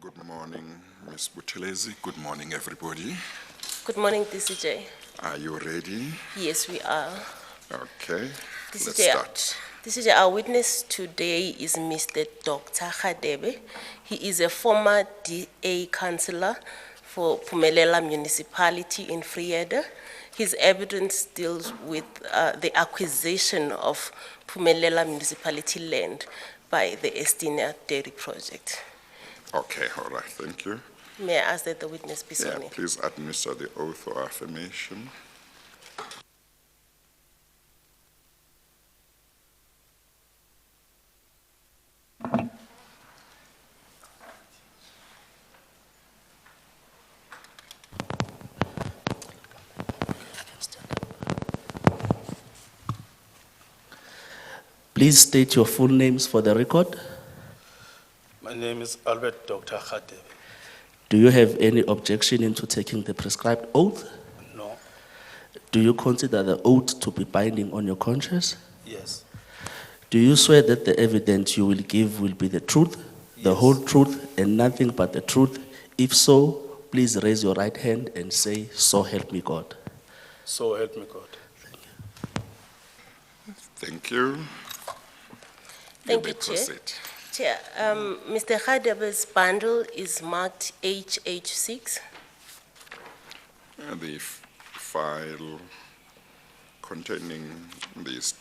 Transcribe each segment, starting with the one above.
Good morning, Ms. Buthelezi. Good morning, everybody. Good morning, DCJ. Are you ready? Yes, we are. Okay, let's DCJ, start. DCJ, our witness today is Mr. Dr. Radebe. He is a former DA councillor for Phumelela Municipality in Vrede. His evidence deals with the acquisition of Phumelela Municipality land by the Estina Dairy Project. Okay, all right, thank you. May I ask that the witness be Yeah, sworn in? please administer the oath or affirmation. Please state your full names for the record. My name is Albert Dr. Radebe. Do you have any objection into taking the prescribed oath? No? Do you consider the oath to be binding on your conscience? Yes. Do you swear that the evidence you will give will be the truth, the Yes. whole truth, and nothing but the truth? If so, please raise your right hand and say, "So help me God." So help me God. Thank you. Thank may you, Chair. proceed. Chair, Mr. Radebe's bundle is marked HH6. The file containing this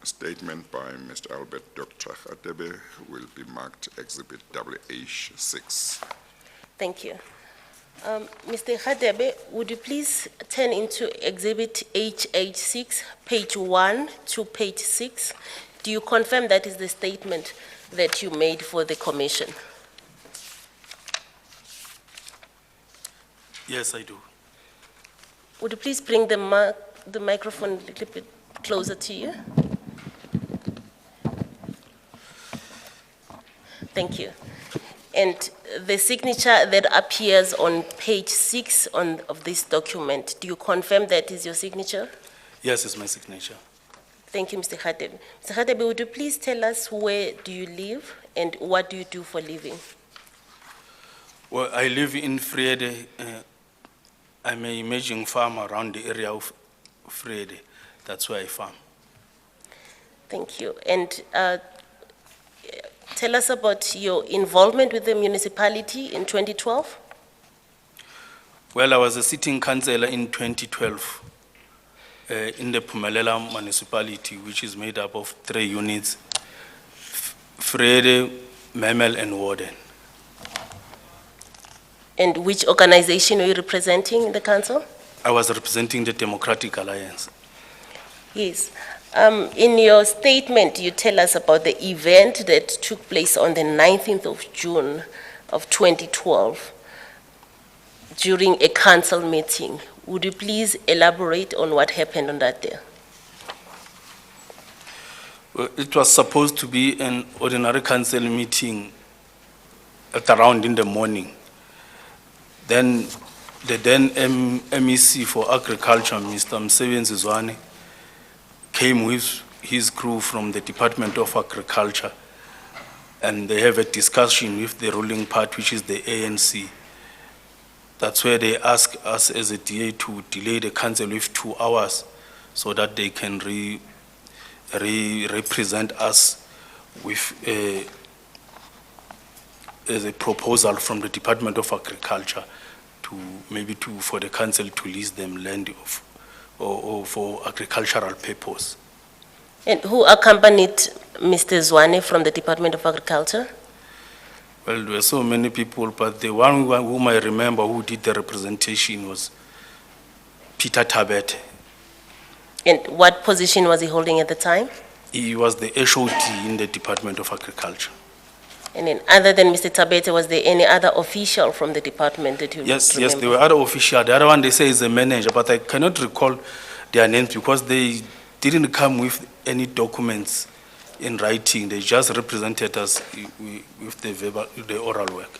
statement by Mr. Albert Dr. Radebe will be marked Exhibit WH6. Thank you. Mr. Radebe, would you please turn into Exhibit HH6, page 1 to page 6? Do you confirm that is the statement that you made for the commission? Yes, I do. Would you please bring the microphone a little bit closer to you? Thank you. And the signature that appears on page 6 of this document, do you confirm that is your signature? Yes, it's my signature. Thank you, Mr. Radebe. Mr. Radebe, would you please tell us where do you live and what do you do for living? Well, I live in Vrede. I'm an emerging farmer around the area of Vrede. That's where I farm. Thank you. And tell us about your involvement with the municipality in 2012. Well, I was a sitting councillor in 2012 in the Phumelela municipality, which is made up of 3 units, Vrede, Memel, and Warden. And which organization are you representing in the council? I was representing the Democratic Alliance. Yes. In your statement, you tell us about the event that took place on the 19th of June of 2012 during a council meeting. Would you please elaborate on what happened on that day? Well, it was supposed to be an ordinary council meeting at around in the morning. Then the then MEC for Agriculture, Mr. Msebenzi Zwane, came with his crew from the Department of Agriculture, and they have a discussion with the ruling party, which is the ANC. That's where they ask us as a DA to delay the council with 2 hours so that they can represent us with as a proposal from the Department of Agriculture for the council to lease them land or for agricultural purpose. And who accompanied Mr. Zwane from the Department of Agriculture? Well, there were so many people, but the one whom I remember who did the representation was Peter Tabete. And what position was he holding at the time? He was the HOD in the Department of Agriculture. And then other than Mr. Tabete, was there any other official from the department that you Yes, remember? yes, there were other officials. The other one they say is the manager, but I cannot recall their names because they didn't come with any documents in writing. They just represented us with the oral work.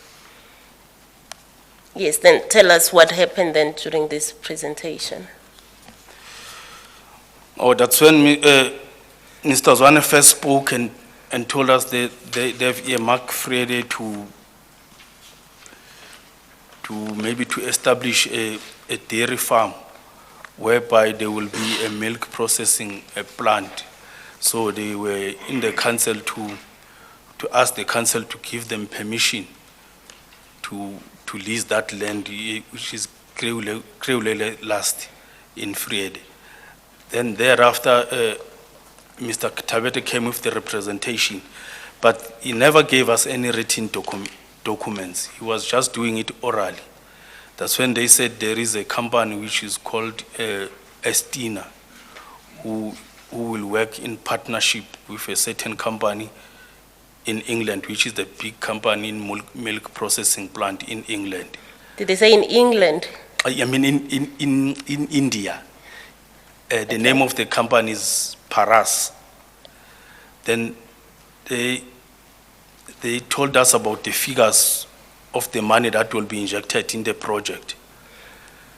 Yes, then tell us what happened then during this presentation. Oh, that's when Mr. Zwane first spoke and told us that they've earmarked Vrede maybe to establish a dairy farm whereby there will be a milk processing plant. So they were in the council to ask the council to give them permission to lease that land, which is Kreulele Last in Friede. Then thereafter, Mr. Tabete came with the representation, but he never gave us any written documents. He was just doing it orally. That's when they said there is a company which is called Estina, who will work in partnership with a certain company in England, which is the big company in milk processing plant in England. Did they say in England? I mean in India. The name of the company is Paras. Then they told us about the figures of the money that will be injected in the project.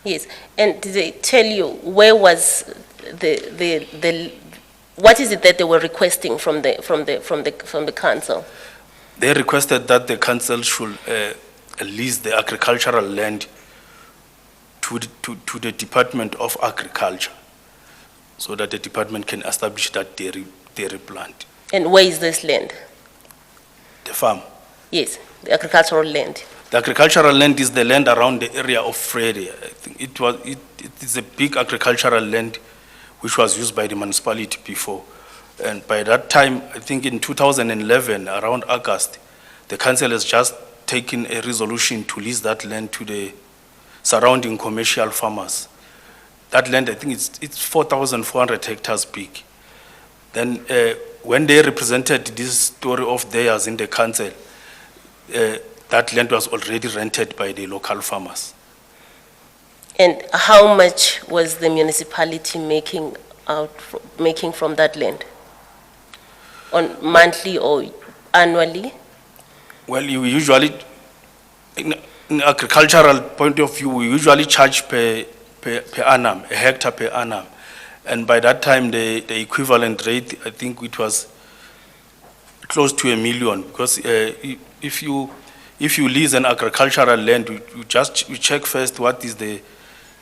Yes, and did they tell you where was what is it that they were requesting from the council? They requested that the council should lease the agricultural land to the Department of Agriculture, so that the department can establish that dairy plant. And where is this land? The farm. Yes, the agricultural land. The agricultural land is the land around the area of Friede. I think it is a big agricultural land which was used by the municipality before. And by that time, I think in 2011, around August, the council has just taken a resolution to lease that land to the surrounding commercial farmers. That land, I think it's 4,400 hectares big. Then when they represented this story of theirs in the council, that land was already rented by the local farmers. And how much was the municipality making from that land? On monthly or annually? Well, you usually, in agricultural point of view, we usually charge per annum, a hectare per annum. And by that time, the equivalent rate, I think it was close to $1 million. Because if you lease an agricultural land, you check first what is the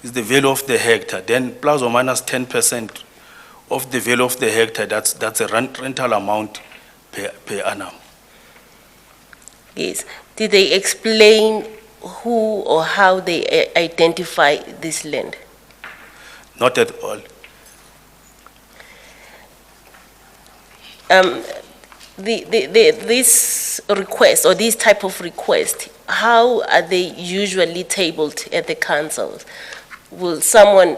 value of the hectare. Then plus or minus 10% of the value of the hectare, that's a rental amount per annum. Yes. Did they explain who or how they identify this land? Not at all. This request or this type of request, how are they usually tabled at the council? Will someone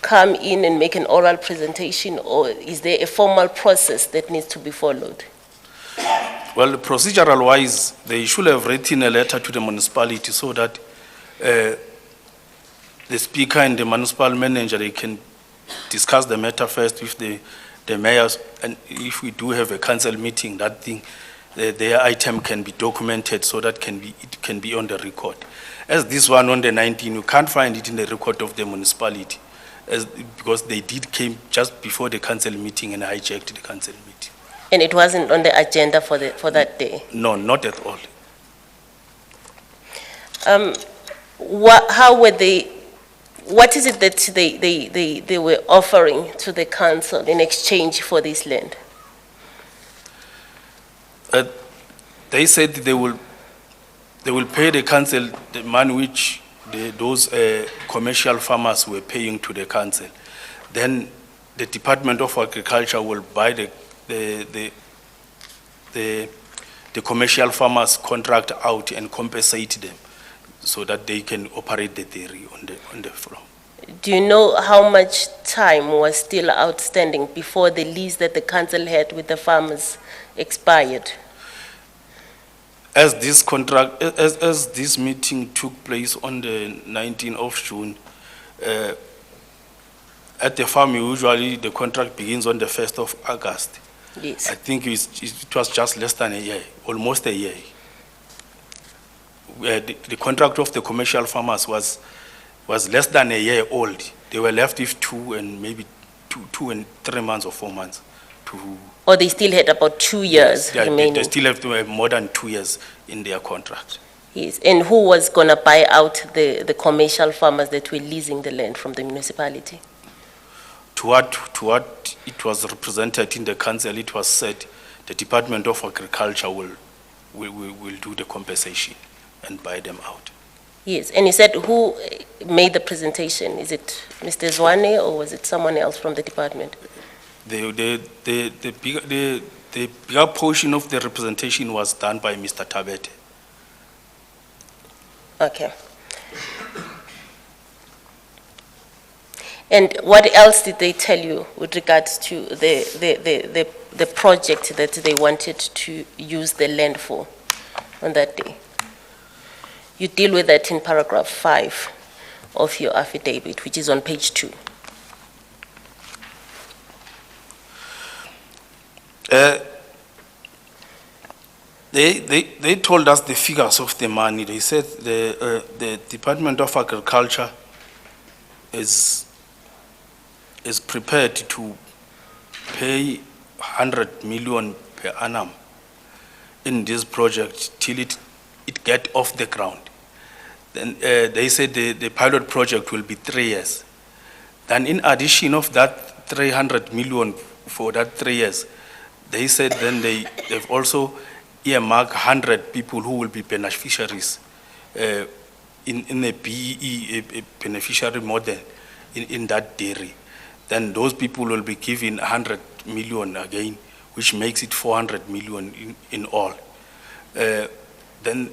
come in and make an oral presentation, or is there a formal process that needs to be followed? Well, procedural wise, they should have written a letter to the municipality so that the speaker and the municipal manager, they can discuss the matter first with the mayors, and if we do have a council meeting, that thing, their item can be documented so that it can be on the record. As this one on the 19th, you can't find it in the record of the municipality, because they came just before the council meeting and hijacked the council meeting. And it wasn't on the agenda for that day? No, not at all. How were they? What is it that they were offering to the council in exchange for this land? They said they will pay the council the money which those commercial farmers were paying to the council. Then the Department of Agriculture will buy the commercial farmers contract out and compensate them, so that they can operate the dairy on the farm. Do you know how much time was still outstanding before the lease that the council had with the farmers expired? As this meeting took place on the 19th of June, at the farm usually the contract begins on the 1st of August. Yes. I think it was just less than a year, almost a year. The contract of the commercial farmers was less than a year old. They were left with 2 and maybe 2 and 3 months or 4 months to. Or they still had about 2 years remaining? They still have to have more than 2 years in their contract. Yes, and who was gonna buy out the commercial farmers that were leasing the land from the municipality? To what it was represented in the council, it was said the Department of Agriculture will do the compensation and buy them out. Yes, and you said who made the presentation? Is it Mr. Zwane or was it someone else from the department? The bigger portion of the representation was done by Mr. Tabete. Okay. And what else did they tell you with regards to the project that they wanted to use the land for on that day? You deal with that in paragraph 5 of your affidavit, which is on page 2. They told us the figures of the money. They said the Department of Agriculture is prepared to pay 100 million per annum in this project till it get off the ground. Then they said the pilot project will be 3 years. Then in addition of that 300 million for that 3 years, they said then they've also earmarked 100 people who will be beneficiaries in a BEE, a beneficiary model in that dairy. Then those people will be given 100 million again, which makes it 400 million in all. Then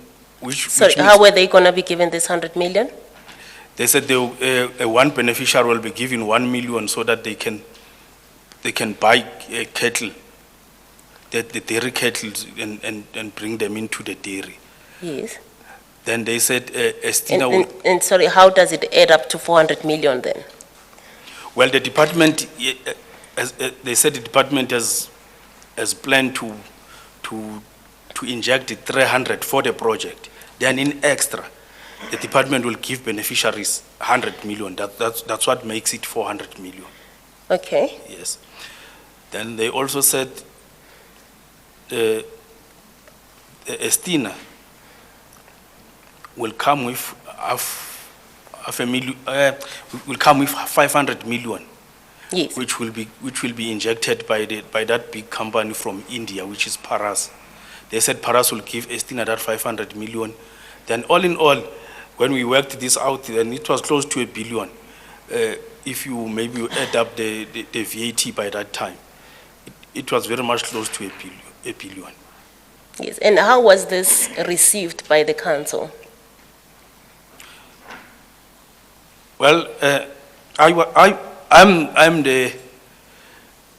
Sorry, how were they going to be given this 100 million? They said one beneficiary will be given 1 million so that they can buy cattle, the dairy cattle, and bring them into the dairy. Yes. Then they said Estina will. And sorry, how does it add up to 400 million then? Well, the department, they said the department has planned to inject 300 for the project. Then in extra, the department will give beneficiaries 100 million. That's what makes it 400 million. Okay. Yes. Then they also said Estina will come with will come with 500 million. Yes. Which will be injected by that big company from India, which is Paras. They said Paras will give Estina that 500 million. Then all in all, when we worked this out, then it was close to 1 billion. If you maybe add up the VAT by that time, it was very much close to 1 billion. Yes. And how was this received by the council? Well, I'm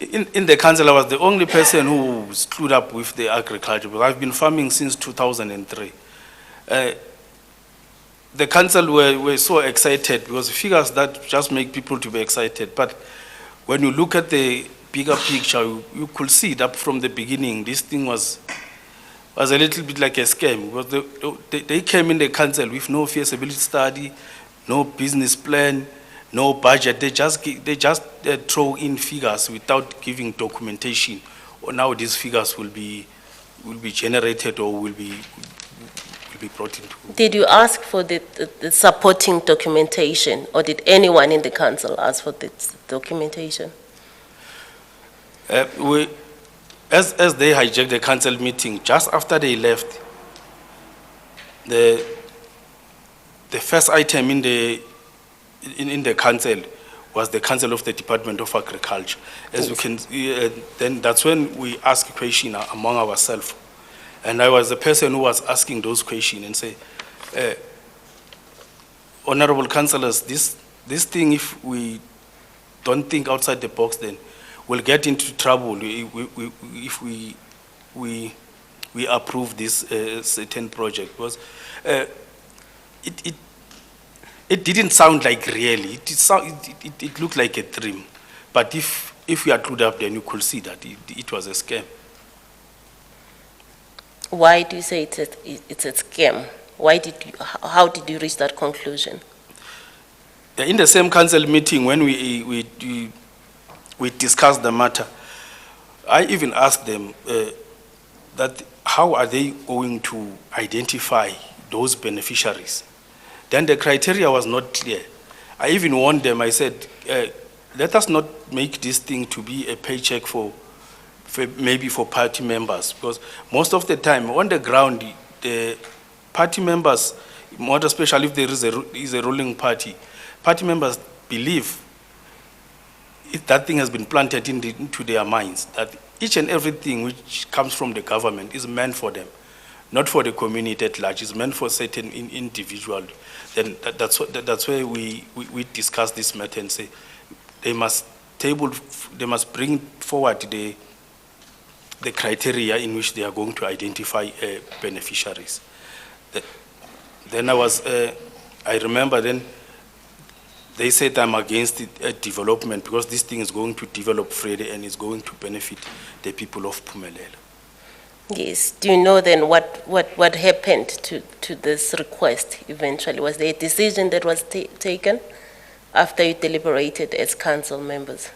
in the council. I was the only person who stood up with the agriculture, because I've been farming since 2003. The council were so excited because figures that just make people to be excited. But when you look at the bigger picture, you could see that from the beginning, this thing was a little bit like a scam. Because they came in the council with no feasibility study, no business plan, no budget. They just throw in figures without giving documentation on how these figures will be generated or will be brought into. Did you ask for the supporting documentation, or did anyone in the council ask for this documentation? As they hijacked the council meeting, just after they left, the first item in the council was the council of the Department of Agriculture. As you can, then that's when we ask a question among ourselves. And I was the person who was asking those questions and say, honorable councillors, this thing, if we don't think outside the box, then we'll get into trouble if we approve this certain project. Because it didn't sound like really. It looked like a dream. But if we had clued up, then you could see that it was a scam. Why do you say it's a scam? How did you reach that conclusion? In the same council meeting, when we discussed the matter, I even asked them that how are they going to identify those beneficiaries. Then the criteria was not clear. I even warned them, I said, let us not make this thing to be a paycheck for maybe for party members, because most of the time on the ground, the party members, more especially if there is a ruling party members believe that thing has been planted into their minds, that each and everything which comes from the government is meant for them, not for the community at large. It's meant for certain individual. Then that's where we discuss this matter and say they must bring forward the criteria in which they are going to identify beneficiaries. Then I remember then they said I'm against development because this thing is going to develop freely and is going to benefit the people of Phumelela. Yes. Do you know then what happened to this request eventually? Was there a decision that was taken after you deliberated as council members?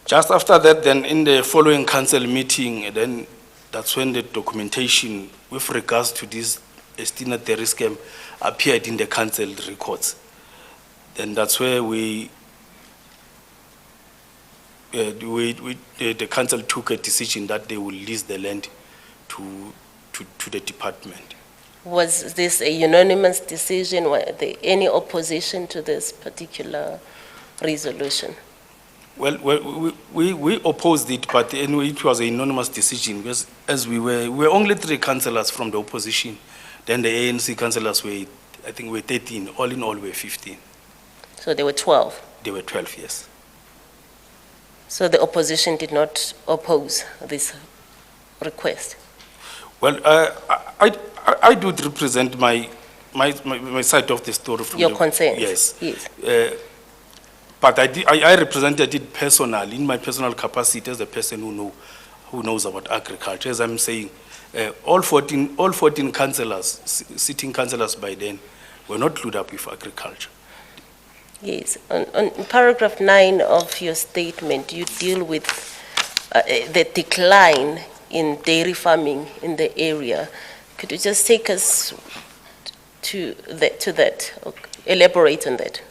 Just after that, then in the following council meeting, then that's when the documentation with regards to this Estina Terry scam appeared in the council records. Then that's where the council took a decision that they will lease the land to the department. Was this a unanimous decision? Were there any opposition to this particular resolution? Well, we opposed it, but anyway, it was a unanimous decision because as we were only 3 councillors from the opposition. Then the ANC councillors I think were 13. All in all, were 15. So there were 12. They were 12, yes. So the opposition did not oppose this request? Well, I do represent my side of the story. From Your concerns? Yes. Yes. But I represented it personally, in my personal capacity as a person who knows about agriculture. As I'm saying, all 14 councillors, sitting councillors by then, were not clued up with agriculture. Yes. On paragraph 9 of your statement, you deal with the decline in dairy farming in the area. Could you just take us to that, elaborate on that?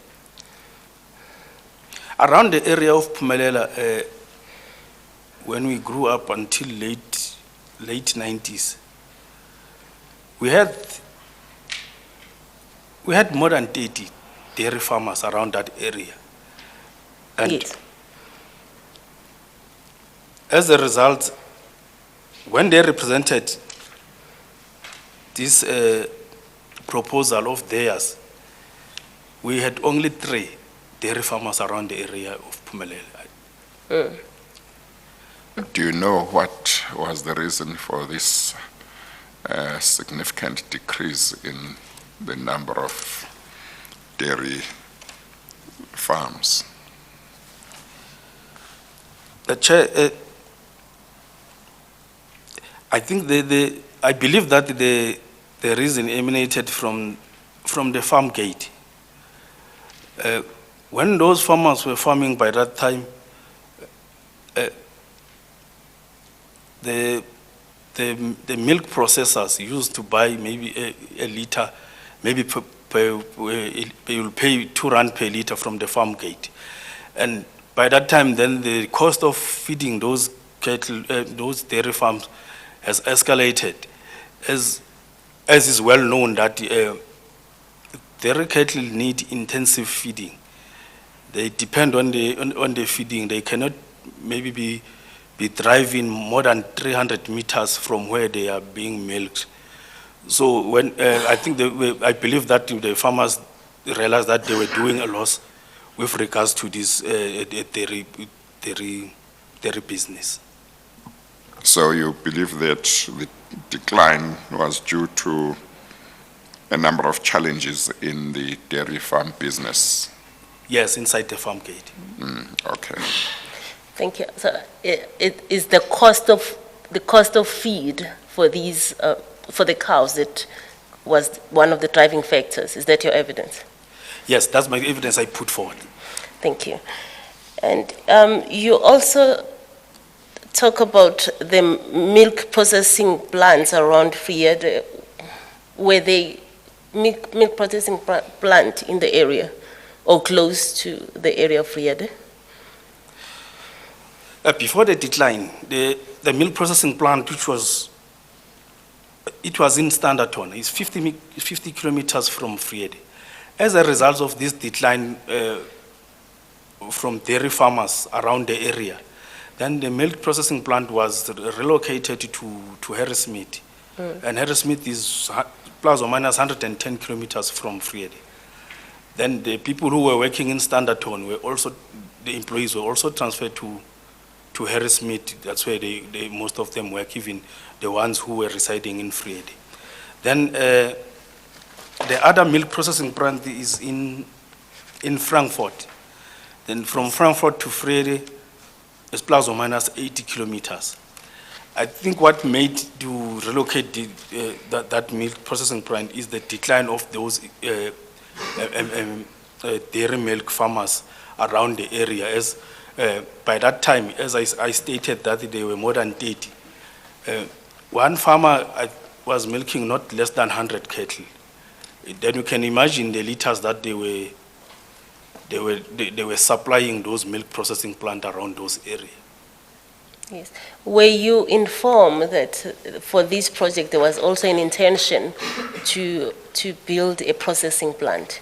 Around the area of Phumelela, when we grew up until late 90s, we had more than 30 dairy farmers around that area. And Yes. as a result, when they represented this proposal of theirs, we had only 3 dairy farmers around the area of Phumelela. Do you know what was the reason for this significant decrease in the number of dairy farms? The chair, I think I believe that the reason emanated from the farm gate. When those farmers were farming by that time, the milk processors used to buy maybe a liter, maybe they will pay 2 rand per liter from the farm gate. And by that time, then the cost of feeding those cattle, those dairy farms has escalated. As is well known that dairy cattle need intensive feeding. They depend on the feeding. They cannot maybe be driving more than 300 meters from where they are being milked. So when I believe that the farmers realized that they were doing a loss with regards to this dairy business. So you believe that the decline was due to a number of challenges in the dairy farm business? Yes, inside the farm gate. Okay. Thank you. So it is the cost of feed for these for the cows that was one of the driving factors. Is that your evidence? Yes, that's my evidence I put forward. Thank you. And you also talk about the milk processing plants around Friede, were they milk processing plant in the area or close to the area of Friede? Before the decline, the milk processing plant, it was in Standerton, it's 50 kilometers from Friede. As a result of this decline from dairy farmers around the area, then the milk processing plant was relocated to Harrismith. And Harrismith is plus or minus 110 kilometers from Friede. Then the people who were working in Standerton the employees were also transferred to Harrismith. That's where most of them work, even the ones who were residing in Friede. Then the other milk processing plant is in Frankfurt. Then from Frankfurt to Friede is plus or minus 80 kilometers. I think what made to relocate that milk processing plant is the decline of those dairy milk farmers around the area. As by that time, as I stated, that there were more than 30. One farmer was milking not less than 100 cattle. Then you can imagine the liters that they were supplying those milk processing plant around those areas. Yes. Were you informed that for this project there was also an intention to build a processing plant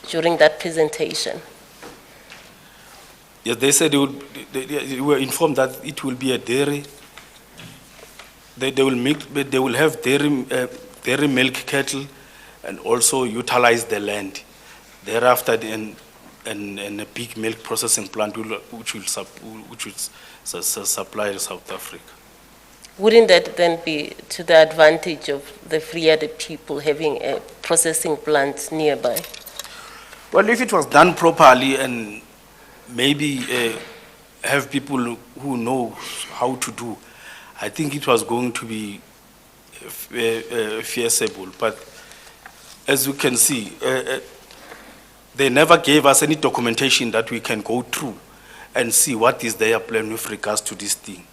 during that presentation? Yes, they said they were informed that it will be a dairy. They will have dairy milk cattle and also utilize the land. Thereafter, and a big milk processing plant which will supply South Africa. Wouldn't that then be to the advantage of the Friede people having a processing plant nearby? Well, if it was done properly and maybe have people who know how to do, I think it was going to be feasible. But as you can see, they never gave us any documentation that we can go through and see what is their plan with regards to this thing.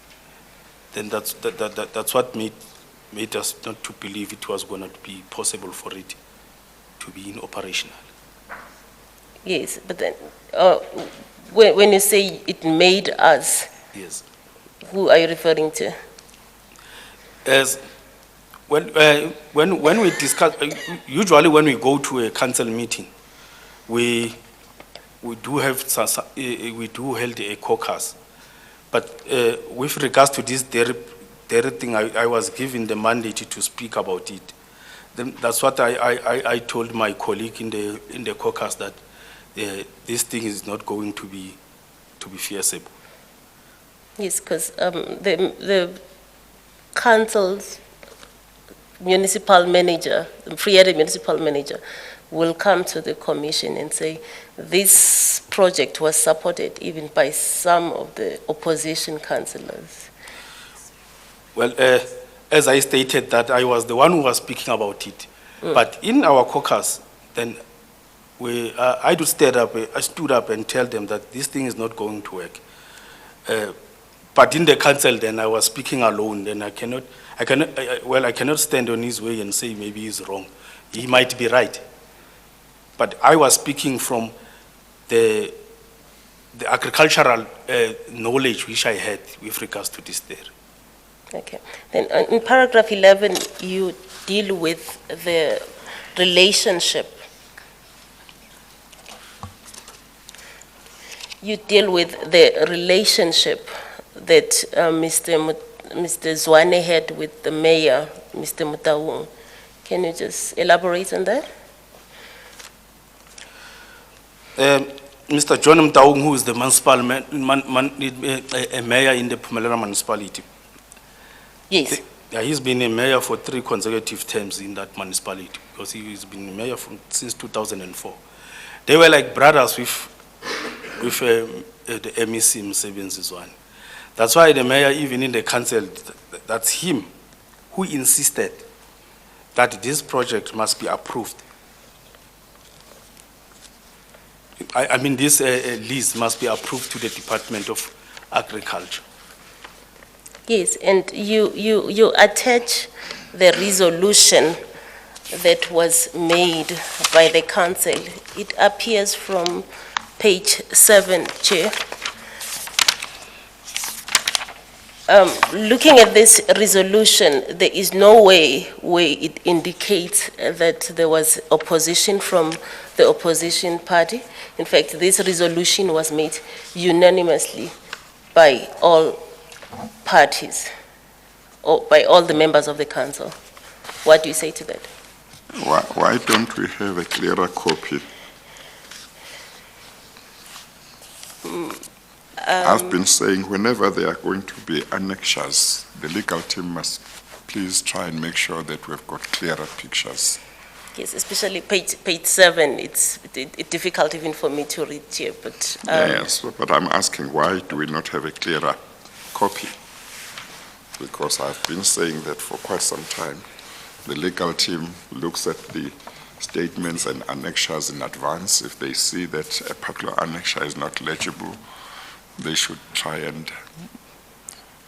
Then that's what made us not to believe it was going to be possible for it to be in operational. Yes, but then when you say it made us, Yes. who are you referring to? As when we discuss, usually when we go to a council meeting, we do hold a caucus, but with regards to this dairy thing, I was given the mandate to speak about it. Then that's what I told my colleague in the caucus, that this thing is not going to be feasible. Yes, because the council's municipal manager, the Friede municipal manager, will come to the commission and say this project was supported even by some of the opposition councillors. Well, as I stated, that I was the one who was speaking about it. But in our caucus, then I stood up and tell them that this thing is not going to work. But in the council, then I was speaking alone. Then I cannot stand on his way and say maybe he's wrong. He might be right. But I was speaking from the agricultural knowledge which I had with regards to this dairy. Okay. Then in paragraph 11, you deal with the relationship. You deal with the relationship that Mr. Zwane had with the mayor, Mr. Motaung. Can you just elaborate on that? Mr. John Motaung, who is the municipal mayor in the Mpumalanga municipality. Yes. Yeah, he's been a mayor for 3 consecutive terms in that municipality, because he's been a mayor since 2004. They were like brothers with the MEC Msebenzi Zwane. That's why the mayor, even in the council, that's him who insisted that this project must be approved. I mean, this lease must be approved to the Department of Agriculture. Yes, and you attach the resolution that was made by the council. It appears from page 7, Chair. Looking at this resolution, there is no way where it indicates that there was opposition from the opposition party. In fact, this resolution was made unanimously by all parties, or by all the members of the council. What do you say to that? Why don't we have a clearer copy? I've been saying whenever there are going to be annexures, the legal team must please try and make sure that we've got clearer pictures. Yes, especially page 7, it's difficult even for me to read here, but. Yes, but I'm asking why do we not have a clearer copy? Because I've been saying that for quite some time. The legal team looks at the statements and annexures in advance. If they see that a particular annexure is not legible, they should try and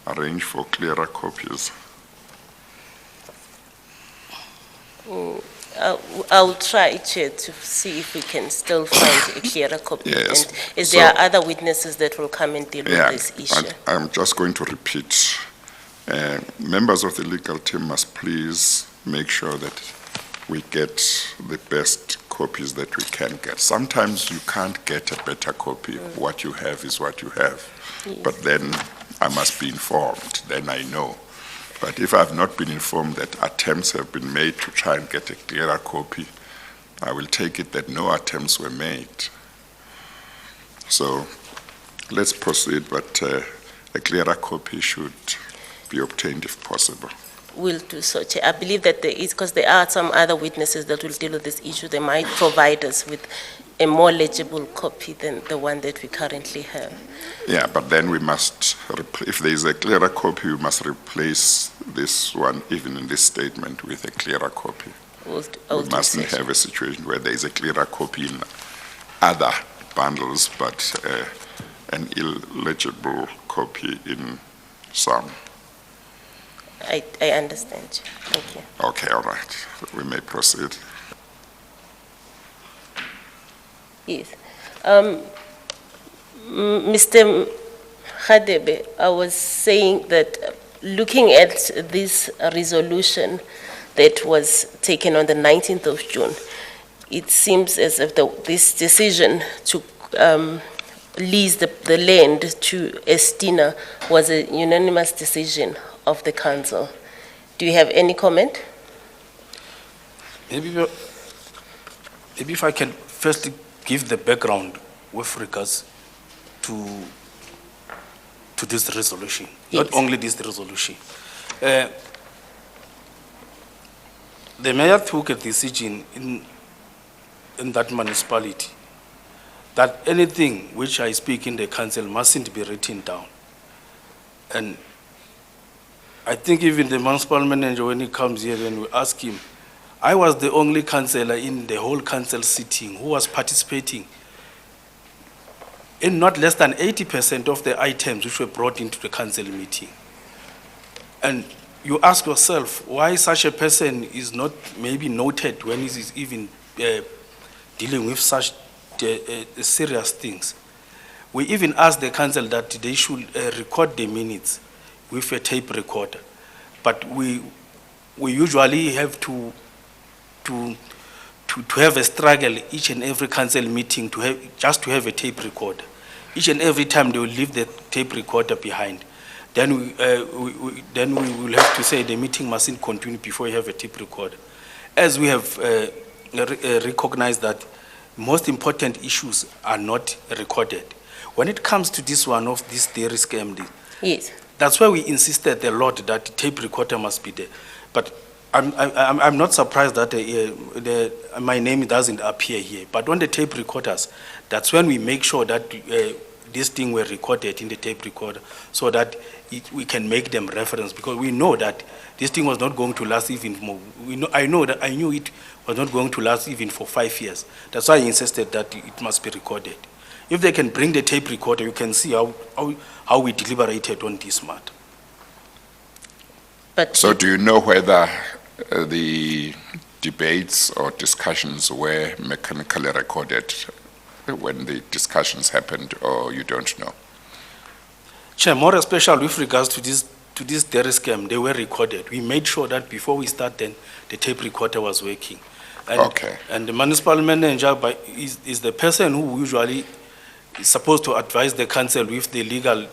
arrange for clearer copies. I'll try, Chair, to see if we can still find a clearer copy. Yes. And if So- there are other witnesses that will come and deal Yeah, with this issue. and I'm just going to repeat. Members of the legal team must please make sure that we get the best copies that we can get. Sometimes you can't get a better copy. What you have is what you have. Yes. But then I must be informed, then I know. But if I've not been informed that attempts have been made to try and get a clearer copy, I will take it that no attempts were made. So let's proceed, but a clearer copy should be obtained if possible. Will do so, Chair. I believe that there is, because there are some other witnesses that will deal with this issue, they might provide us with a more legible copy than the one that we currently have. Yeah, but then we must, if there is a clearer copy, we must replace this one, even in this statement, with a clearer copy. I'll We do mustn't so, have a situation where there is a clearer copy in other bundles, but an illegible copy in some. I understand, Chair. Thank you. Okay, all right. We may proceed. Yes. Mr. Khadebe, I was saying that looking at this resolution that was taken on the 19th of June, it seems as if this decision to lease the land to Estina was a unanimous decision of the council. Do you have any comment? Maybe if I can first give the background with regards to this resolution, Yes. not only this resolution. The mayor took a decision in that municipality that anything which I speak in the council mustn't be written down. And I think even the municipal manager, when he comes here and we ask him, I was the only councillor in the whole council sitting who was participating in not less than 80% of the items which were brought into the council meeting. And you ask yourself why such a person is not maybe noted when he is even dealing with such serious things. We even asked the council that they should record the minutes with a tape recorder. But we usually have to have a struggle each and every council meeting to have a tape recorder. Each and every time they will leave the tape recorder behind. Then we will have to say the meeting mustn't continue before you have a tape recorder. As we have recognized that most important issues are not recorded. When it comes to this one of this dairy scam, Yes. that's why we insisted a lot that the tape recorder must be there. But I'm not surprised that my name doesn't appear here. But on the tape recorders, that's when we make sure that this thing were recorded in the tape recorder so that we can make them reference, because we know that this thing was not going to last even more. I knew it was not going to last even for 5 years. That's why I insisted that it must be recorded. If they can bring the tape recorder, you can see how we deliberated on this matter. But So do you know whether the debates or discussions were mechanically recorded when the discussions happened, or you don't know? Chair, more especially with regards to this dairy scam, they were recorded. We made sure that before we start, then the tape recorder was working. And, Okay. And the municipal manager is the person who usually is supposed to advise the council with the legal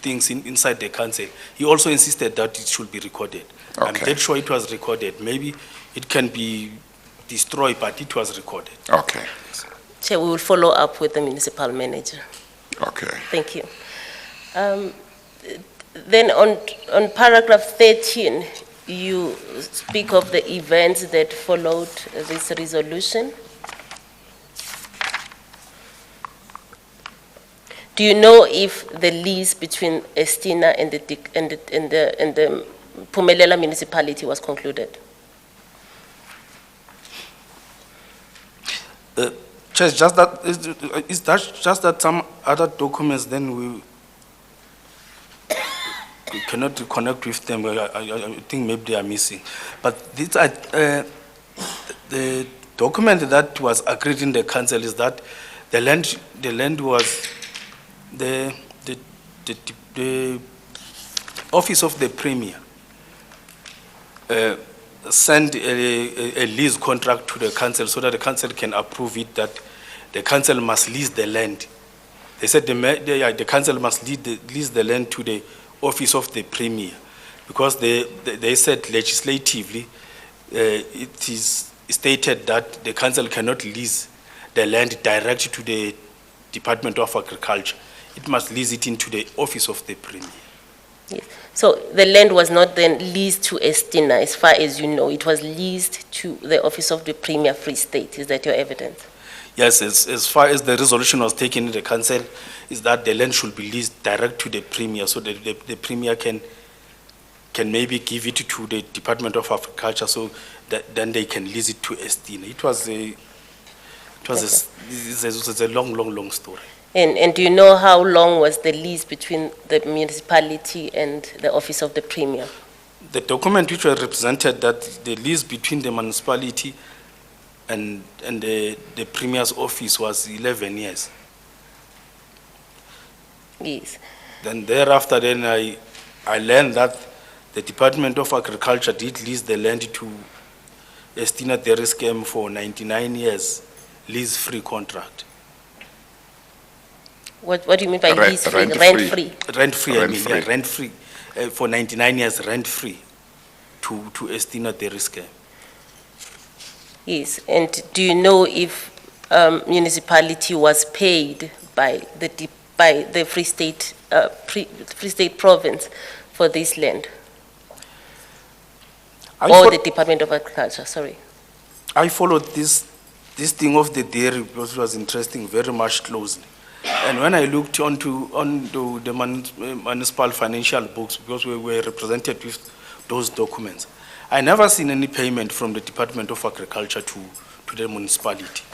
things inside the council. He also insisted that it should be recorded. I'm Okay. dead sure it was recorded. Maybe it can be destroyed, but it was recorded. Okay, Chair, we will follow up with the municipal manager. okay. Thank you. Then on paragraph 13, you speak of the events that followed this resolution. Do you know if the lease between Estina and the Pumelela municipality was concluded? Chair, just that, is that just that some other documents then we cannot connect with them. I think maybe they are missing. But this, the document that was agreed in the council is that the land was the office of the premier send a lease contract to the council so that the council can approve it, that the council must lease the land. They said the council must lease the land to the office of the premier, because they said legislatively it is stated that the council cannot lease the land direct to the Department of Agriculture. It must lease it into the office of the premier. Yes. So the land was not then leased to Estina, as far as you know. It was leased to the office of the Premier Free State. Is that your evidence? Yes, as far as the resolution was taken in the council, is that the land should be leased direct to the premier, so that the premier can maybe give it to the Department of Agriculture, so that then they can lease it to Estina. It's a long story. And do you know how long was the lease between the municipality and the office of the Premier? The document which was represented that the lease between the municipality and the premier's office was 11 years. Yes. Then thereafter, then I learned that the Department of Agriculture did lease the land to Estina Dairy Scam for 99 years, lease-free contract. What do you mean by lease free? Rent-free. Rent-free? Rent-free, I mean, Rent-free. yeah, rent-free, for 99 years, rent-free to Estina Dairy Scam. Yes. And do you know if municipality was paid by the Free State Free State province for this land? Or the Department of Agriculture, sorry. I followed this thing of the dairy because it was interesting very much closely. And when I looked onto the municipal financial books, because we were represented with those documents, I never seen any payment from the Department of Agriculture to the municipality,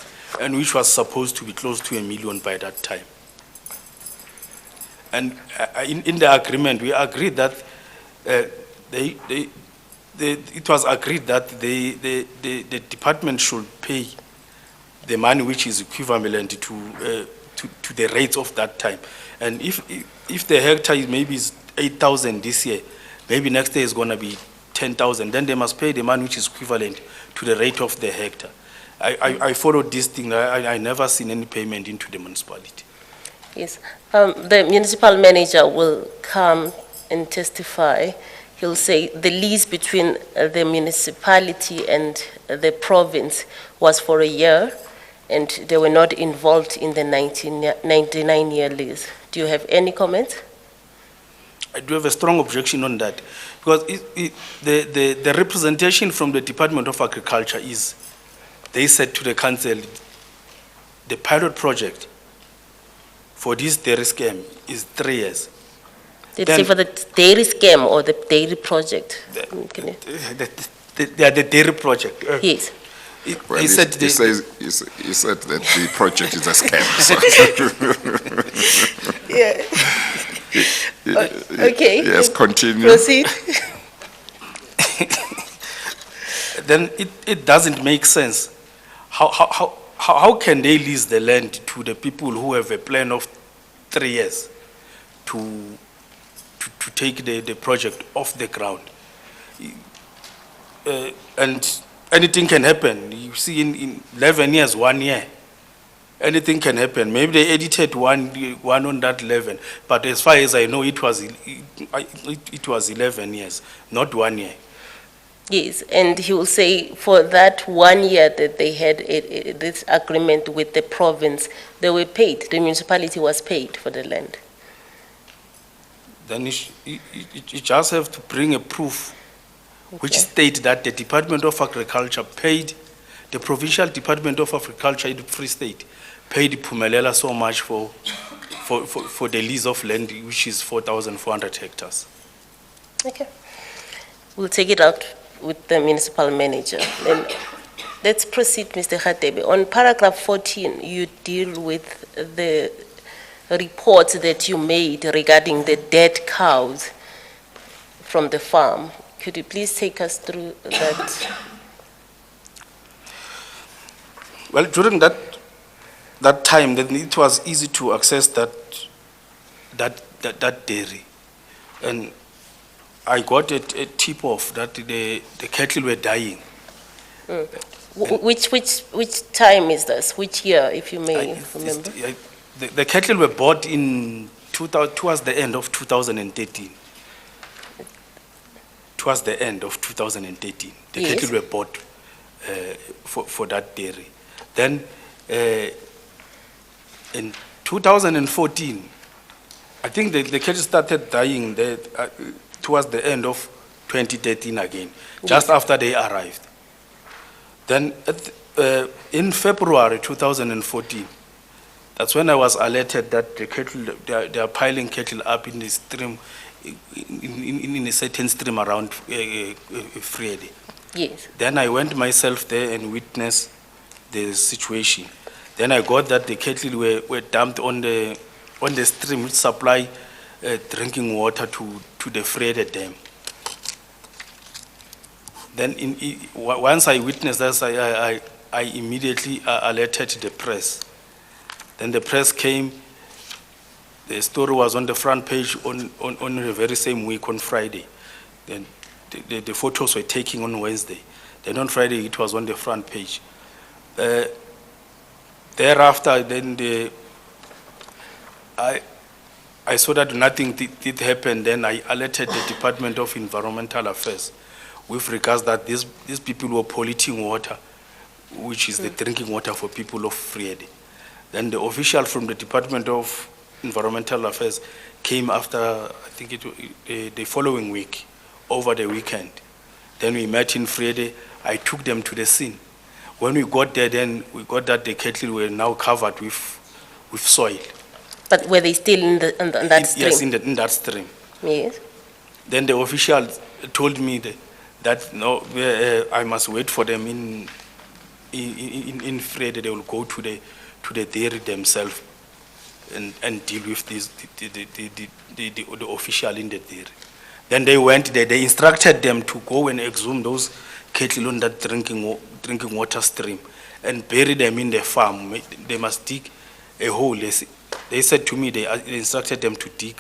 and which was supposed to be close to $1 million by that time. And in the agreement, we agreed that it was agreed that the department should pay the money which is equivalent to the rates of that time. And if the hectare is maybe is 8,000 this year, maybe next year is going to be 10,000, then they must pay the money which is equivalent to the rate of the hectare. I followed this thing. I never seen any payment into the municipality. Yes. The municipal manager will come and testify. He'll say the lease between the municipality and the province was for a year, and they were not involved in the 99-year lease. Do you have any comment? I do have a strong objection on that, because the representation from the Department of Agriculture is, they said to the council, the pilot project for this dairy scheme is 3 years. Did you say for the dairy scam or the dairy project? The dairy project. Yes. Well, He said he said that the project is a scam. Yeah. Okay. Yes, continue. Proceed. then it doesn't make sense. How can they lease the land to the people who have a plan of 3 years to take the project off the ground? And anything can happen. You see, in 11 years, 1 year, anything can happen. Maybe they edited one on that 11, but as far as I know, it was 11 years, not 1 year. Yes, and he will say for that 1 year that they had this agreement with the province, they were paid, the municipality was paid for the land. Then you just have to bring a proof which Okay. state that the Department of Agriculture paid, the Provincial Department of Agriculture in the Free State paid Pumelela so much for the lease of land, which is 4,400 hectares. Okay. We'll take it out with the municipal manager. Then let's proceed, Mr. Khatebe. On paragraph 14, you deal with the report that you made regarding the dead cows from the farm. Could you please take us through that? Well, during that time, then it was easy to access that dairy. And I got a tip off that the cattle were dying. Which time is this? Which year, if you may It's- remember? The cattle were bought towards the end of 2013. Towards the end of 2013, the Yes. cattle were bought for that dairy. Then in 2014, I think the cattle started dying towards the end of 2013 again, just after they arrived. Then in February 2014, that's when I was alerted that the cattle, they are piling cattle up in the stream, in a certain stream around Friede. Yes. Then I went myself there and witnessed the situation. Then I got that the cattle were dumped on the stream which supply drinking water to the Friede Dam. Then once I witnessed this, I immediately alerted the press. Then the press came. The story was on the front page on the very same week on Friday. Then the photos were taken on Wednesday. Then on Friday it was on the front page. Thereafter, then I saw that nothing did happen. Then I alerted the Department of Environmental Affairs with regards that these people were polluting water, which is the drinking water for people of Friede. Then the official from the Department of Environmental Affairs came after, I think the following week, over the weekend. Then we met in Friede. I took them to the scene. When we got there, then we got that the cattle were now covered with soil. But were they still in that stream? Yes, in that stream. Yes. Then the official told me that no, I must wait for them in Friede. They will go to the dairy themselves and deal with the official in the dairy. Then they went there. They instructed them to go and exhume those cattle on that drinking water stream and bury them in the farm. They must dig a hole. They said to me, they instructed them to dig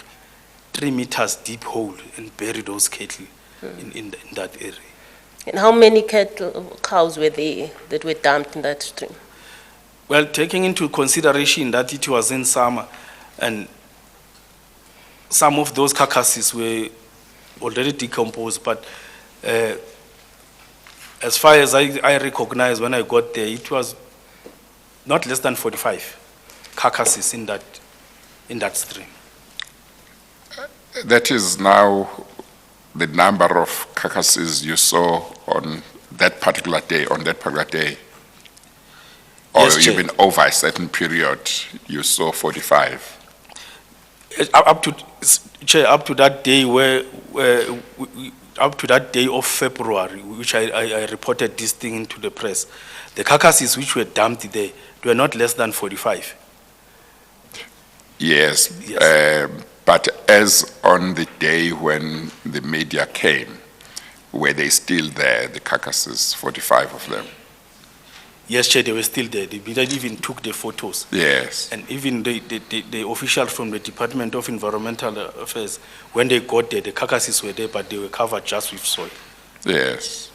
3 meters deep hole and bury those cattle in that area. And how many cows were there that were dumped in that stream? Well, taking into consideration that it was in summer and some of those carcasses were already decomposed, but as far as I recognize when I got there, it was not less than 45 carcasses in that stream. That is now the number of carcasses you saw on that particular day, Or Yes, Chair. even over a certain period, you saw 45. Up to that day up to that day of February, which I reported this thing into the press, the carcasses which were dumped there, they were not less than 45. Yes, Yes. but as on the day when the media came, Were they still there, the carcasses, 45 of them? Yes, Chair, they were still there. They even took the photos. Yes. And even the officials from the Department of Environmental Affairs, when they got there, the carcasses were there, but they were covered just with soil. Yes.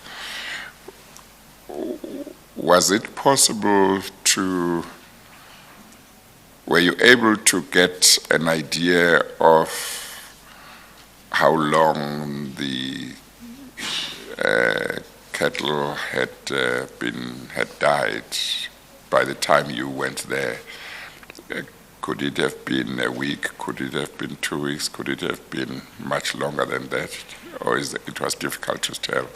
Was it possible to, were you able to get an idea of how long the cattle had died by the time you went there? Could it have been a week? Could it have been 2 weeks? Could it have been much longer than that? Or it was difficult to tell?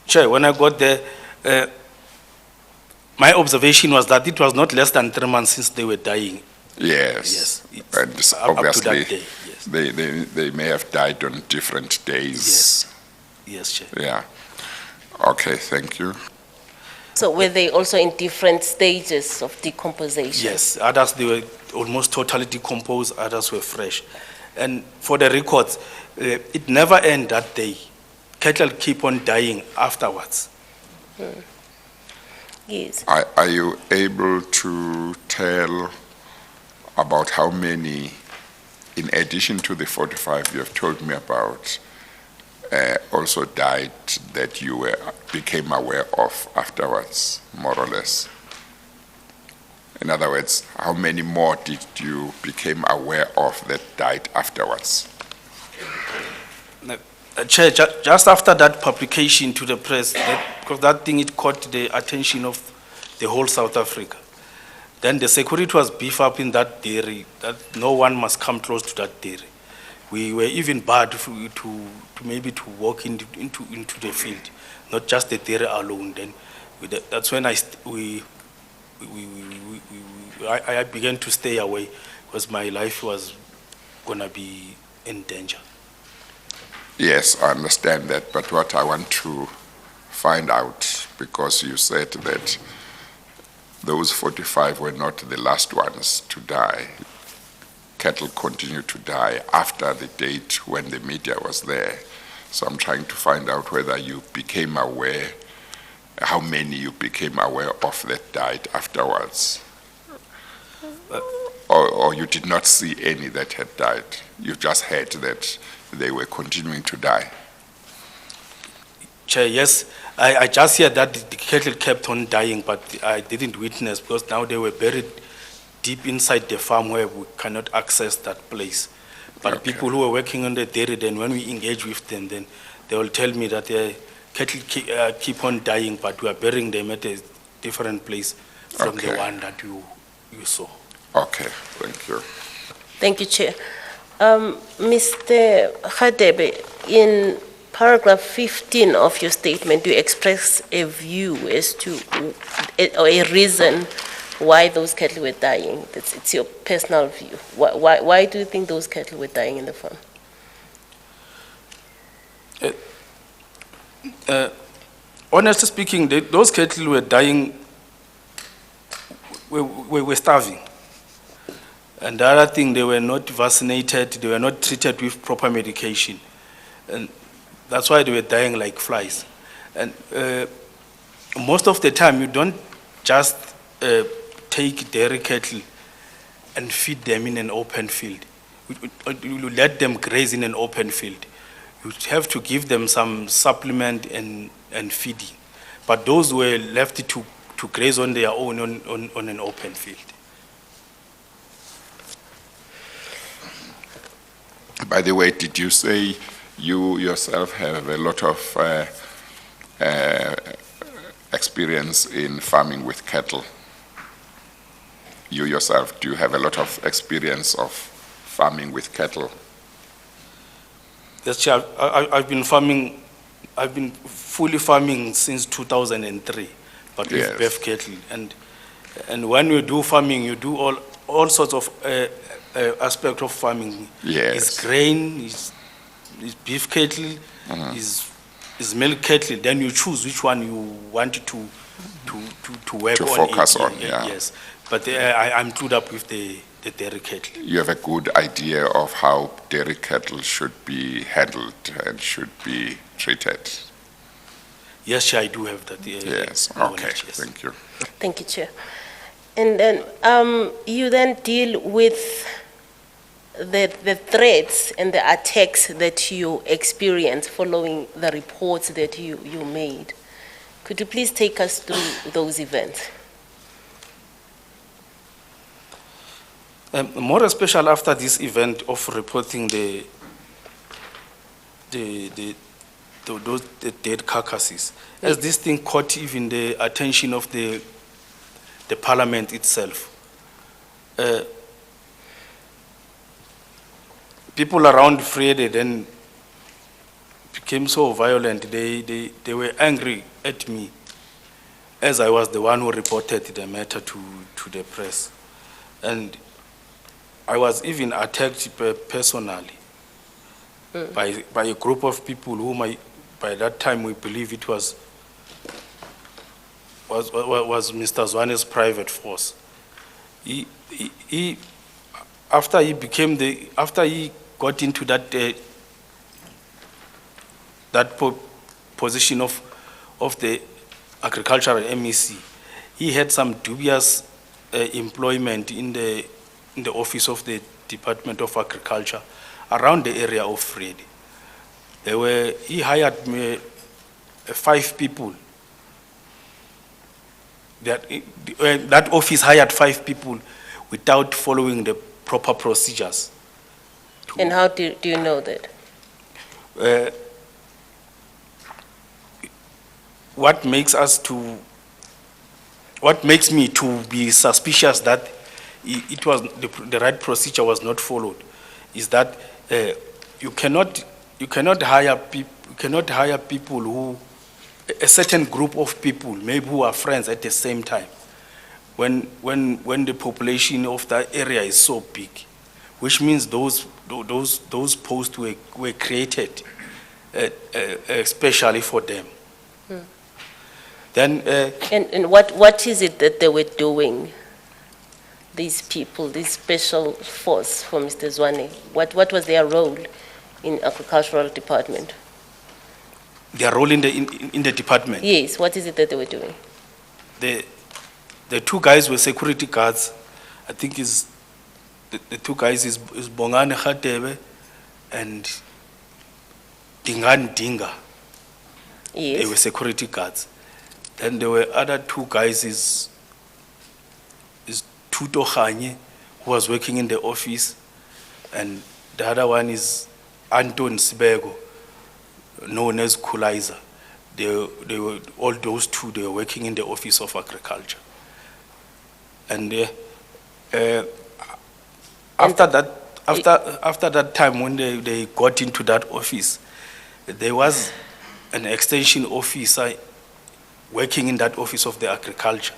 Chair, when I got there, my observation was that it was not less than 3 months since they were dying. Yes. Yes, And up to that obviously, day, yes. they may have died on different days. Yes, Chair. Yeah. Okay, thank you. So were they also in different stages of decomposition? Yes, others, they were almost totally decomposed, others were fresh. And for the records, it never ended that day. Cattle keep on dying afterwards. Yes. Are you able to tell about how many, in addition to the 45 you have told me about, also died that you became aware of afterwards, more or less? In other words, how many more did you become aware of that died afterwards? Chair, just after that publication to the press, because that thing, it caught the attention of the whole South Africa. Then the security was beefed up in that dairy, that no one must come close to that dairy. We were even barred to maybe to walk into the field, not just the dairy alone. Then that's when I began to stay away, because my life was gonna be in danger. Yes, I understand that, but what I want to find out, because you said that those 45 were not the last ones to die. Cattle continued to die after the date when the media was there. So I'm trying to find out whether you became aware, how many you became aware of that died afterwards. Or you did not see any that had died. You just heard that they were continuing to die. Chair, yes, I just heard that the cattle kept on dying, but I didn't witness, because now they were buried deep inside the farm where we cannot access that place. But Okay. people who were working on the dairy, then when we engage with them, then they will tell me that the cattle keep on dying, but we are burying them at a different place from the Okay. one that you saw. Okay, thank you. Thank you, Chair. Mr. Hadebe, in paragraph 15 of your statement, you express a view as to, or a reason why those cattle were dying. It's your personal view. Why do you think those cattle were dying in the farm? Honestly speaking, those cattle were dying, were starving. And the other thing, they were not vaccinated, they were not treated with proper medication. And that's why they were dying like flies. And most of the time, you don't just take dairy cattle and feed them in an open field. You let them graze in an open field. You have to give them some supplement and feeding. But those were left to graze on their own on an open field. By the way, did you say you yourself have a lot of experience in farming with cattle? You yourself, do you have a lot of experience of farming with cattle? Yes, Chair, I've been farming, I've been fully farming since 2003, but with Yes. beef cattle. And when you do farming, you do all sorts of aspect of farming. Yes. It's grain, it's beef cattle, it's milk cattle. Then you choose which one you want to work To on. focus it. on, yeah. Yes, but I'm clued up with the dairy cattle. You have a good idea of how dairy cattle should be handled and should be treated? Yes, Chair, I do have that. Yes, knowledge, okay, yes. thank you. Thank you, Chair. And then you then deal with the threats and the attacks that you experienced following the reports that you made. Could you please take us through those events? More especially after this event of reporting the dead carcasses, as this thing caught even the attention of the parliament itself. People around Vrede then became so violent, they were angry at me, as I was the one who reported the matter to the press. And I was even attacked personally by a group of people whom by that time we believe it was Mr. Zwane's private force. After he got into that position of the agricultural MEC, he had some dubious employment in the office of the Department of Agriculture around the area of Vrede. He hired me 5 people. That office hired 5 people without following the proper procedures. And how do you know that? What makes me to be suspicious that it was the right procedure was not followed is that you cannot hire people who, a certain group of people maybe who are friends at the same time when the population of that area is so big, which means those posts were created especially for them. Then And what is it that they were doing, these people, this special force for Mr. Zwane? What was their role in agricultural department? their role in the department. Yes, what is it that they were doing? The 2 guys were security guards. I think the 2 guys is Bongani Khatebe and Dingan Dinga. They were Yes, security guards. Then there were other 2 guys is Tuto Khanye, who was working in the office, and the other one is Anton Sibego, known as Kulaiza. They were all those 2. They were working in the Office of Agriculture, and after that time when they got into that office, there was an extension officer working in that Office of the Agriculture,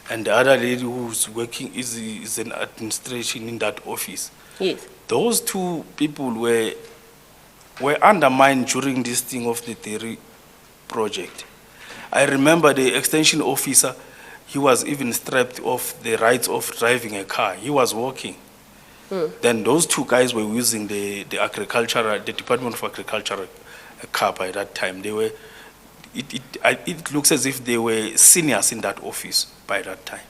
and the other lady who's working is an administration in that office. yes. Those 2 people were undermined during this thing of the dairy project. I remember the extension officer, he was even stripped of the rights of driving a car. He was walking. Then those 2 guys were using the Department of Agriculture car by that time. It looks as if they were seniors in that office by that time.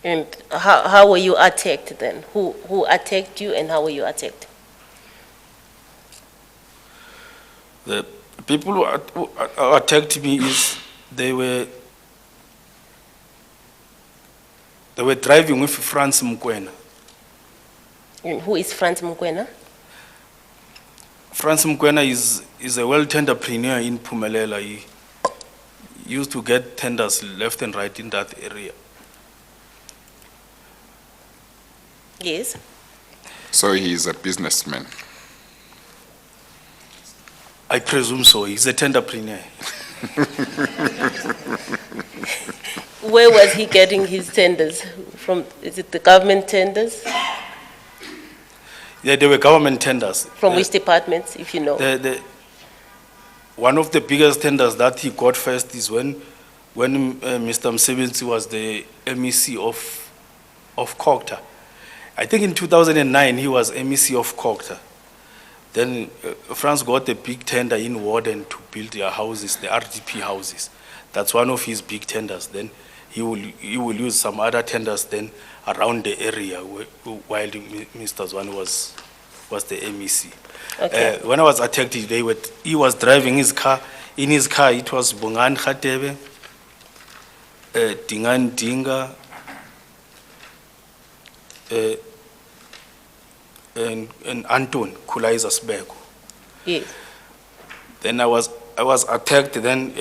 And how were you attacked then? Who attacked you and how were you attacked? The people who attacked me they were driving with Franz Mkwena. And who is Franz Mkwena? Franz Mkwena is a well-tenderpreneur in Pumelela. He used to get tenders left and right in that area. Yes. So he is a businessman. I presume so. He's a tenderpreneur. Where was he getting his tenders from? Is it the government tenders? Yeah, they were government tenders. From which departments, if you know? One of the biggest tenders that he got first is when Mr. Msebenzi was the MEC of Kokta. I think in 2009, he was MEC of Kokta. Then France got a big tender in Warden to build their houses, the RDP houses. That's one of his big tenders. Then he will use some other tenders then around the area while Mr. Zwane was the MEC. Okay. When I was attacked, he was driving his car. In his car, it was Bongan Khatebe, Dingan Dinga, and Anton Kulaizasbego. Yes. Then I was attacked. Then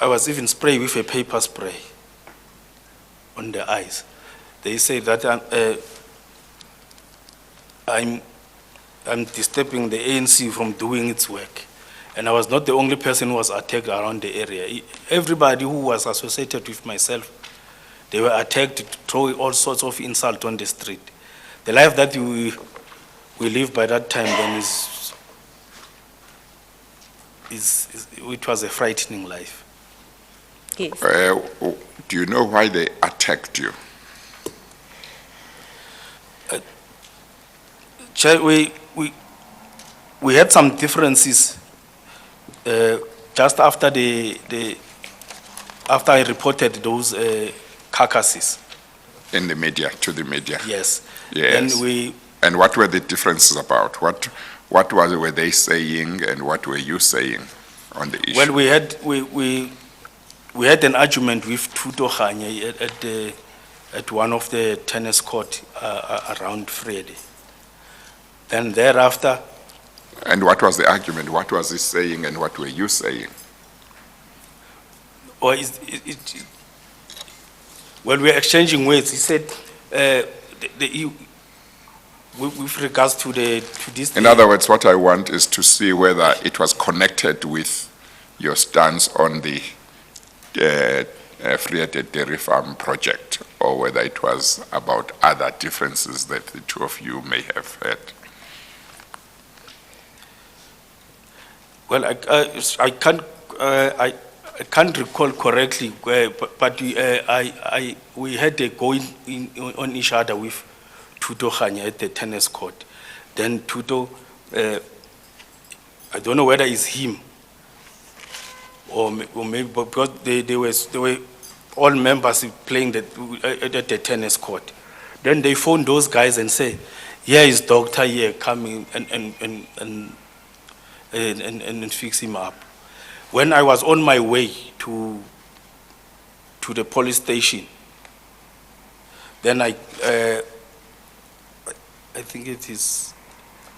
I was even sprayed with a paper spray on the eyes. They say that I'm disturbing the ANC from doing its work, and I was not the only person who was attacked around the area. Everybody who was associated with myself, they were attacked, throwing all sorts of insult on the street. The life that we lived by that time then it was a frightening life. Yes. Do you know why they attacked you? Chair, we had some differences just after after I reported those carcasses. In the media, to the media? Yes. Yes. Then And what were the differences about? What were they saying and what were you saying on the issue? well, we had an argument with Tuto Khanye at one of the tennis court around Friday. Then thereafter, And what was the argument? What was he saying and what were you saying? or when we were exchanging words, he said, with regards to this. In other words, what I want is to see whether it was connected with your stance on the Friede Dairy Farm project, or whether it was about other differences that the two of you may have had. Well, I can't recall correctly, but we had a go on each other with Tuto Khanye at the tennis court. Then Tuto, I don't know whether it's him or maybe because they were all members playing at the tennis court. Then they phoned those guys and say, "Here is doctor here coming and fix him up." When I was on my way to the police station, then I think it is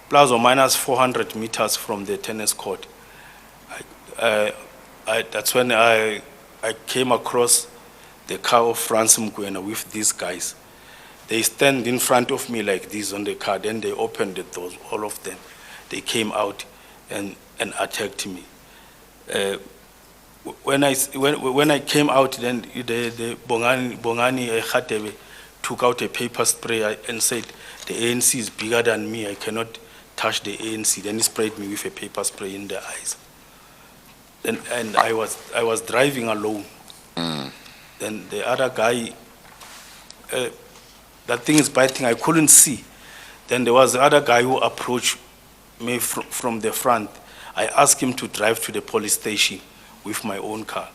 plus or minus 400 meters from the tennis court. That's when I came across the car of Franz Mkwena with these guys. They stand in front of me like this on the car, then they opened the doors, all of them. They came out and attacked me. When I came out, then the Bongani Khatebe took out a paper spray and said, "The ANC is bigger than me, I cannot touch the ANC." Then he sprayed me with a paper spray in the eyes. And I was driving alone. Then the other guy, that thing is biting, I couldn't see. Then there was the other guy who approached me from the front. I asked him to drive to the police station with my own car.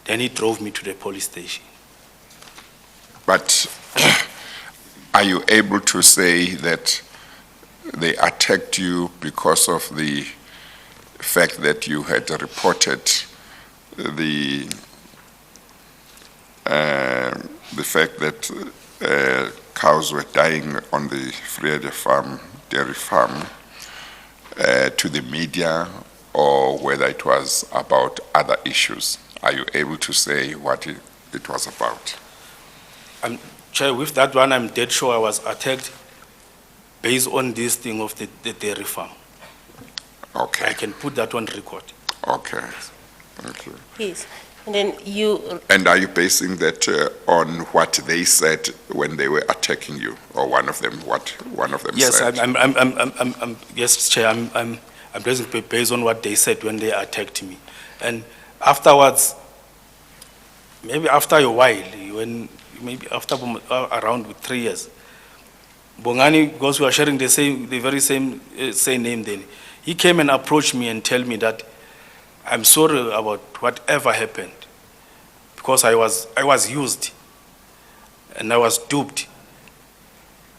Then he drove me to the police station. But are you able to say that they attacked you because of the fact that you had reported the fact that cows were dying on the Friede Farm, dairy farm, to the media, or whether it was about other issues? Are you able to say what it was about? Chair, with that one, I'm dead sure I was attacked based on this thing of the dairy farm. Okay. I can put that on record. Okay. Thank you. Yes. And then you, And are you basing that on what they said when they were attacking you, or what one of them Yes, said? yes, Chair, I'm basically based on what they said when they attacked me. And afterwards, maybe after a while, maybe after around 3 years, Bongani, because we are sharing the very same name then, he came and approached me and tell me that I'm sorry about whatever happened because I was used and I was duped.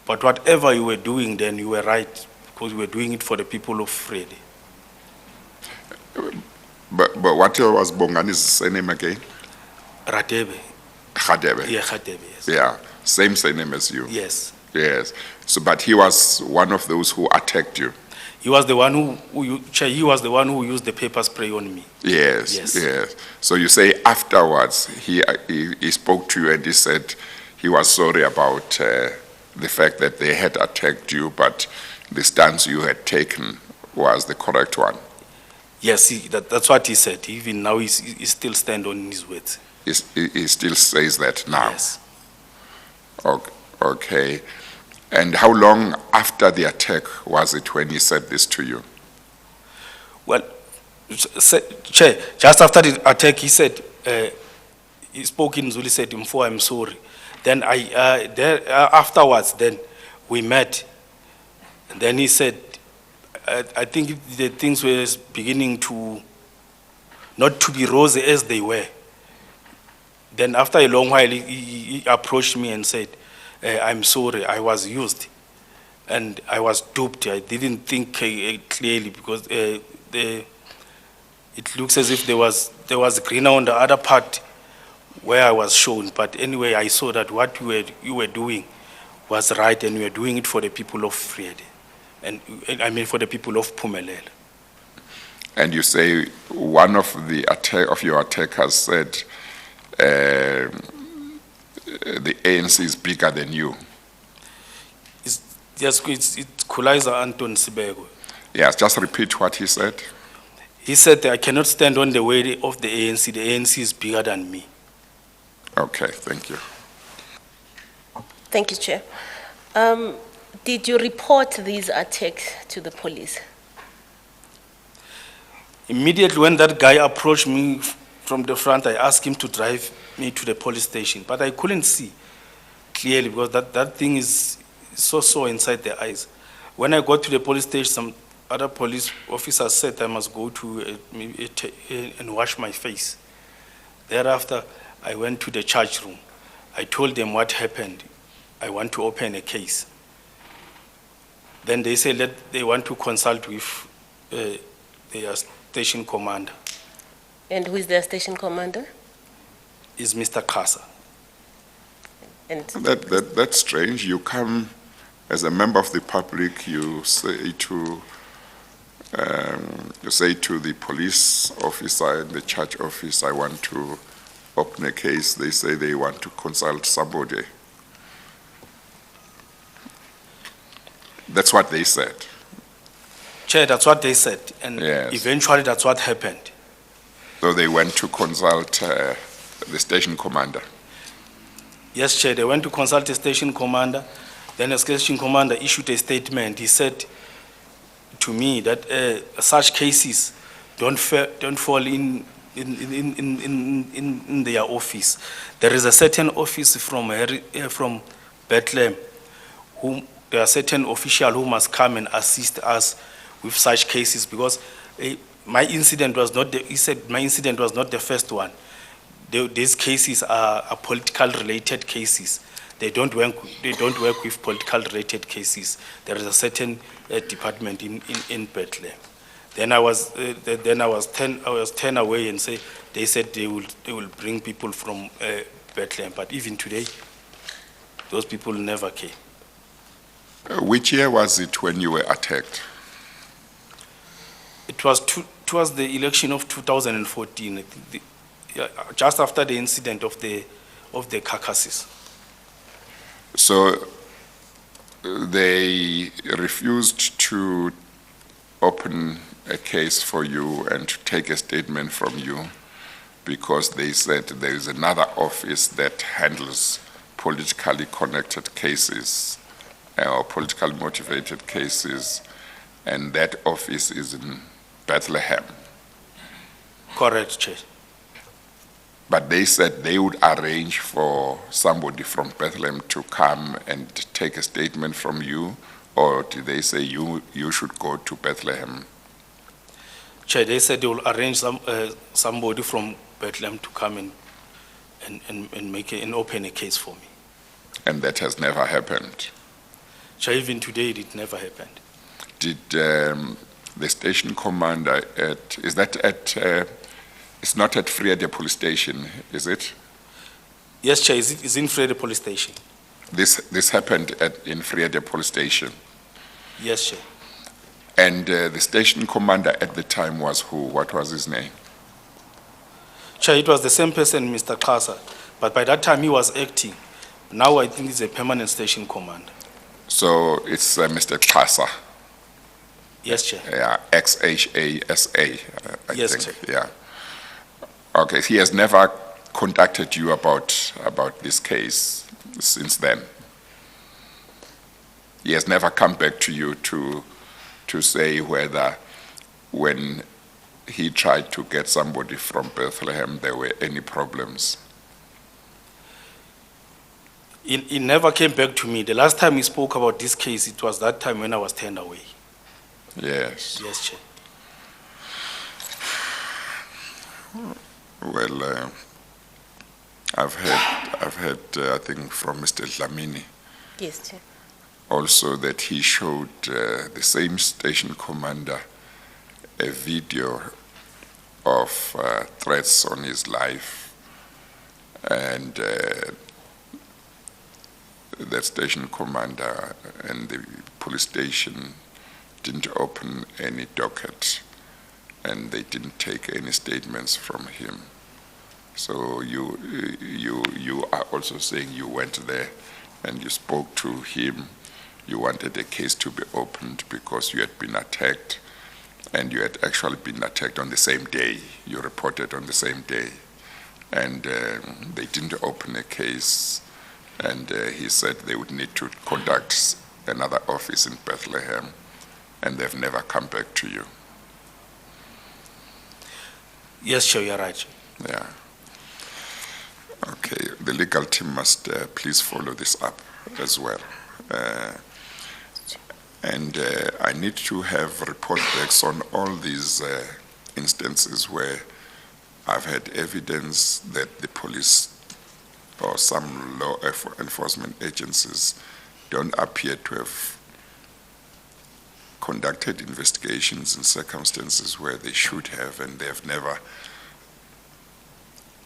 But whatever you were doing then, you were right because you were doing it for the people of Frede. But what was Bongani's surname again? Radebe. Khadebe. Yeah, Radebe, yes. Yeah, same surname as you. Yes. Yes. So, but he was one of those who attacked you. He was the one he was the one who used the pepper spray on me. Yes. Yes. Yes. So you say afterwards he spoke to you and he said he was sorry about the fact that they had attacked you, but the stance you had taken was the correct one. Yes, that's what he said. Even now, he still stand on his words. He still says that now. Yes. Okay. And how long after the attack was it when he said this to you? Well, Chair, just after the attack, he said, he spoke in Zulu, said, "Mfo, I'm sorry." Then afterwards, then we met. And then he said, I think the things were beginning to not to be rosy as they were. Then after a long while, he approached me and said, I'm sorry, I was used and I was duped. I didn't think clearly because it looks as if there was greener on the other part where I was shown. But anyway, I saw that what you were doing was right and you were doing it for the people of Frede. And I mean for the people of Phumelela. And you say one of your attackers said the ANC is bigger than you. It's Kulaiza Anton Sibego. Yes, just repeat what he said. He said that I cannot stand on the way of the ANC. The ANC is bigger than me. Okay, thank you. Thank you, Chair. Did you report these attacks to the police? Immediately when that guy approached me from the front, I asked him to drive me to the police station, but I couldn't see clearly because that thing is so inside the eyes. When I got to the police station, some other police officers said I must go to and wash my face. Thereafter, I went to the charge room. I told them what happened. I want to open a case. Then they said that they want to consult with their station commander. And who is their station commander? Is Mr. Kasa. And That's strange. You come as a member of the public, you say to the police officer and the charge office, I want to open a case. They say they want to consult somebody. That's what they said. Chair, that's what they said. And Yes. eventually that's what happened. So they went to consult the station commander. Yes, Chair, they went to consult the station commander. Then the station commander issued a statement. He said to me that such cases don't fall in their office. There is a certain office from Bethlehem whom there are certain officials who must come and assist us with such cases because my incident was not he said my incident was not the first one. These cases are political related cases. They don't work with political related cases. There is a certain department in Bethlehem. Then I was turned away and they said they will bring people from Bethlehem, but even today those people never came. Which year was it when you were attacked? It was the election of 2014, I think just after the incident of the carcasses. So they refused to open a case for you and to take a statement from you because they said there is another office that handles politically connected cases or politically motivated cases, and that office is in Bethlehem. Correct, Chair. But they said they would arrange for somebody from Bethlehem to come and take a statement from you, or did they say you should go to Bethlehem? Chair, they said they will arrange somebody from Bethlehem to come and make and open a case for me. And that has never happened. Chair, even today it never happened. Did the station commander is that at, it's not at Friede police station, is it? Yes, Chair, it's in Friede police station. This happened in Friede police station. Yes, Chair. And the station commander at the time was who? What was his name? Chair, it was the same person, Mr. Kasa, but by that time he was acting. Now I think he's a permanent station commander. So it's Mr. Xhasa. Yes, Chair. Yeah, Xhasa, I Yes, think. Chair. Yeah. Okay, he has never contacted you about this case since then. He has never come back to you to say whether when he tried to get somebody from Bethlehem there were any problems. He never came back to me. The last time he spoke about this case, it was that time when I was turned away. Yes. Yes, Chair. Well, I've heard I think from Mr. Dlamini Yes, Chair. also that he showed the same station commander a video of threats on his life, and that station commander and the police station didn't open any docket, and they didn't take any statements from him. So you are also saying you went there and you spoke to him. You wanted a case to be opened because you had been attacked, and you had actually been attacked on the same day. You reported on the same day, and they didn't open a case, and he said they would need to conduct another office in Bethlehem, and they've never come back to you. Yes, Chair, you're right. Yeah. Okay, the legal team must please follow this up as well. And I need to have report backs on all these instances where I've had evidence that the police or some law enforcement agencies don't appear to have conducted investigations in circumstances where they should have, and they have never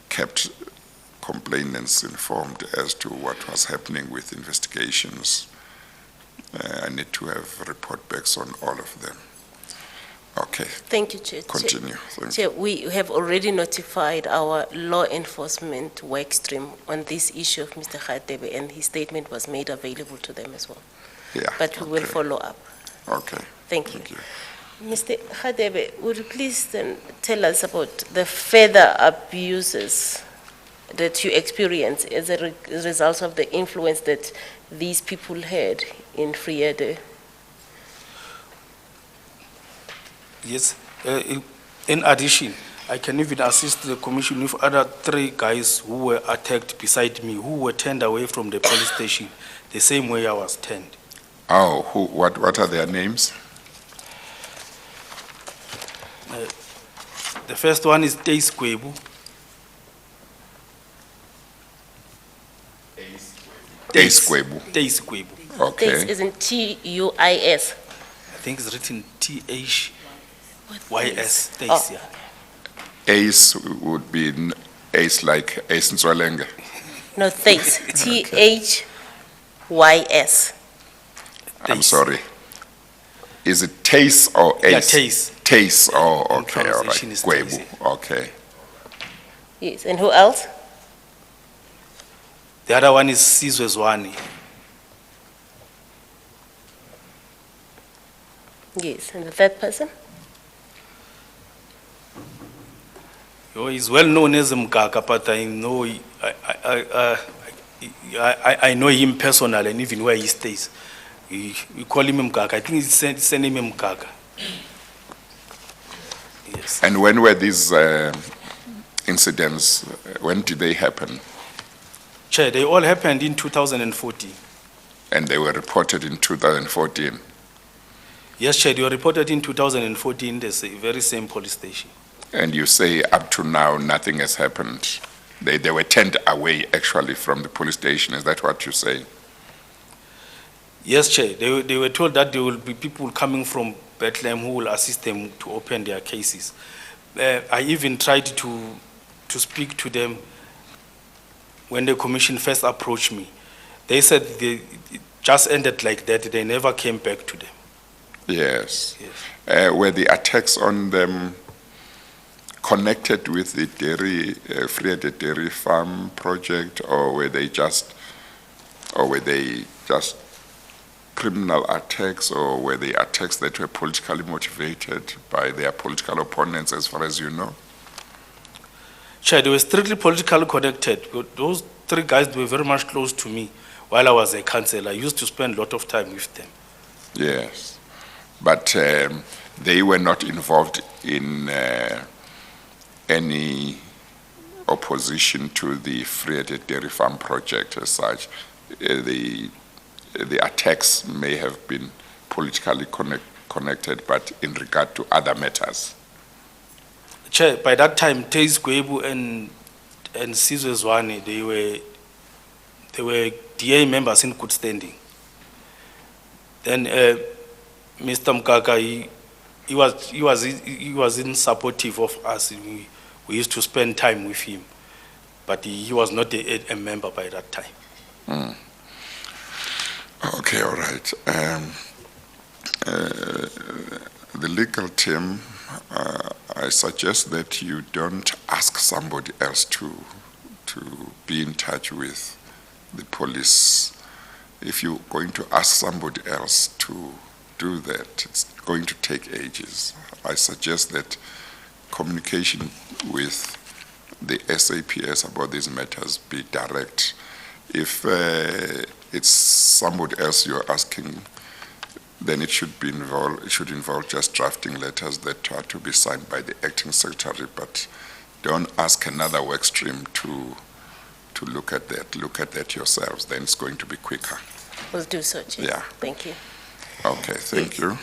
kept complainants informed as to what was happening with investigations. I need to have report backs on all of them. Okay, Thank you, Chair. continue. Thank you. Chair, we have already notified our law enforcement work stream on this issue of Mr. Radebe, and his statement was made available to them as well. Yeah. But we will okay. follow up. Okay. Thank you. Thank you. Mr. Radebe, would you please then tell us about the further abuses that you experienced as a result of the influence that these people had in Friede? Yes. In addition, I can even assist the commission with other 3 guys who were attacked beside me, who were turned away from the police station the same way I was turned. Oh, what are their names? The first one is Teis Kwebu. Teis Kwebu. Teis Kwebu. Okay. This isn't T-U-I-S. I think it's written T-H-Y-S. Teis, Oh. yeah. Ace would be Ace like Ace Nzwalenge. No, Thais, T-H-Y-S. I'm Teis. sorry. Is it Tace or Ace? Yeah, Teis. Tace, oh, In okay, all right. pronunciation is Kwebu, Teis. okay. Yes, and who else? The other one is Sizwe Zwane. Yes, and the third person? He's well known as Mkaka, but I know I know him personally, and even where he stays. We call him Mkaka. I think his surname is Mkaka. Yes. And when were these incidents, when did they happen? Chair, they all happened in 2014. And they were reported in 2014. Yes, Chair, they were reported in 2014, the very same police station. And you say up to now, nothing has happened. They were turned away actually from the police station. Is that what you say? Yes, Chair, they were told that there will be people coming from Bethlehem who will assist them to open their cases. I even tried to speak to them when the commission first approached me. They said it just ended like that. They never came back to them. Yes. Yes. Were the attacks on them connected with the Friede Dairy Farm project, or were they just criminal attacks, or were they attacks that were politically motivated by their political opponents, as far as you know? Chair, they were strictly politically connected. Those three guys were very much close to me while I was a councillor. I used to spend a lot of time with them. Yes. But they were not involved in any opposition to the Friede Dairy Farm project as such. The attacks may have been politically connected, but in regard to other matters. Chair, by that time, Teis Kwebu and Sizwe Zwane, they were DA members in good standing. Then Mr. Mkaka, he was in supportive of us. We used to spend time with him, but he was not a member by that time. Okay, all right. The legal team, I suggest that you don't ask somebody else to be in touch with the police. If you're going to ask somebody else to do that, it's going to take ages. I suggest that communication with the SAPS about these matters be direct. If it's somebody else you're asking, then it should involve just drafting letters that are to be signed by the acting secretary, but don't ask another work stream to look at that. Look at that yourselves, then it's going to be quicker. We'll do so, Chair. Yeah. Thank you. Okay, thank you.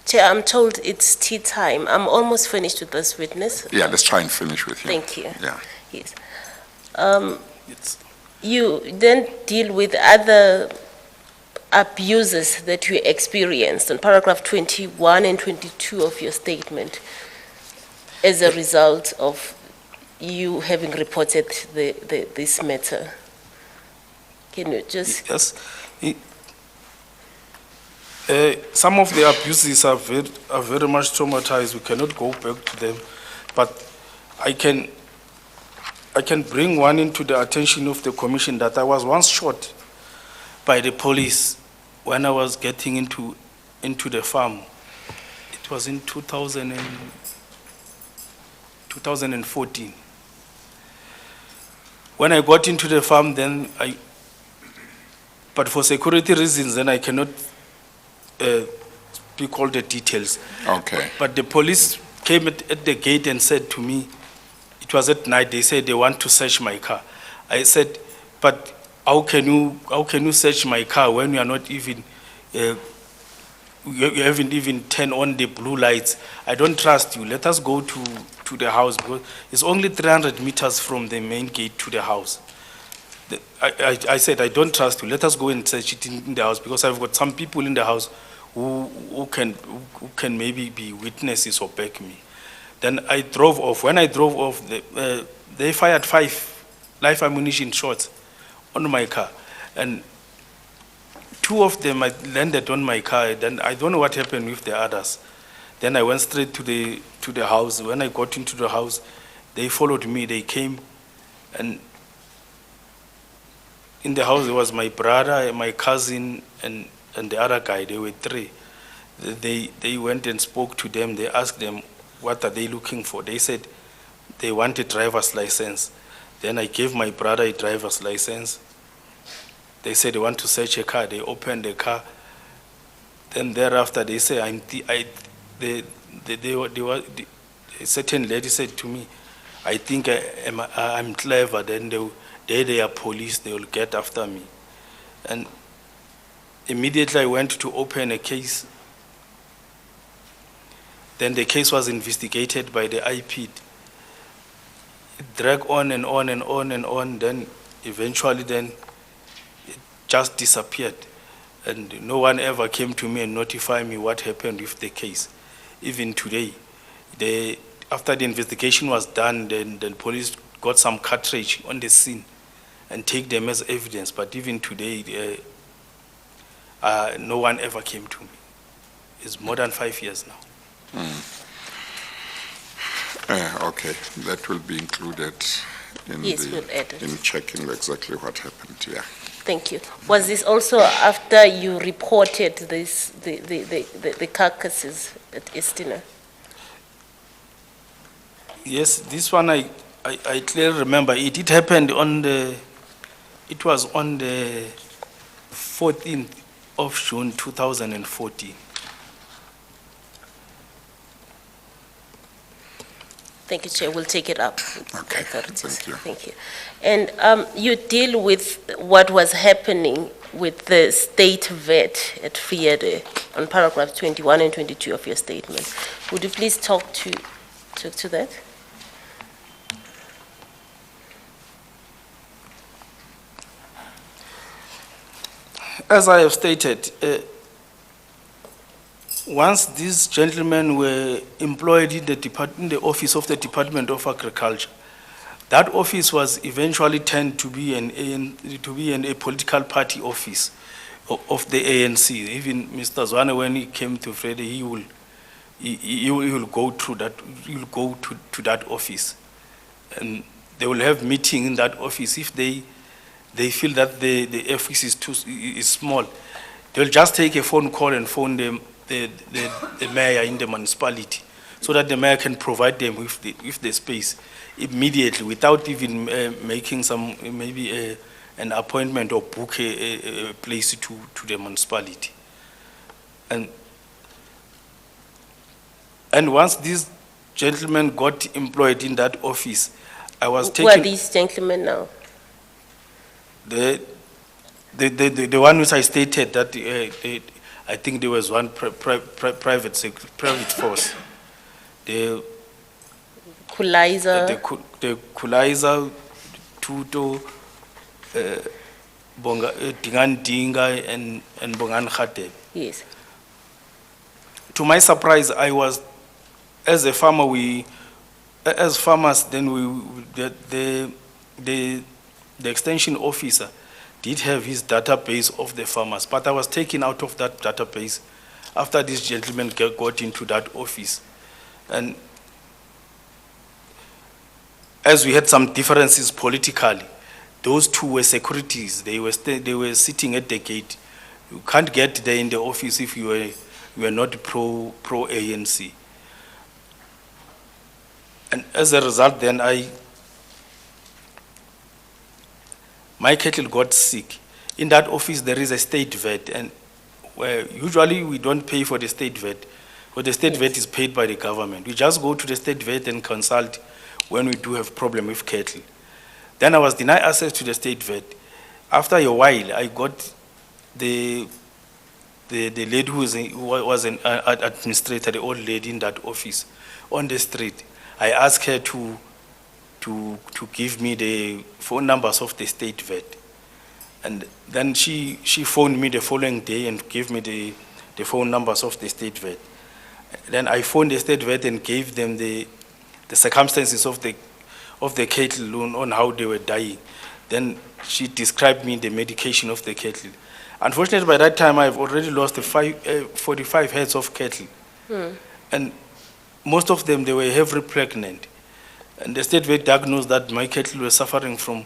Chair, I'm told it's tea time. I'm almost finished with this witness. Yeah, let's try and finish with you. Thank you. Yeah. Yes. It's, You then deal with other abuses that you experienced in paragraph 21 and 22 of your statement as a result of you having reported this matter. Can you just... yes. Some of the abuses are very much traumatized. We cannot go back to them, but I can bring one into the attention of the commission that I was once shot by the police when I was getting into the farm. It was in 2014. When I got into the farm, then but for security reasons, then I cannot speak all the details. Okay. But the police came at the gate and said to me, it was at night, they said they want to search my car. I said, but how can you search my car when you are not even, you haven't even turned on the blue lights? I don't trust you. Let us go to the house, because it's only 300 meters from the main gate to the house. I said, I don't trust you. Let us go and search it in the house, because I've got some people in the house who can maybe be witnesses or back me. Then I drove off. When I drove off, they fired 5 live ammunition shots on my car. And 2 of them landed on my car. Then I don't know what happened with the others. Then I went straight to the house. When I got into the house, they followed me. They came, and in the house there was my brother, my cousin, and the other guy. They were 3. They went and spoke to them. They asked them, what are they looking for? They said they want a driver's license. Then I gave my brother a driver's license. They said they want to search a car. They opened the car. Then thereafter they say a certain lady said to me, I think I'm clever, then they are police, they will get after me. And immediately I went to open a case. Then the case was investigated by the IP. It dragged on and on and on and on, then eventually then it just disappeared. And no one ever came to me and notified me what happened with the case. Even today, after the investigation was done, then the police got some cartridge on the scene and take them as evidence. But even today, no one ever came to me. It's more than 5 years now. Okay, that will be included in Yes, we'll add it. in checking exactly what happened, yeah. Thank you. Was this also after you reported the carcasses at Estina? Yes, this one I clearly remember. It happened it was on the 14th of June 2014. Thank you, Chair. We'll take it up with the Okay, authorities. thank you. Thank you. And you deal with what was happening with the state vet at Friede on paragraphs 21 and 22 of your statement. Would you please talk to that? As I have stated, once these gentlemen were employed in the office of the Department of Agriculture, that office was eventually turned to be a political party office of the ANC. Even Mr. Zwane, when he came to Friede, he will go through that. He will go to that office, and they will have meeting in that office. If they feel that the office is small, they'll just take a phone call and phone the mayor in the municipality, so that the mayor can provide them with the space immediately without even making an appointment or book a place to the municipality. And once these gentlemen got employed in that office, I was Who are taken. these gentlemen now? The one which I stated that I think there was one private force. The Kulaiza, Kulaiza, Tuto, Dingan Dinga, and Bongan Khateb. yes. To my surprise, I was, as a farmer, as farmers, then the extension officer did have his database of the farmers, but I was taken out of that database after this gentleman got into that office. And as we had some differences politically, those two were securities. They were sitting at the gate. You can't get there in the office if you were not pro ANC. And as a result, then my cattle got sick. In that office, there is a state vet, and where usually we don't pay for the state vet, but the state vet is paid by the government. We just go to the state vet and consult when we do have problem with cattle. Then I was denied access to the state vet. After a while, I got the lady who was an administrator, the old lady in that office, on the street. I asked her to give me the phone numbers of the state vet. And then she phoned me the following day and gave me the phone numbers of the state vet. Then I phoned the state vet and gave them the circumstances of the cattle on how they were dying. Then she described me the medication of the cattle. Unfortunately, by that time, I've already lost 45 heads of cattle. And most of them, they were heavily pregnant. And the state vet diagnosed that my cattle were suffering from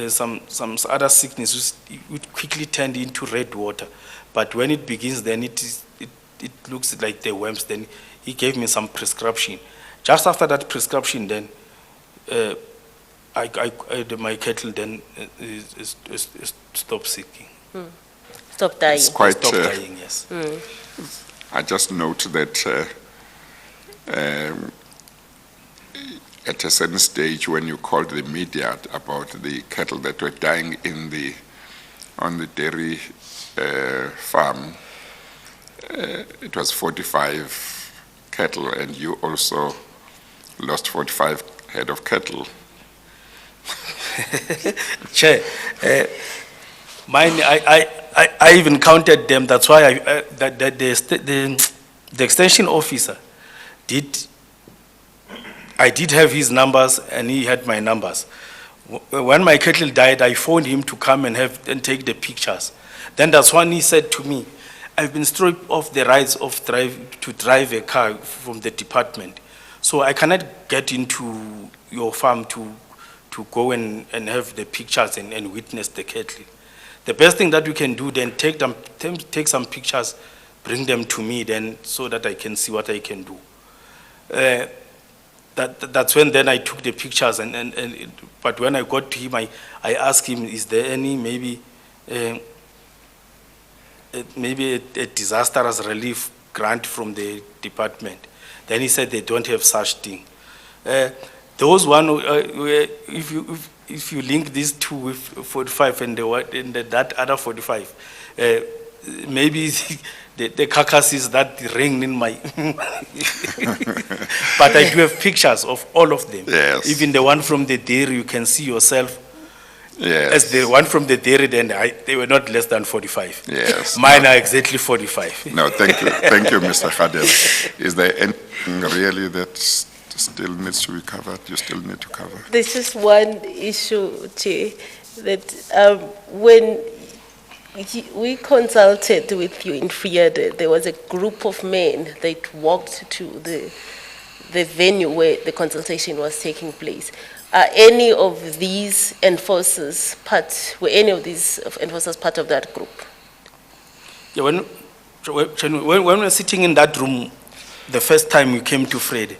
some other sickness, which quickly turned into red water. But when it begins, then it looks like the worms. Then he gave me some prescription. Just after that prescription, then my cattle then stopped seeking. Stop dying. It's quite, Stopped dying, yes. I just note that at a certain stage when you called the media about the cattle that were dying on the dairy farm, it was 45 cattle, and you also lost 45 head of cattle. Chair, mine, I even counted them. That's why the extension officer I did have his numbers and he had my numbers. When my cattle died, I phoned him to come and take the pictures. Then that's when he said to me, I've been stripped of the rights of to drive a car from the department. So I cannot get into your farm to go and have the pictures and witness the cattle. The best thing that you can do, then take some pictures, bring them to me then so that I can see what I can do. That's when then I took the pictures but when I got to him, I asked him, is there any maybe a disastrous relief grant from the department? Then he said they don't have such thing. Those one, if you link these two with 45 and that other 45, maybe the carcasses that ring in my, but I do have pictures of all of them. Yes. Even the one from the dairy, you can see yourself. Yes. As the one from the dairy, then they were not less than 45. Yes. Mine are exactly 45. No, thank you, Mr. Khadebe. Is there anything really that still needs to be covered? You still need to cover? There's just one issue, Chair, that when we consulted with you in Friede, there was a group of men that walked to the venue where the consultation was taking place. Are any of these enforcers were any of these enforcers part of that group? Yeah, when we were sitting in that room, the first time we came to Friede,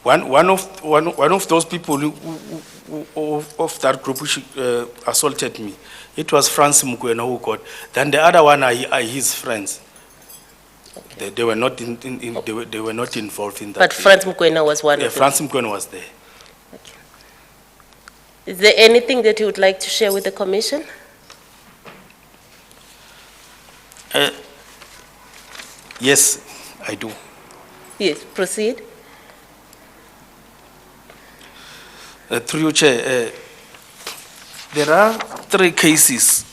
one of those people of that group which assaulted me, it was Francis Mukwena who got. Then the other one are his friends. Okay. They were not they were not involved in that. But Francis Mukwena was one Yeah, of them. Francis Mukwena was there. Okay. Is there anything that you would like to share with the Commission? Yes, I do. Yes, proceed. Through you, Chair, there are 3 cases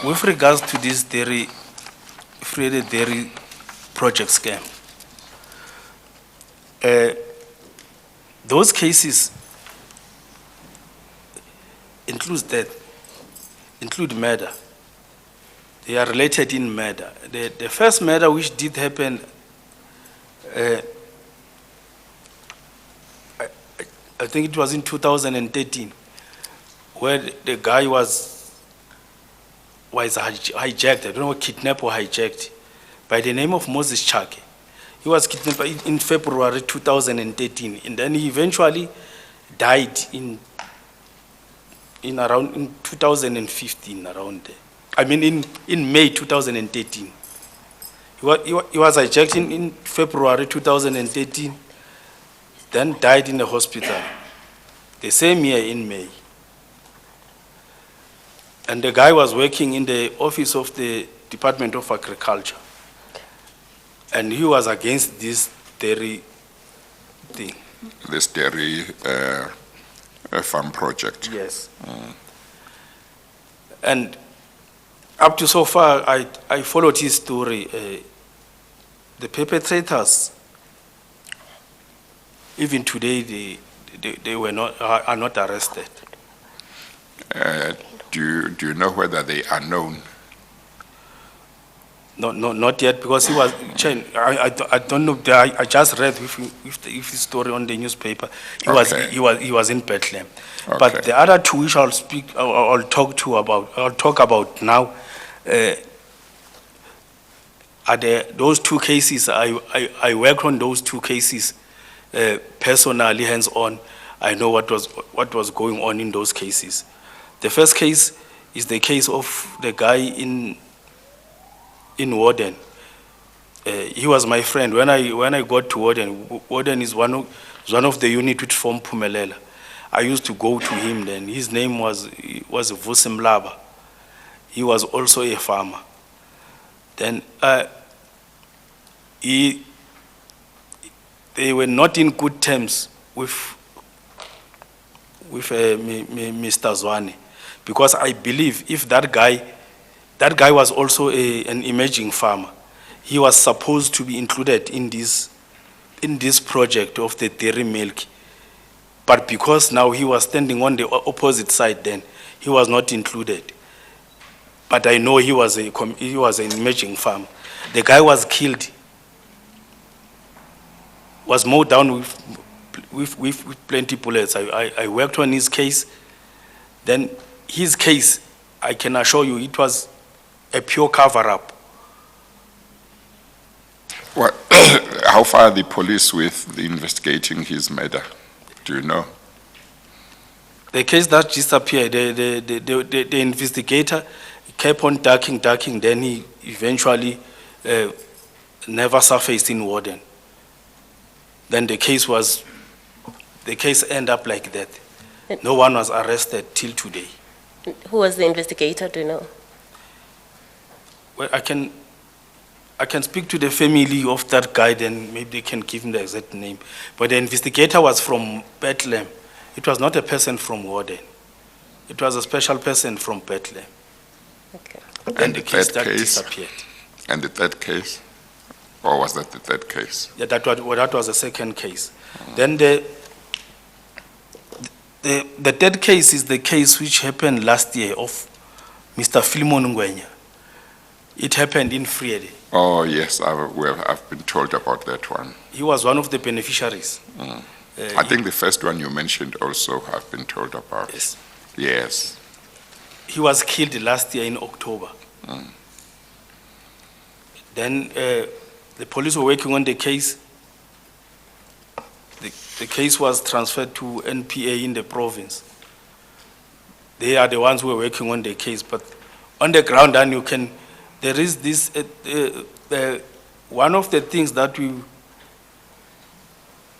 with regards to this Friede Dairy project scam. Those cases include murder. They are related in murder. The first murder which did happen, I think it was in 2013, where the guy was hijacked. I don't know, kidnapped or hijacked, by the name of Moses Chake. He was kidnapped in February 2013, and then he eventually died in 2015, around there. I mean, in May 2013. He was hijacked in February 2013, then died in the hospital the same year in May. And the guy was working in the office of the Department of Agriculture. And he was against this dairy thing. This dairy farm project. Yes. And up to so far, I followed his story. The perpetrators, even today, they are not arrested. Do you know whether they are known? No, not yet, because he was. I don't know. I just read with his story on the newspaper. He was in Bethlehem. Okay. But the other 2 which I'll talk about now. Are those 2 cases? I worked on those 2 cases personally, hands-on. I know what was going on in those cases. The first case is the case of the guy in Warden. he was my friend. When I got to Warden, Warden is one of the unit which formed Pumelela. I used to go to him then. His name was Vusim Laba. He was also a farmer. Then they were not in good terms with Mr. Zwane, because I believe if that guy was also an emerging farmer, he was supposed to be included in this project of the dairy milk. But because now he was standing on the opposite side, then he was not included. But I know he was an emerging farmer. The guy was killed, was mowed down with plenty bullets. I worked on his case. Then his case, I can assure you, it was a pure cover-up. Well, how far are the police with investigating his murder? Do you know? The case that disappeared, the investigator kept on ducking, then he eventually never surfaced in Warden. Then the case ended up like that. No one was arrested till today. Who was the investigator, do you know? Well, I can speak to the family of that guy, then maybe they can give him the exact name. But the investigator was from Bethlehem. It was not a person from Warden. It was a special person from Bethlehem. Okay. And the case third that case? disappeared. And the third case? Or was that the third case? Yeah, that was the second case. Then the third case is the case which happened last year of Mr. Philemon Ngwenya. It happened in Friede. Oh, yes, I've been told about that one. He was one of the beneficiaries. I think the first one you mentioned also I've been told about. Yes. Yes. He was killed last year in October. Then the police were working on the case. The case was transferred to NPA in the province. They are the ones who were working on the case, but on the ground, and there is this, one of the things that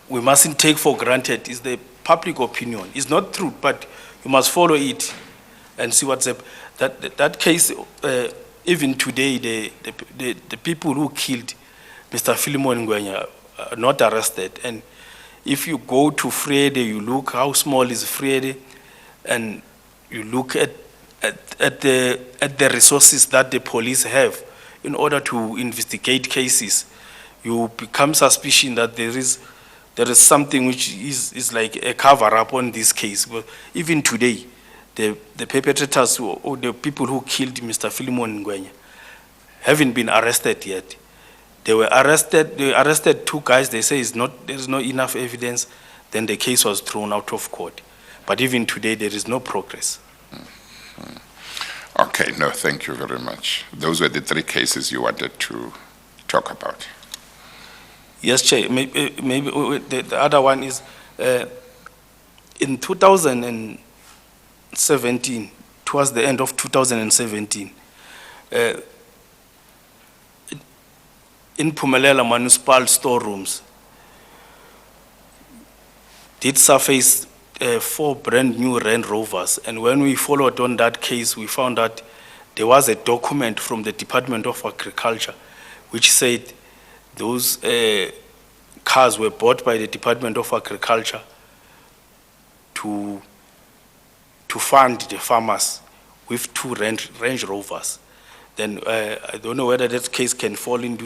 we mustn't take for granted is the public opinion. It's not true, but you must follow it and see what's up. That case, even today, the people who killed Mr. Philemon Ngwenya are not arrested. And if you go to Friede, you look how small is Friede, and you look at the resources that the police have in order to investigate cases, you become suspicious that there is something which is like a cover-up on this case. But even today, the perpetrators or the people who killed Mr. Philemon Ngwenya haven't been arrested yet. They arrested two guys. They say there is not enough evidence. Then the case was thrown out of court. But even today, there is no progress. Okay, no, thank you very much. Those were the three cases you wanted to talk about. Yes, Chair. Maybe the other one is in 2017, towards the end of 2017, in Pumelela municipal storerooms, did surface 4 brand new Land Rovers. And when we followed on that case, we found that there was a document from the Department of Agriculture which said those cars were bought by the Department of Agriculture to fund the farmers with 2 Range Rovers. Then I don't know whether that case can fall into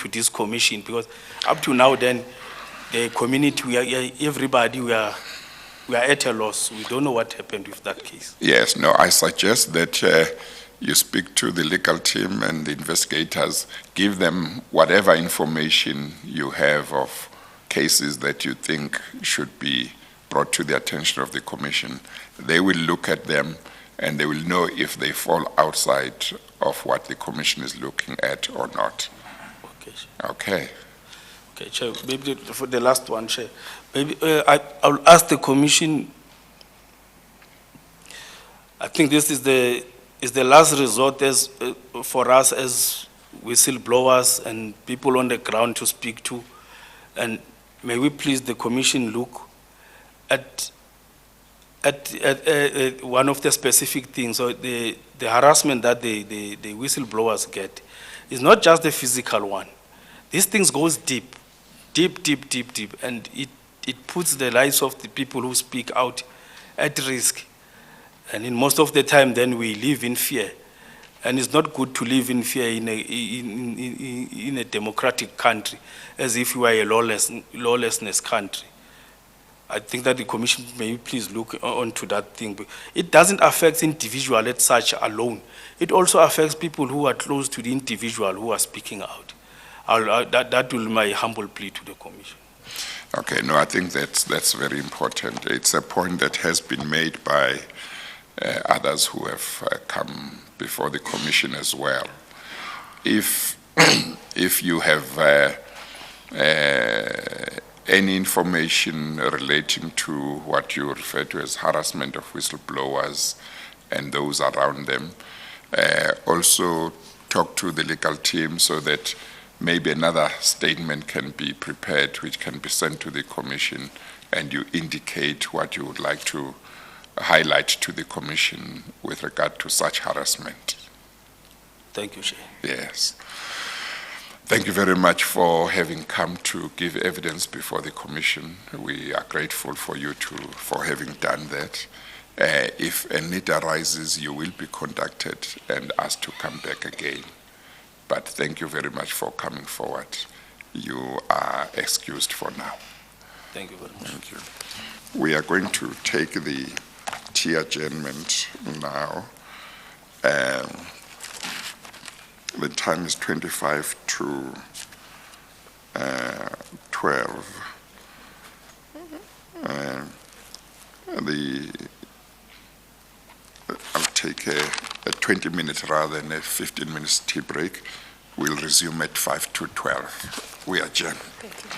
this commission, because up to now, then the community, everybody, we are at a loss. We don't know what happened with that case. Yes, no, I suggest that you speak to the legal team and the investigators, give them whatever information you have of cases that you think should be brought to the attention of the commission. They will look at them and they will know if they fall outside of what the commission is looking at or not. Okay. Okay. Okay, Chair, maybe for the last one, Chair, maybe I'll ask the commission. I think this is the last resort for us as whistleblowers and people on the ground to speak to. And may we please, the commission, look at one of the specific things, or the harassment that the whistleblowers get is not just the physical one. These things goes deep, and it puts the lives of the people who speak out at risk. And in most of the time, then we live in fear. And it's not good to live in fear in a democratic country, as if we are a lawlessness country. I think that the commission may please look onto that thing. It doesn't affect individual as such alone. It also affects people who are close to the individual who are speaking out. That will be my humble plea to the commission. Okay, no, I think that's very important. It's a point that has been made by others who have come before the commission as well. If if you have any information relating to what you refer to as harassment of whistleblowers and those around them, also talk to the legal team so that maybe another statement can be prepared which can be sent to the commission, and you indicate what you would like to highlight to the commission with regard to such harassment. Thank you, Chair. Yes. Thank you very much for having come to give evidence before the commission. We are grateful for you for having done that. If a need arises, you will be contacted and asked to come back again. But thank you very much for coming forward. You are excused for now. Thank you very much. Thank you. We are going to take the tea adjournment now. The time is 25 to 12. I'll take a 20-minute rather than a 15-minute tea break. We'll resume at 5 to 12. We adjourn. Thank you.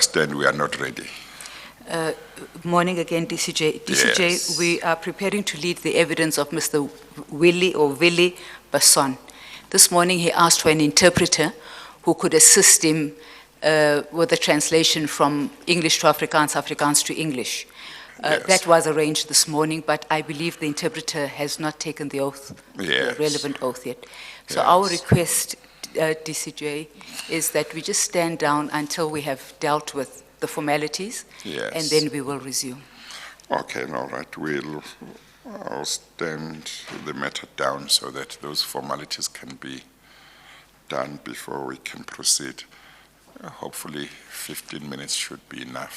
understand we are not ready. Morning again, DCJ. DCJ, Yes. we are preparing to lead the evidence of Mr. Willie Basson. This morning, he asked for an interpreter who could assist him with the translation from English to Afrikaans, Afrikaans to English. Yes. That was arranged this morning, but I believe the interpreter has not taken the oath, Yes. the relevant oath yet. So our Yes. request, DCJ, is that we just stand down until we have dealt with the formalities, Yes. and then we will resume. Okay, all right. I'll stand the matter down so that those formalities can be done before we can proceed. Hopefully, 15 minutes should be enough.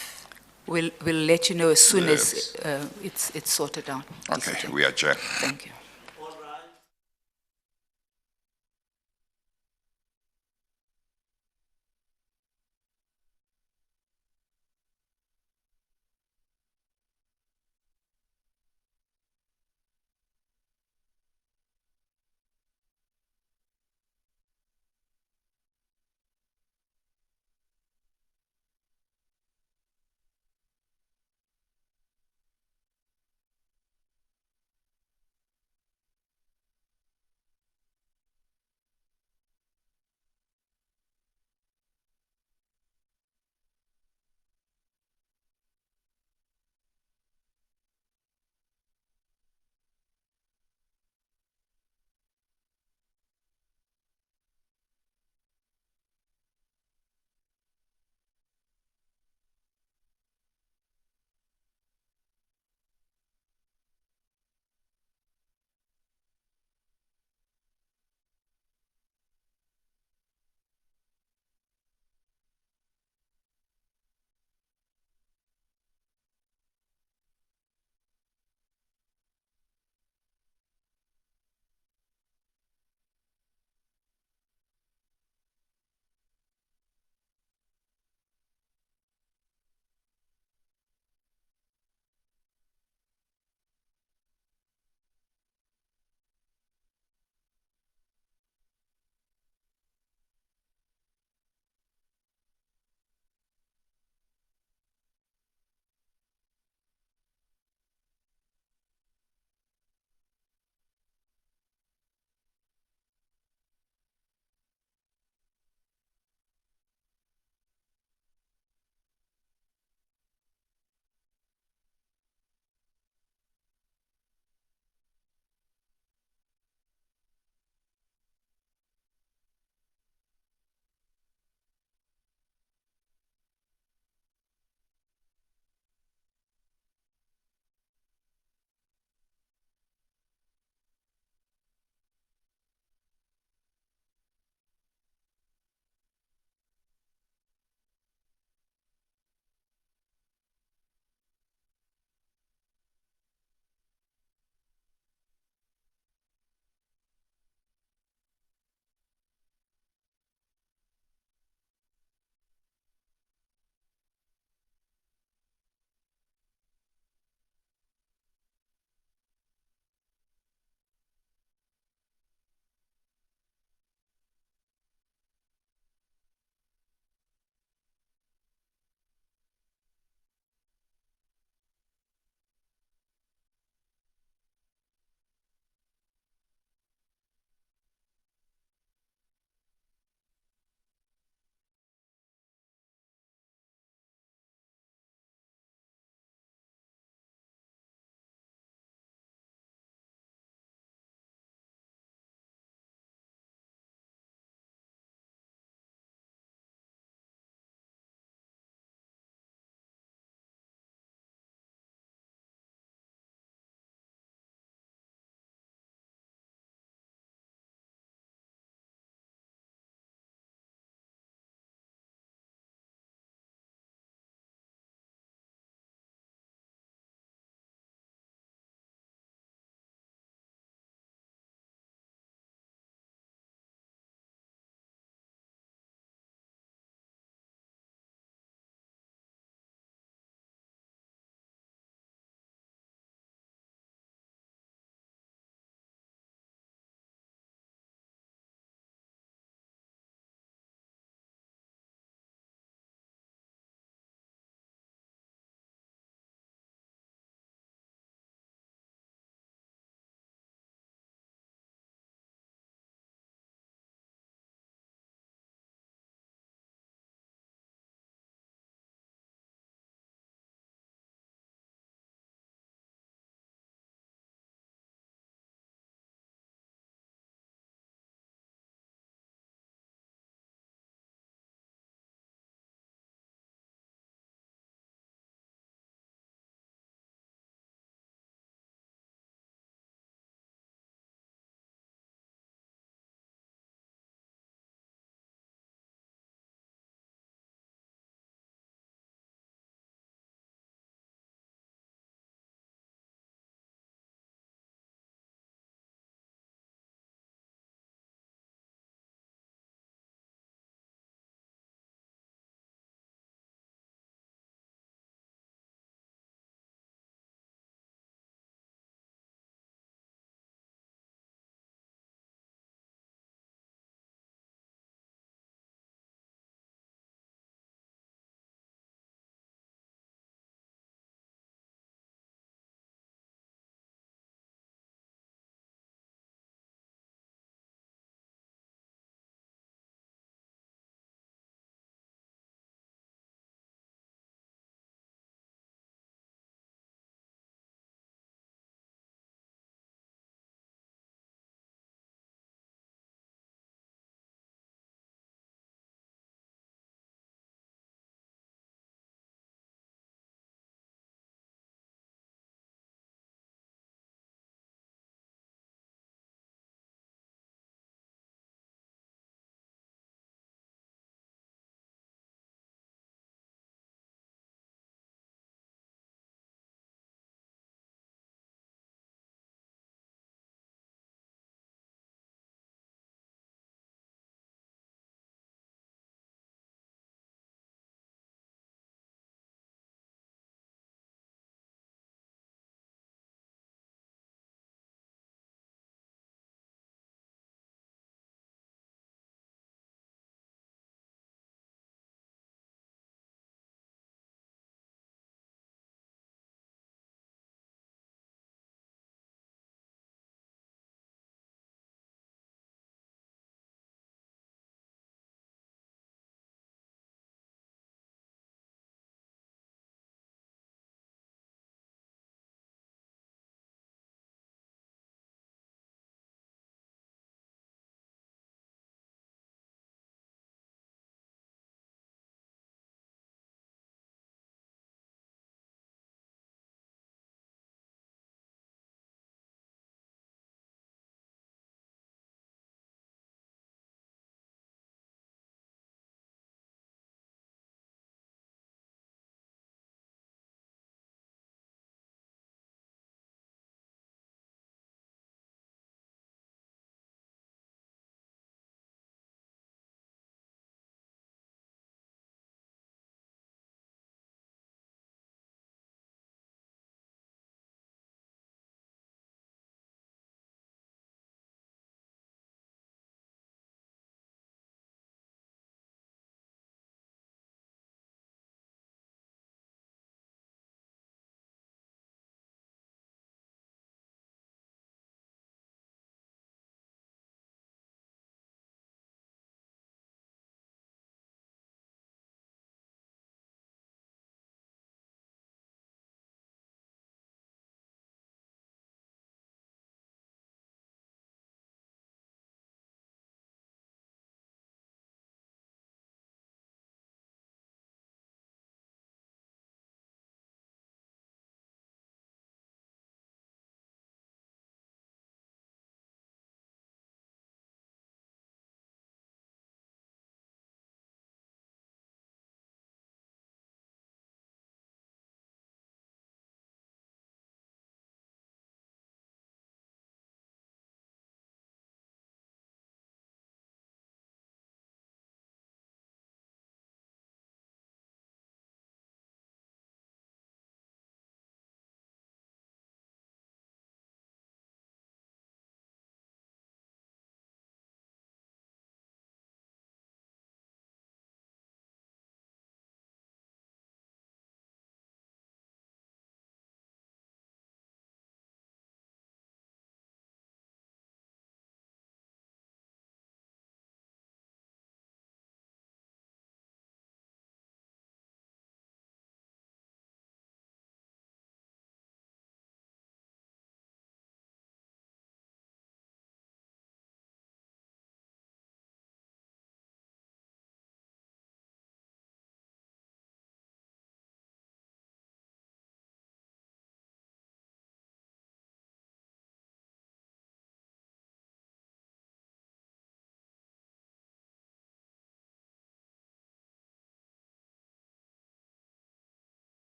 We'll let you know as soon Yes. as it's sorted out. Okay, DCJ. we adjourn. Thank you.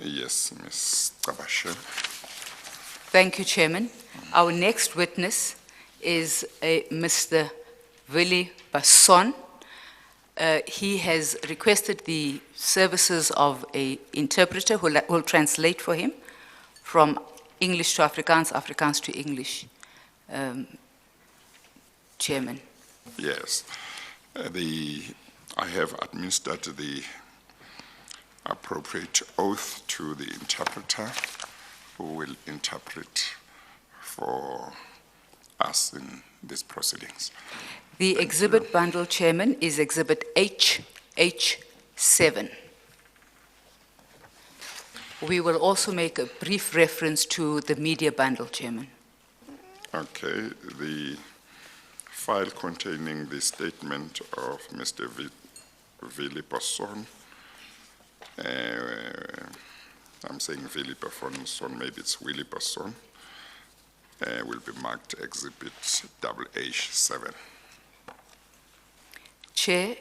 Yes, Ms. Kabashe. Thank you, Chairman. Our next witness is Mr. Willie Basson. He has requested the services of an interpreter who will translate for him from English to Afrikaans, Afrikaans to English. Chairman. Yes. I have administered the appropriate oath to the interpreter who will interpret for us in these proceedings. The exhibit bundle, Chairman, is Exhibit HH7. We will also make a brief reference to the media bundle, Chairman. Okay, the file containing the statement of Mr. Willie Basson, I'm saying Willie Basson, maybe it's Willie Basson, will be marked Exhibit HH7. Chair,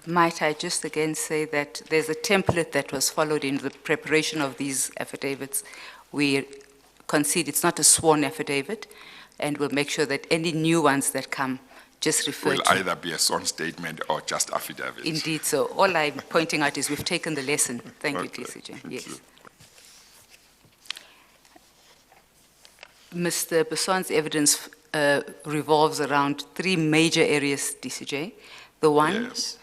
might I just again say that there's a template that was followed in the preparation of these affidavits. We concede it's not a sworn affidavit, and we'll make sure that any new ones that come just refer Will to. either be a sworn statement or just affidavit. Indeed, so all I'm pointing out is we've taken the lesson. Thank you, Okay, TCJ. thank Yes. you. Mr. Basson's evidence revolves around three major areas, DCJ. The one, Yes.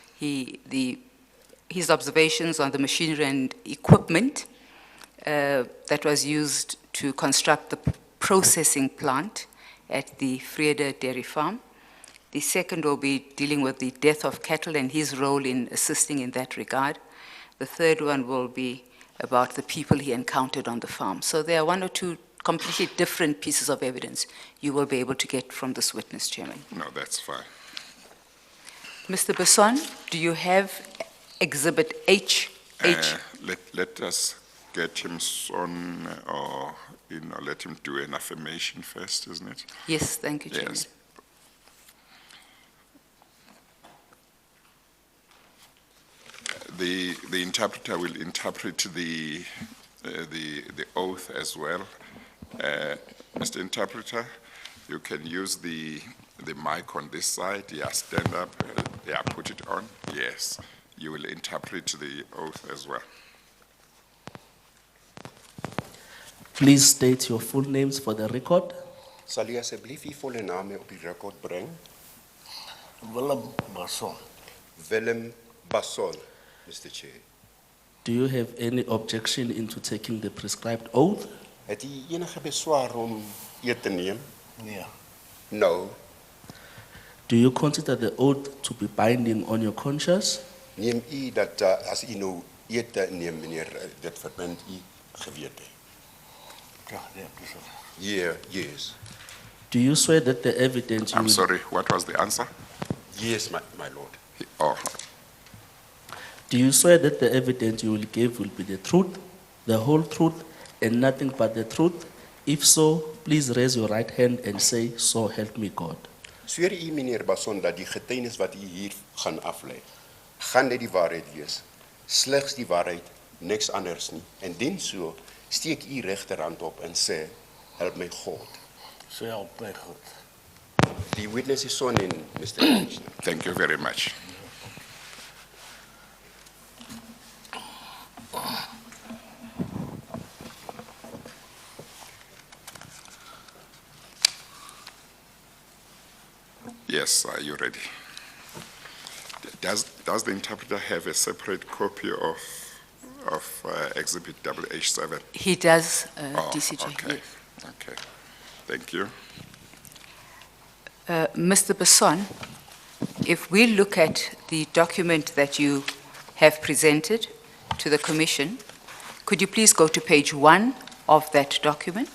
his observations on the machinery and equipment that was used to construct the processing plant at the Vrede Dairy Farm. The second will be dealing with the death of cattle and his role in assisting in that regard. The third one will be about the people he encountered on the farm. So there are one or two completely different pieces of evidence you will be able to get from this witness, Chairman. No, that's fine. Mr. Basson, do you have Exhibit H? Let us get him sworn, or, let him do an affirmation first, isn't it? Yes, thank you, Chairman. Yes. The interpreter will interpret the oath as well. Mr. Interpreter, you can use the mic on this side. Yeah, stand up. Yeah, put it on. Yes, you will interpret the oath as well. Please state your full names for the record. Sal u asseblief u volle name op die rekord bring? Willem Basson. Willem Basson, Mr. Chair. Do you have any objection into taking the prescribed oath? Het u enige beswaar om eet te neem? Nee. No. Do you consider the oath to be binding on your conscience? Neem u dat as u nou eet te neem, meneer, dit verbind u gewete? Ja, nee, dis het. Yeah, yes. Do you swear that the evidence you I'm will... sorry, what was the answer? Yes, my lord. Oh, Do you swear that the evidence you will give will be the truth, the whole truth, and nothing but the truth? If so, please raise your right hand and say, "So help me God." Sweer u, meneer Basson, dat die getuienis wat u hier gaan aflei, gaan net die waarheid wees. Slegs die waarheid, niks anders nie. En dien so, steek u regterhand op en sê, help my God. So help my God. The witness is sworn in, Mr. Commissioner. thank you very much. Yes, are you ready? Does the interpreter have a separate copy of Exhibit HH7? He does, Oh, DCJ. okay, yes. okay. Thank you. Mr. Basson, if we look at the document that you have presented to the Commission, could you please go to page 1 of that document?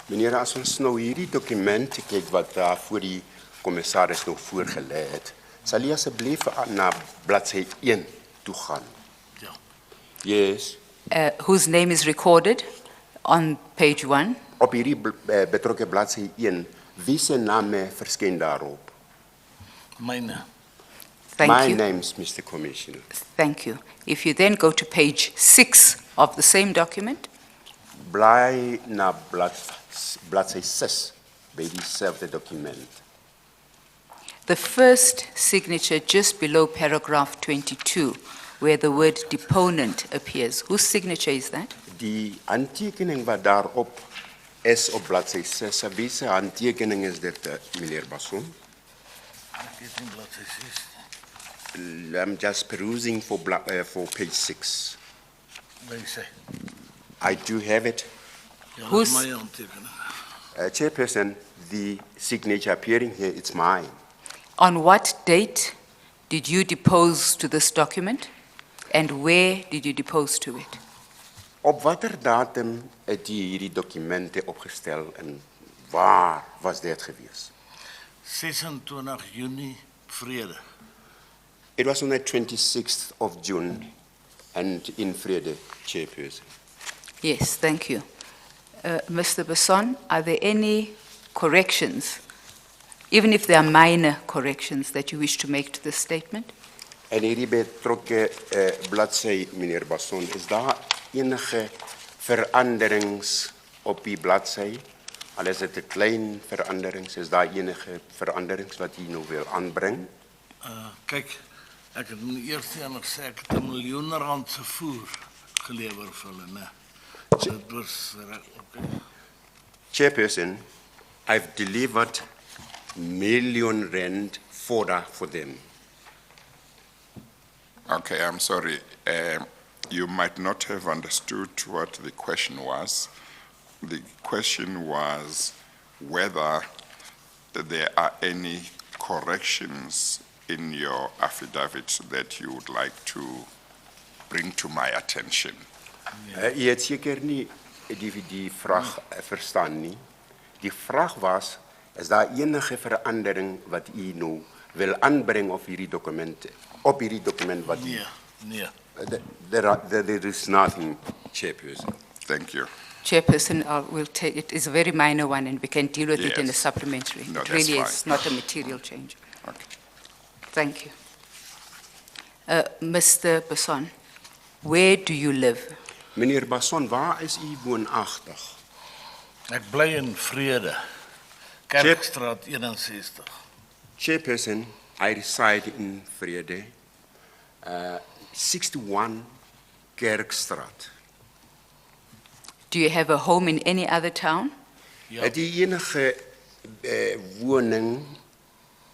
Meneer, as ons nou hierdie dokument kyk wat daar voor die commissaris nou voorgelê het, sal u asseblief na bladsy 1 toe gaan. Ja. Yes. Whose name is recorded on page 1? Op hierdie betrokke bladsy 1, wie se name verskyn daarop? Myne. Thank My you. name's Mr. Commissioner. Thank you. If you then go to page 6 of the same document? Bly na bladsy 6 by dieselfde dokument. The first signature just below paragraph 22, where the word deponent appears. Whose signature is that? Die handtekening wat daarop is op bladsy 6, wie se handtekening is dit, meneer Basson? Ek het nie bladsy 6 I'm just perusing for page 6. by sy. I do have it. Ja, Who's- my handtekening. Chairperson, the signature appearing here, it's mine. On what date did you depose to this document? And where did you depose to it? Op watter datum het jy hierdie dokumente opgestel en waar was dit gewees? 26 Junie, vrede. It was on the 26th of June and in Vrede, Chairperson. Yes, thank you. Mr. Basson, are there any corrections, even if they are minor corrections, that you wish to make to this statement? En hierdie betrokke bladsy, meneer Basson, is daar enige veranderings op die bladsy? Al is dit 'n klein veranderings, is daar enige veranderings wat jy nou wil aanbring? Kyk, ek het my eerste jaar gesê, ek het 'n miljoen rand se voer gelewer vir hulle, né? Dit was, okay. Chairperson, I've delivered R1 million fodder for them. Okay, I'm sorry. You might not have understood what the question was. The question was whether there are any corrections in your affidavit that you would like to bring to my attention. Jy het seker nie die vraag verstaan nie. Die vraag was, is daar enige verandering wat u nou wil aanbring op hierdie dokument wat u... Nee. There is nothing, Chairperson. Thank you. Chairperson, will take, it is a very minor one and we can deal with it in a Yes. supplementary. No, It that's really fine. is not a material change. Okay. Thank you. Mr. Basson, where do you live? Meneer Basson, waar is u woonagtig? Ek bly in Vrede. Kerkstraat 61. Chairperson, I reside in Vrede, 61 Kerkstraat. Do you have a home in any other town? Ja. Het u enige woning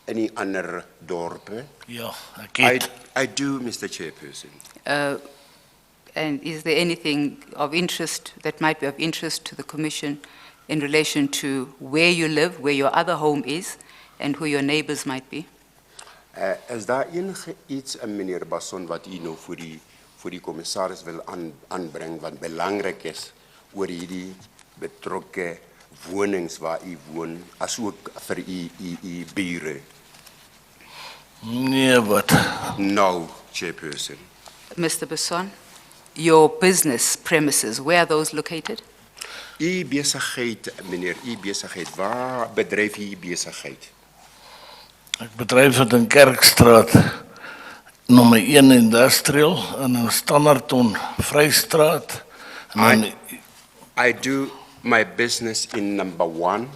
in die ander dorpe? Ja, ek het. I do, Mr. Chairperson. And is there anything of interest that might be of interest to the Commission in relation to where you live, where your other home is, and who your neighbors might be? Is daar enige iets, meneer Basson, wat u nou voor die commissaris wil aanbring, wat belangrijk is oor hierdie betrokke wonings waar u woon, asook vir u bure? Nee, wat? No, Chairperson. Mr. Basson, your business premises, where are those located? U besigheid, meneer, u besigheid, waar bedryf u besigheid? Ek bedryf dit in Kerkstraat, nommer 1 Industrial, en in Standerton, Vrystraat, en dan I do my business in number 1,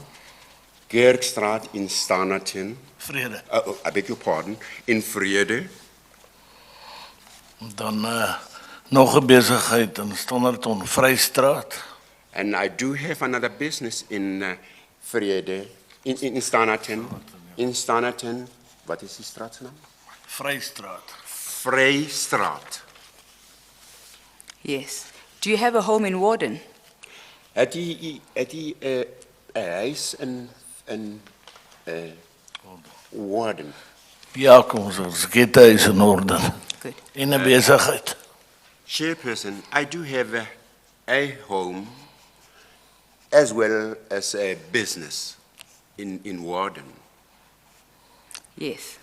Kerkstraat in Standerton, Vrede. I beg your pardon, in Vrede, Dan nog 'n besigheid in Standerton, Vrystraat, and I do have another business in Vrede, in Standerton, wat is die straatsnaam? Vrystraat. Vrystraat. Yes. Do you have a home in Warden? Het u 'n huis in Warden? Ja, kom ons get huis in orde. Good. En 'n besigheid. Chairperson, I do have a home as well as a business in Warden. Yes.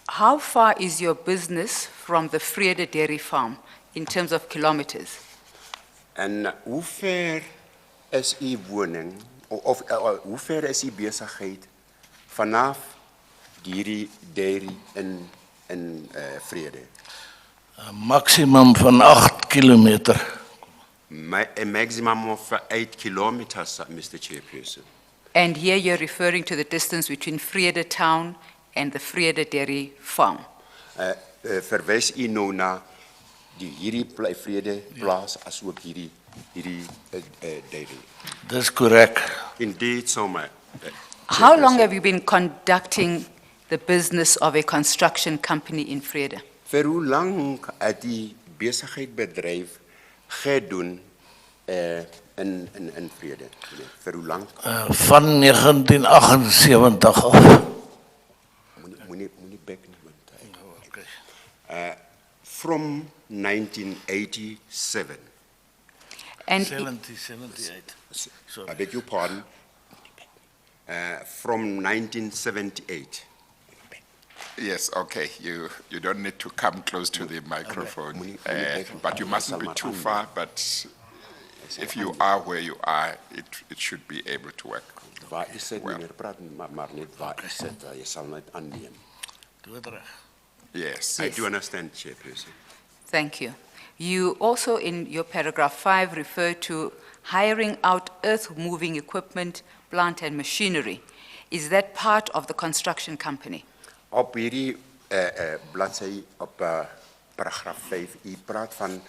How far is your business from the Vrede Dairy Farm in terms of kilometers? En hoe ver is u woning, of hoe ver is u besigheid vanaf hierdie dairy in Vrede? 'n maksimum van 8 kilometer. A maximum of 8 kilometers, Mr. Chairperson. And here you're referring to the distance between Vrede Town and the Vrede Dairy Farm. Verwys u nou na die hierdie Vrede plaas as ook hierdie dairy. Dis korrek. Indeed, so my. How long have you been conducting the business of a construction company in Vrede? Vir hoe lank het die besigheid bedryf gedoen in Vrede? Vir hoe lank? Van 1978 af. Moenie bek nie want from 1987. And 78. I beg your pardon. From 1978. Yes, okay, you don't need to come close to the microphone, but you mustn't be too far, but if you are where you are, it should be able to work. Waar is dit, meneer, praat maar net waar is dit, jy sal net aanneem. Dood reg. Yes. I do understand, Chairperson. thank you. You also, in your paragraph 5, refer to hiring out earth-moving equipment, plant and machinery. Is that part of the construction company? Op hierdie bladsy op paragraaf 5, u praat van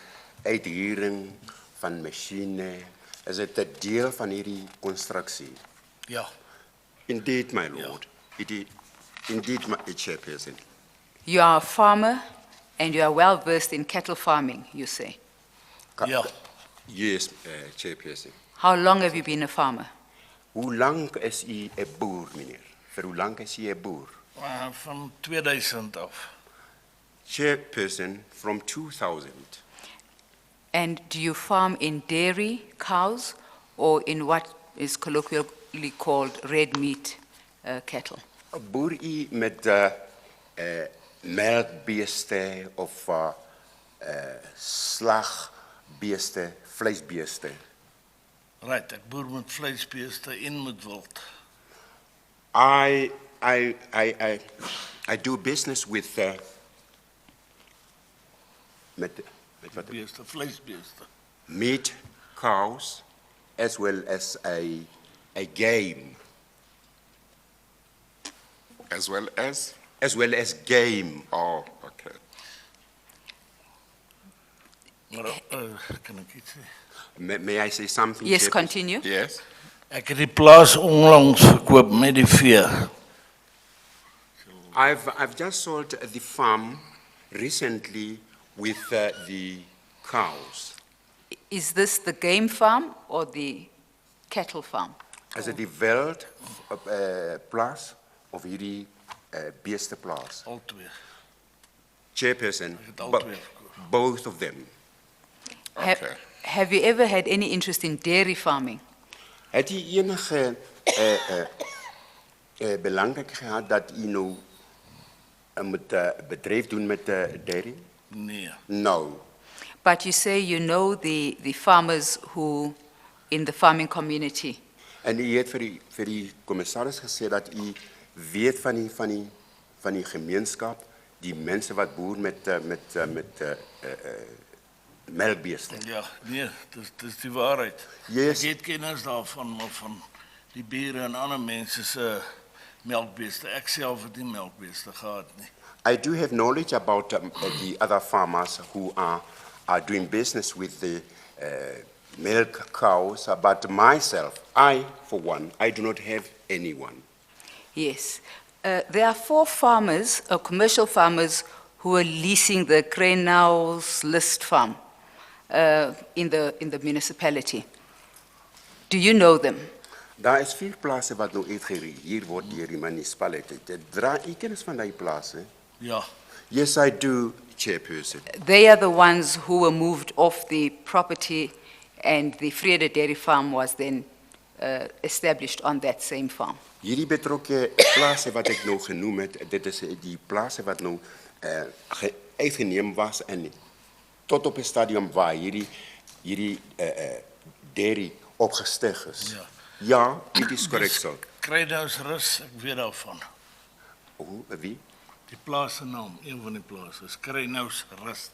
uithuring van masjiene. Is dit 'n deel van hierdie konstruksie? Ja. Indeed, my lord. Indeed, my Chairperson. You are a farmer and you are well versed in cattle farming, you say. Ja. Yes, Chairperson. How long have you been a farmer? Hoe lank is u 'n boer, meneer? Vir hoe lank is u 'n boer? Van 2000 af. Chairperson, from 2000. And do you farm in dairy cows or in what is colloquially called red meat cattle? Boer u met melkbeeste of slagbeeste, vleisbeeste? Right, ek boer met vleisbeeste en met wild. I do business with met wat? Beeste, vleisbeeste. Meat, cows, as well as a game. As well as? As well as game. Oh, okay. Maar kan ek iets sê? May I say something? Yes, Chairperson? continue. Yes? Ek het die plaas onlangs verkoop met die vee. I've just sold the farm recently with the cows. Is this the game farm or the cattle farm? Is dit die wild plaas of hierdie beeste plaas? Al twee. Chairperson, het al bo- twee verkoop. both of them. Okay. Have you ever had any interest in dairy farming? Het u enige belangrijk gehad dat u nou moet bedrijf doen met dairy? Nee. No. But you say you know the farmers who in the farming community. En u het vir die commissaris gesê dat u weet van die gemeenskap, die mense wat boer met melkbeeste. Ja, nee, dis die waarheid. Yes. Ek het kennis daarvan, maar van die bure en ander mense se melkbeeste. Ek self het nie melkbeeste gehad nie. I do have knowledge about the other farmers who are doing business with the milk cows, but myself, for one, I do not have anyone. Yes. There are 4 farmers, commercial farmers, who are leasing the Krenau's List farm in the municipality. Do you know them? Daar is 4 plase wat nou uitgehuur word deur die munisipaliteit. Dra u kennis van daai plase? Ja, Yes, I do, Chairperson. They are the ones who were moved off the property and the Vrede Dairy Farm was then established on that same farm. Hierdie betrokke plase wat ek nou genoem het, dit is die plase wat nou uitgeneem was en tot op 'n stadium waar hierdie dairy opgestig is. Ja. Ja, dit is korrek so. Krenau's Rus, ek weet daarvan. Wie? Die plaas se naam, een van die plase is Krenau's Rus.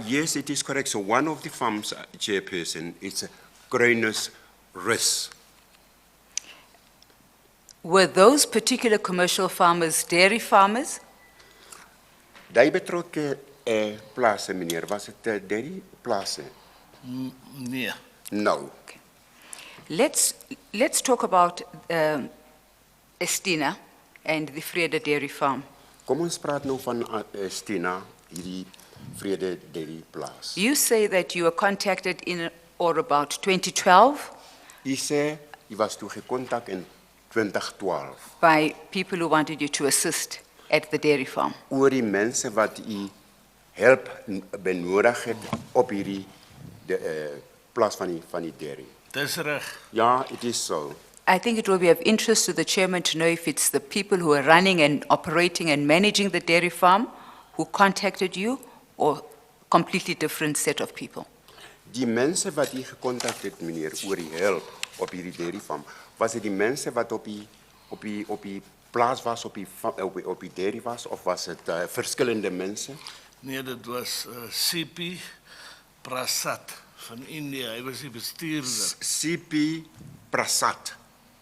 Yes, it is correct. So one of the farms, chairperson, is Kruinus Rus. Were those particular commercial farmers dairy farmers? Die betrokke plase, meneer, was het dairy plase? Nee. No. Let's talk about Estina and the Vrede Dairy Farm. Kom ons praat nou van Stina, hierdie Vrede Dairy plaas. You say that you were contacted in or about 2012 U sê u was toe gekontak in 2012 by people who wanted you to assist at the dairy farm. oor die mense wat u help benodig het op hierdie plaas van die dairy. Dis reg. Ja, it is so. I think it will be of interest to the chairman to know if it's the people who are running and operating and managing the dairy farm who contacted you or completely different set of people. Die mense wat u gekontak het, meneer, oor die help op hierdie dairy farm, was dit die mense wat op die plaas was, op die dairy was, of was dit verskillende mense? Nee, dit was CP Prasad van India. Hy was die bestuurder. CP Prasad,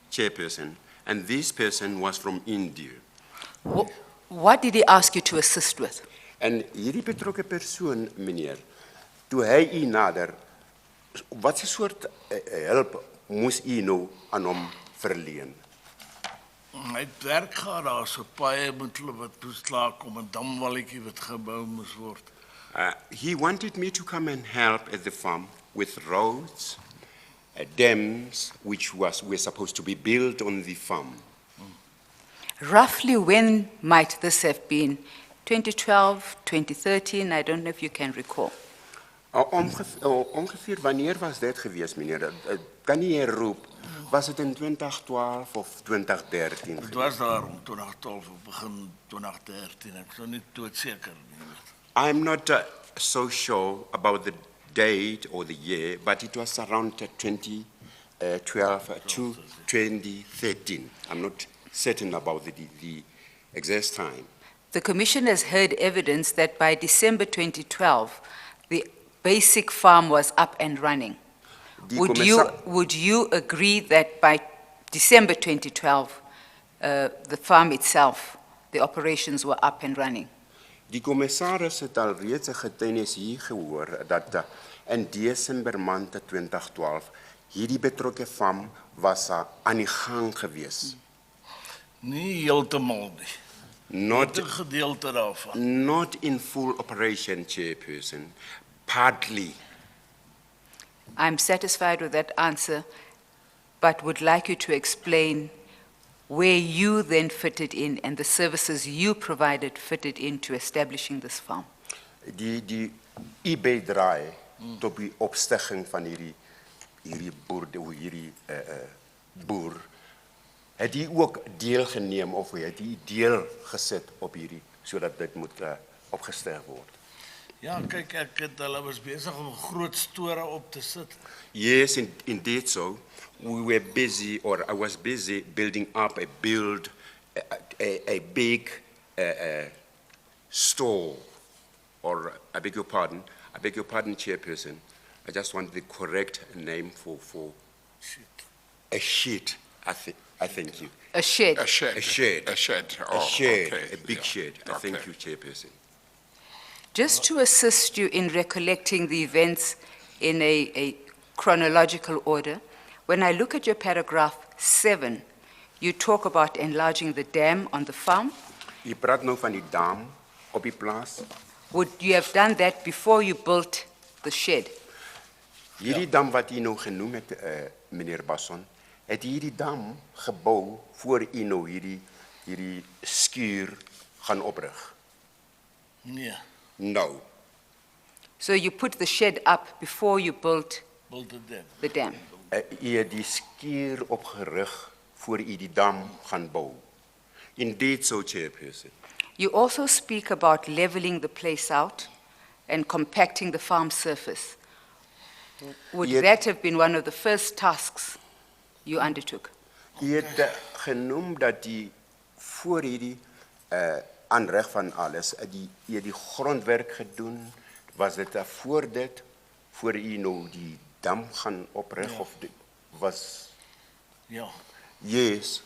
chairperson, and this person was from India. What did he ask you to assist with? En hierdie betrokke persoon, meneer, toe hy u nader, wat 'n soort help moes u nou aan hom verleen? Hy het werk gehad daar, so paie moet hulle wat moes klaarkom, en damwalletjie wat gebou moes word. He wanted me to come and help at the farm with roads, dams, which were supposed to be built on the farm. Roughly when might this have been? 2012, 2013, I don't know if you can recall. Ongeveer wanneer was dit geweest, meneer? Kan nie herroep, was dit in 2012 of 2013? Dit was daar om 2012 of begin 2013, ek is nou nie doodseker nie. I'm not so sure about the date or the year, but it was around 2012 to 2013. I'm not certain about the exact time. The Commission has heard evidence that by December 2012, the basic farm was up and running. Would you agree that by December 2012, the farm itself, the operations were up and running? Die commissaris het al reeds 'n getuienis hier gehoor dat in Desember maand 2012 hierdie betrokke farm was aan die gang gewees. Nie heeltemal nie. Not 'n gedeelte daarvan. Not in full operation, chairperson, partly. I'm satisfied with that answer, but would like you to explain where you then fitted in and the services you provided fitted into establishing this farm. Die bydrae tot die opstigting van hierdie boer het hy ook deelgeneem of het hy deel gesit op hierdie sodat dit moet opgestig word. Ja, kyk, hulle was besig om groot store op te sit. Yes, indeed so. We were busy, or I was busy building up a big store, or I beg your pardon, chairperson. I just want the correct name for a sheet. I thank you. A shed. A shed. A shed. A shed. A Oh, shed, okay. a big Yeah. shed. I thank Okay. you, chairperson. Just to assist you in recollecting the events in a chronological order, when I look at your paragraph 7, you talk about enlarging the dam on the farm. U praat nou van die dam op die plaas. Would you have done that before you built the shed? Hierdie dam wat u nou genoem het, meneer Basson, het hierdie dam gebou voor u nou hierdie skuur gaan oprig. Nee, Nou, So you put the shed up before you built wilde dit. the dam. u het die skuur opgerig voor u die dam gaan bou. Indeed so, chairperson. You also speak about leveling the place out and compacting the farm surface. Would Yeah. that have been one of the first tasks you undertook? U het genoem dat die voor hierdie aanreg van alles, u het die grondwerk gedoen, Was dit voor u nou die dam gaan opreg Ja. of dit was Ja. yes.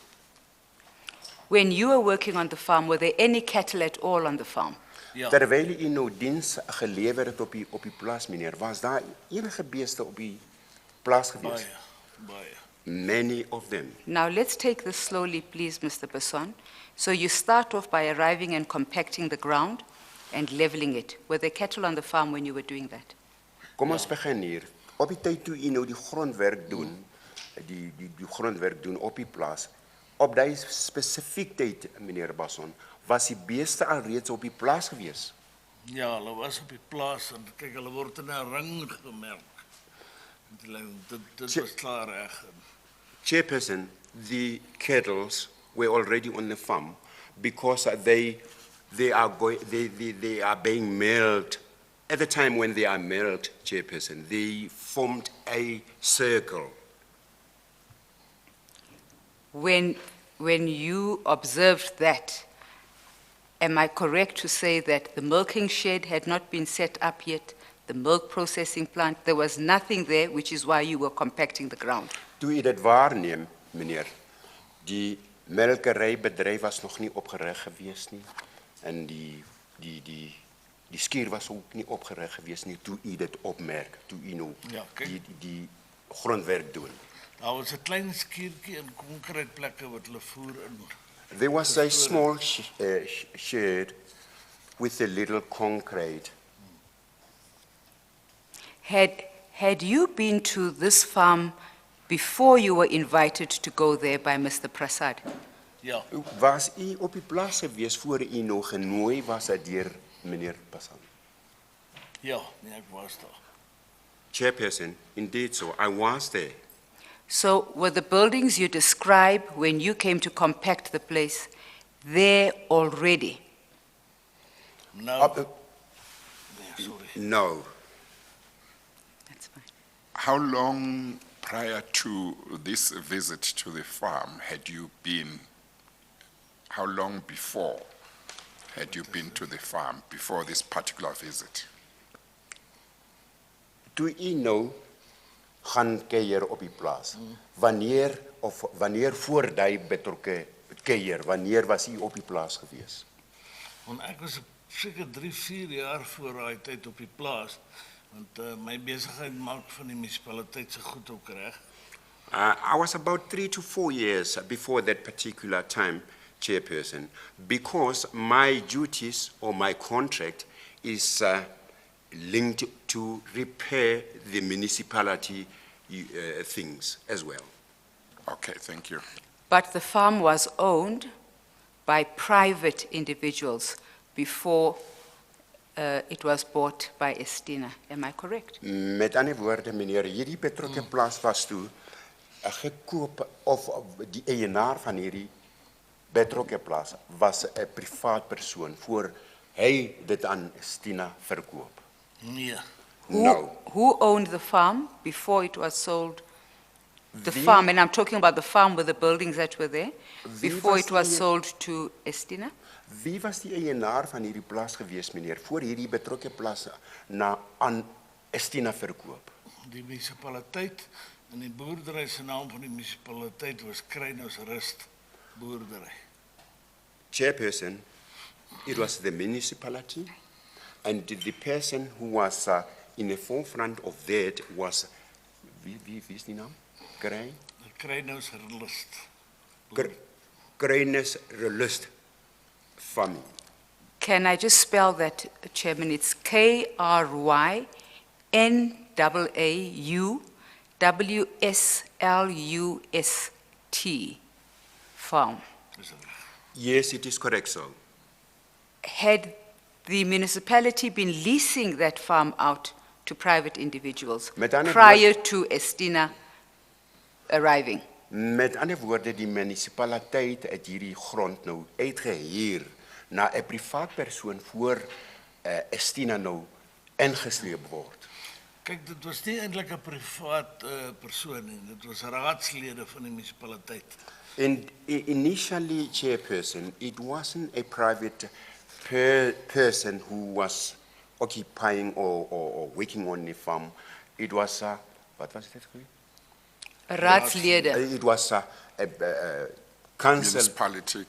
When you were working on the farm, were there any cattle at all on the farm? Ja. Terwyl u nou diens gelewer het op die plaas meneer, was daar enige beeste op die plaas gewees? Baie. Many of them. Now, let's take this slowly, please, Mr. Basson. So you start off by arriving and compacting the ground and leveling it. Were there cattle on the farm when you were doing that? Kom ons begin hier. Op die tyd toe u nou die grondwerk doen, die grondwerk doen op die plaas, op daai spesifiek tyd, meneer Basson, was die beeste alreeds op die plaas gewees. Ja, hulle was op die plaas en kyk, hulle word in 'n ring gemerk. Dit was klaar reg. Chairperson, the cattle were already on the farm because they are being mailed. At the time when they are mailed, Chairperson, they formed a circle. When you observed that, am I correct to say that the milking shed had not been set up yet, the milk processing plant, there was nothing there, which is why you were compacting the ground? Toe u dit waarneem, meneer, die melkerybedryf was nog nie opgerig gewees nie en die skuur was ook nie opgerig gewees nie toe u dit opmerk, toe u nou Ja, kyk. die grondwerk doen. Daar was 'n klein skuurtjie in konkreetplekke wat hulle voer in. There was a small shed with a little concrete. Had you been to this farm before you were invited to go there by Mr. Prasad? Ja, Was u op die plaas gewees voor u nog genooi was deur meneer Passan? ja, nee, ek was daar. Chairperson, indeed so, I was there. So were the buildings you describe when you came to compact the place there already? Nou, Nee, sorry. No. That's fine. How long prior to this visit to the farm had you been? How long before had you been to the farm, before this particular visit? Toe u nou gaan kuier op die plaas, wanneer voor die betrokke kuier, wanneer was u op die plaas gewees? Want ek was seker 3-4 jaar voor daai tyd op die plaas, want my besigheid maak van die munisipaliteit se goed ook reg. I was about 3 to 4 years before that particular time, Chairperson, because my duties or my contract is linked to repair the municipality things as well. Okay, thank you. But the farm was owned by private individuals before it was bought by Estina. Am I correct? Met ander woorde, meneer, hierdie betrokke plaas was toe gekoop of die eienaar van hierdie betrokke plaas was 'n privaat persoon voor hy dit aan Estina verkoop. Nee, No. Who owned the farm before it was sold? The Wie- farm, and I'm talking about the farm with the buildings that were there, Wie before was it was die- sold to Estina? Wie was die eienaar van hierdie plaas gewees, meneer, voor hierdie betrokke plaas aan Estina verkoop? die munisipaliteit en die boerdery se naam van die munisipaliteit was Krynous Rust boerdery. Chairperson, it was the municipality, and the person who was in the forefront of that was, wie is die naam? Krynous Rust. Krynous Relust family. Can I just spell that, Chairman? It's KRYNAAUWSLUST farm. Is dit reg? Yes, it is correct, sir. Had the municipality been leasing that farm out to private individuals Met ander prior to Estina arriving? Met ander woorde, die municipaliteit het hierdie grond nou uitgehuur na 'n privaat persoon voor Estina nou ingesleep word. Kyk, dit was nie eintlik 'n privaat persoon nie, dit was raadslede van die munisipaliteit. And initially, Chairperson, it wasn't a private person who was occupying or working on the farm. It was a, what was that? Raadslede. It was a council. Municipality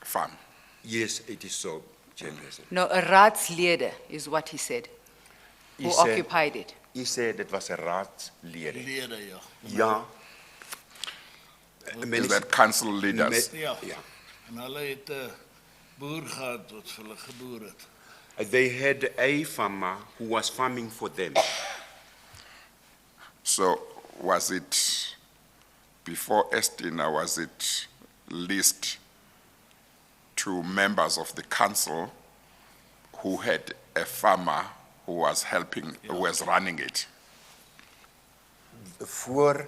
farm. Yes, it is so, Chairperson. No, a raadslede is what he said, He who said- occupied it. He said it was a raadslede. Lede, ja. Ja. Is that council leaders? Ja. Ja. En hulle het 'n boer gehad wat vir hulle geboer het. They had a farmer who was farming for them. So was it, before Estina, was it leased to members of the council who had a farmer who was helping, who was running it? Voor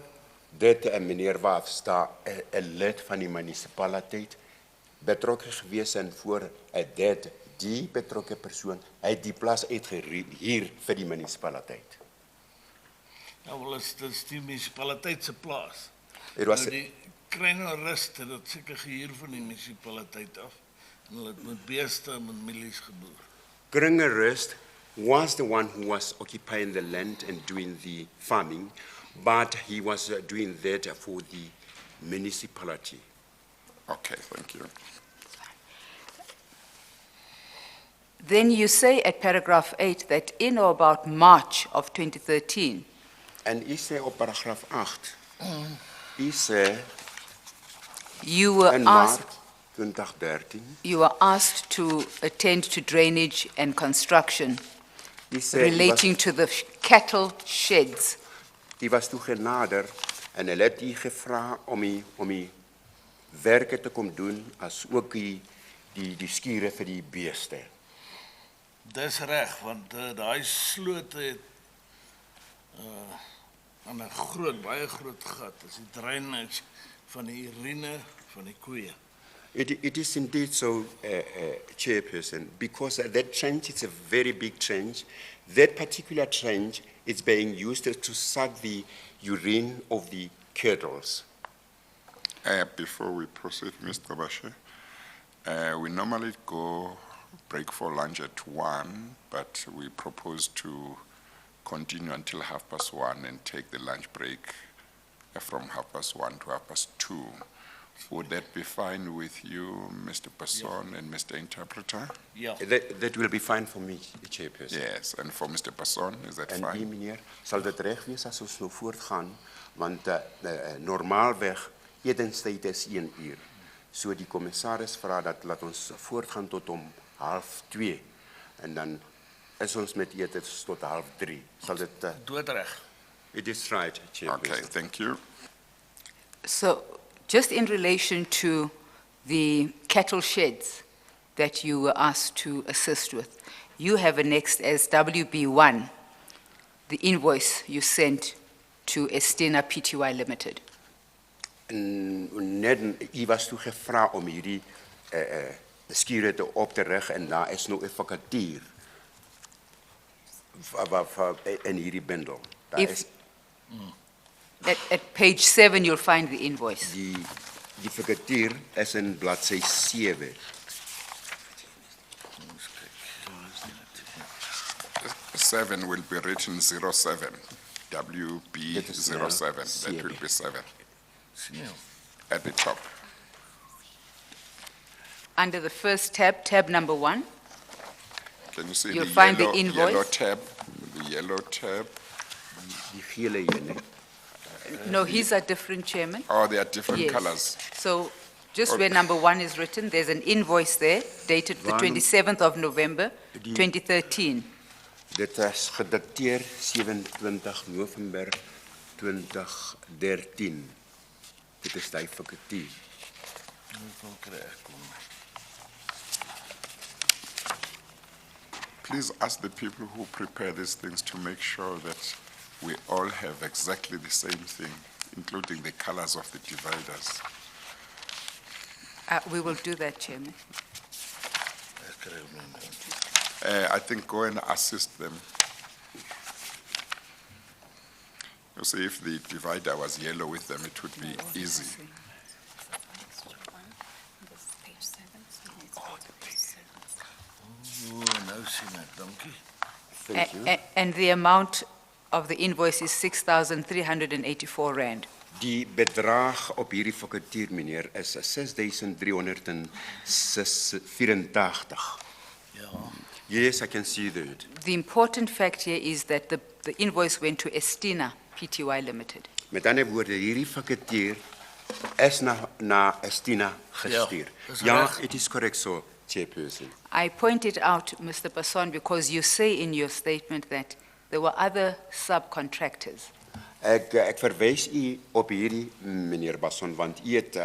dit meneer Waafs daar 'n lid van die munisipaliteit betrokke gewees en voor dit die betrokke persoon uit die plaas uitgehuur vir die munisipaliteit. Ja, wel is dit die munisipaliteit se plaas. It was Nou die Kringerust het dit seker gehuur van die munisipaliteit af. En hulle het met beeste en met mielies geboer. Kringerust was the one who was occupying the land and doing the farming, but he was doing that for the municipality. Okay, thank you. Then you say at paragraph 8 that in or about March of 2013, En u sê op paragraaf 8, u sê you were in asked, Maart 2013, you were asked to attend to drainage and construction u sê relating to the cattle sheds. u was toe genader en hulle het u gevra om u werke te kom doen as ook die skure vir die beeste. Dis reg, want daai sloot het aan 'n baie groot gat. Dis die drainage van die urine van die koeie. It is indeed so, Chairperson, because that trench is a very big trench. That particular trench is being used to suck the urine of the cattle. Before we proceed, Mr. Bashe, we normally go break for lunch at 1, but we propose to continue until 1:30 and take the lunch break from 1:30 to 2:30. Would that be fine with you, Mr. Passon and Mr. Interpreter? Ja. That will be fine for me, Chairperson. Yes, and for Mr. Passon, is that En u, fine? meneer, sal dit reg wees as ons nou voortgaan, want normaalweg etenstyd is 1 uur. So die commissaris vra dat laat ons voortgaan tot om 1:30 en dan is ons met etes tot 2:30. Sal dit Doodreg. It is right, Chairperson. Okay, thank you. So just in relation to the cattle sheds that you were asked to assist with, you have annexed as WB1 the invoice you sent to Estina Pty Limited. En net u was toe gevra om hierdie skure te op te rig en daar is nou 'n vakaatuur in hierdie bundel. Daar If- is At page 7, you'll find the invoice. die vakaatuur is in bladsy 7. 7 will be written 07, WB That is 07, that seven. will be 7 Sien jy? at the top. Under the first tab, tab number 1, Can you see You'll the find the yellow invoice. tab? The yellow tab. Die gele ene. no, these are different, Chairman. Oh, they are different Yes. colors. So just where number 1 is written, there's an invoice there dated the Waarom- 27th of November, Die- 2013. Dit is gedikteer 27 November 2013. Dit is die vakaatuur. Hoeveel kry ek kom? Please ask the people who prepare these things to make sure that we all have exactly the same thing, including the colors of the dividers. We will do that, Chairman. Ek kry hom nie. I think go and assist them. You see, if the divider was yellow with them, it would be easy. O, nou Nou sien ek, dankie. Thank you. And the amount of the invoice is 6,384 rand. Die bedrag op hierdie faktuur, meneer, is 6,384. Ja. Yes, I can see that. The important fact here is that the invoice went to Estina Pty Limited. Met ander woorde, hierdie faktuur is na Estina gestuur. is Ja, reg. it is correct so, Chairperson. I pointed out, Mr. Basson, because you say in your statement that there were other subcontractors. Ek verwys u op hierdie, meneer Basson, want u het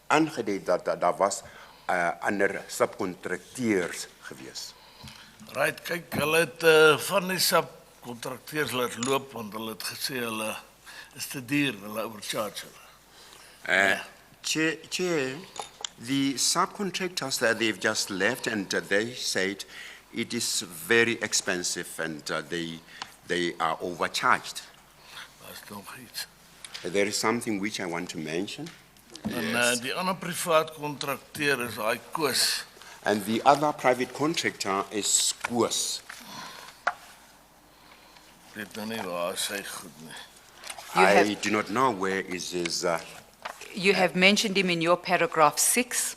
aangedui dat daar was ander subcontracteurs gewees. Right, kyk, hulle het van die subcontracteurs laat loop, want hulle het gesê hulle is te duur, hulle overcharge hulle. Chair, the subcontractors that they've just left and they said it is very expensive and they are overcharged. Daar's nog iets. There is something which I want to mention. En die ander privaat kontrakteur is daai Koos. And the other private contractor is Koos. Ek weet nou nie waar sy goed nie. I do not know where is his, You have mentioned him in your paragraph 6,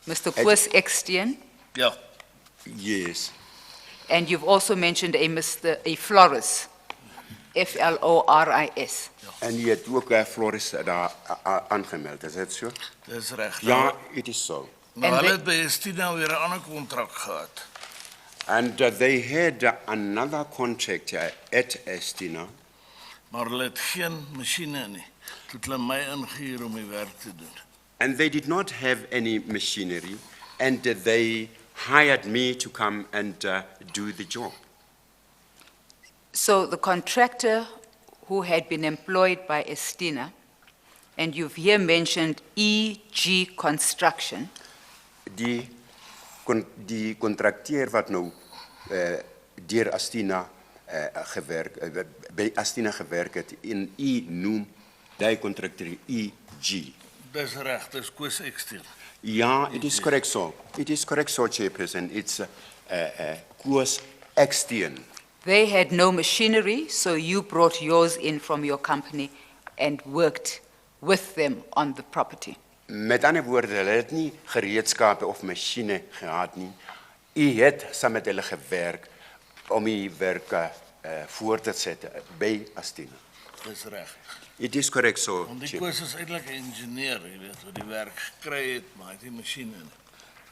Mr. Koos Ekstein, Ja, yes. and you've also mentioned a Floris, Floris. En hy het ook Floris daar aangemeld, is dit so? dis reg. Ja, it is so. Maar En hulle we- het by Estina weer 'n ander kontrak gehad. And they had another contractor at Estina, Maar hulle het geen masjiene nie. Toe het hulle my ingehuur om die werk te doen. and they did not have any machinery, and they hired me to come and do the job. So the contractor who had been employed by Estina, and you've here mentioned EG Construction, Die contracteur wat nou deur Estina by Estina gewerk het, en noem die contracteur EG. Dis reg, dis Koos Ekstein. Ja, it is correct so. It is correct so, Chairperson. It's Koos Ekstein. they had no machinery, so you brought yours in from your company and worked with them on the property. Met ander woorde, hulle het nie gereedskappe of masjiene gehad nie. U het saam met hulle gewerk om die werk voor te sit by Estina. Dis reg. It is correct so, Want die Chair. Koos is eintlik 'n ingenieur, jy weet, wat die werk gekry het, maar hy het die masjiene nie.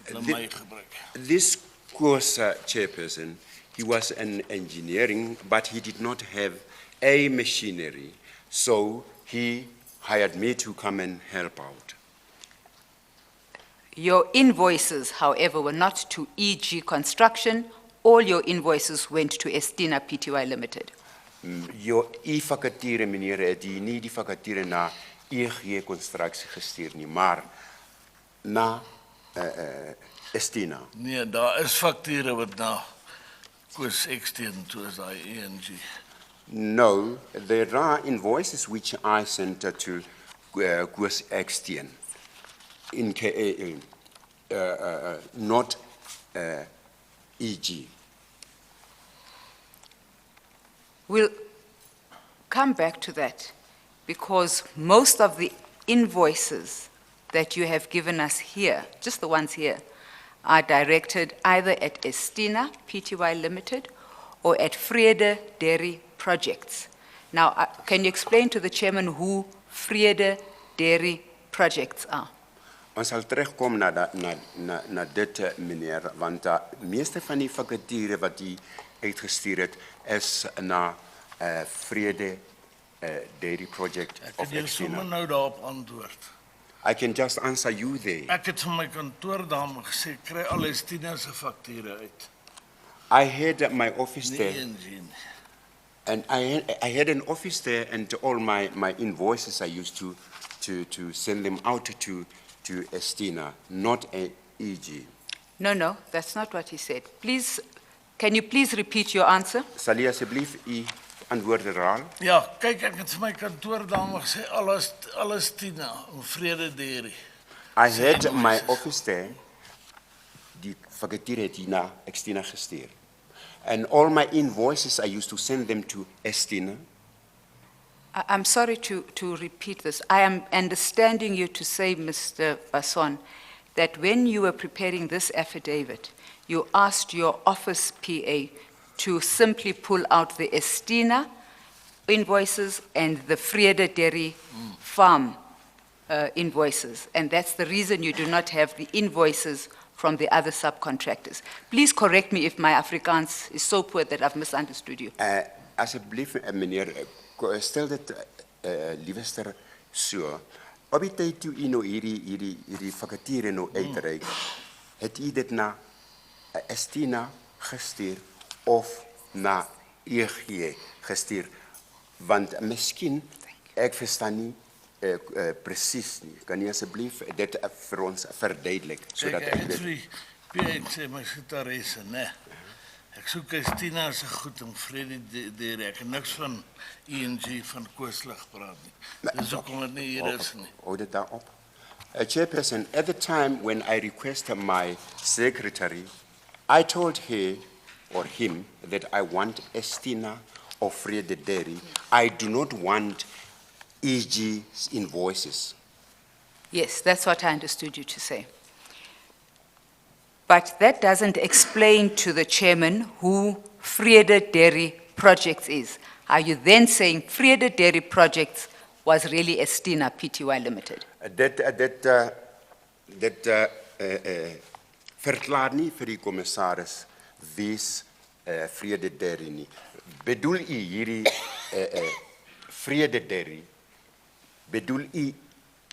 Hulle Dit- my gebruik. This course, Chairperson, he was an engineering, but he did not have a machinery, so he hired me to come and help out. Your invoices, however, were not to EG Construction. All your invoices went to Estina Pty Limited. U vakature, meneer, het u nie die vakature na EG Constructie gestuur nie, maar na Estina. Nee, daar is fakture wat na Koos Ekstein toe is daai ENG. No, there are invoices which I sent to Koos Ekstein, not EG. We'll come back to that because most of the invoices that you have given us here, just the ones here, are directed either at Estina Pty Limited or at Vrede Dairy Projects. Now, can you explain to the chairman who Vrede Dairy Projects are? Ons sal terugkom na dit, meneer, want meeste van die vakature wat u uitgestuur het, is na Vrede Dairy Project Ek of het jou sommer Estina. nou daarop antwoord. I can just answer you there. Ek het vir my kantoordame gesê, kry al Estina se fakture uit. I had my office Nie there, ENG nie. and I had an office there, and all my invoices I used to send them out to Estina, not EG. No, that's not what he said. Please, can you please repeat your answer? Sal u asseblief u antwoord herhaal? Ja, kyk, ek het vir my kantoordame gesê, alles Tina, om Vrede Dairy. I had my office there, die vakature het hier na Estina gestuur. And all my invoices, I used to send them to Estina. I'm sorry to repeat this. I am understanding you to say, Mr. Basson, that when you were preparing this affidavit, you asked your office PA to simply pull out the Estina invoices and the Vrede Dairy Farm invoices, and that's the reason you do not have the invoices from the other subcontractors. Please correct me if my Afrikaans is so poor that I've misunderstood you. Asseblief, meneer, stel dit, liewester, so. Op die tyd toe u nou hierdie vakature nou uitreik, het u dit na Estina gestuur of na EG gestuur? Want miskien, ek verstaan nie presies nie. Kan u asseblief dit vir ons verduidelik, sodat Ek ek het weet? vir sê my sekretaresse, né? Ek soek Estina se goed om Vrede Dairy. Ek het niks van ENG van Kooslig praat nie. Dis hoekom dit nie hier is nie. Hold it down up. Chairperson, at the time when I requested my secretary, I told her or him that I want Estina of Vrede Dairy. I do not want EG's invoices. Yes, that's what I understood you to say. But that doesn't explain to the chairman who Vrede Dairy Projects is. Are you then saying Vrede Dairy Projects was really Estina Pty Limited? Dit verklaar nie vir die commissaris wie's Vrede Dairy nie. Bedoel u hierdie Vrede Dairy? Bedoel u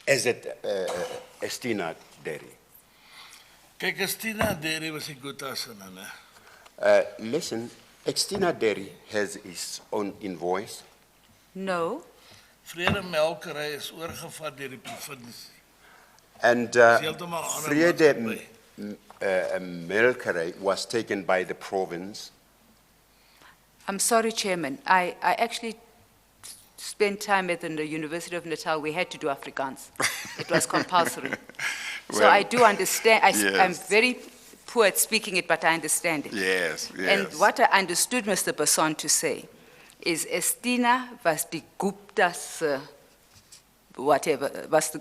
is dit Estina Dairy? Kyk, Estina Dairy was die Gupta se, né? Listen, Estina Dairy has its own invoice. No. Vrede Melkery is oorgevat deur die provinsie. And heeltemal ander Vrede maatskappy. Melkery was taken by the province. I'm sorry, Chairman. I actually spent time at the University of Natal. We had to do Afrikaans. It was compulsory. So Well, I do understand. I'm yes. very poor at speaking it, but I understand it. Yes, yes. And what I understood Mr. Basson to say is Estina was the Gupta's, whatever,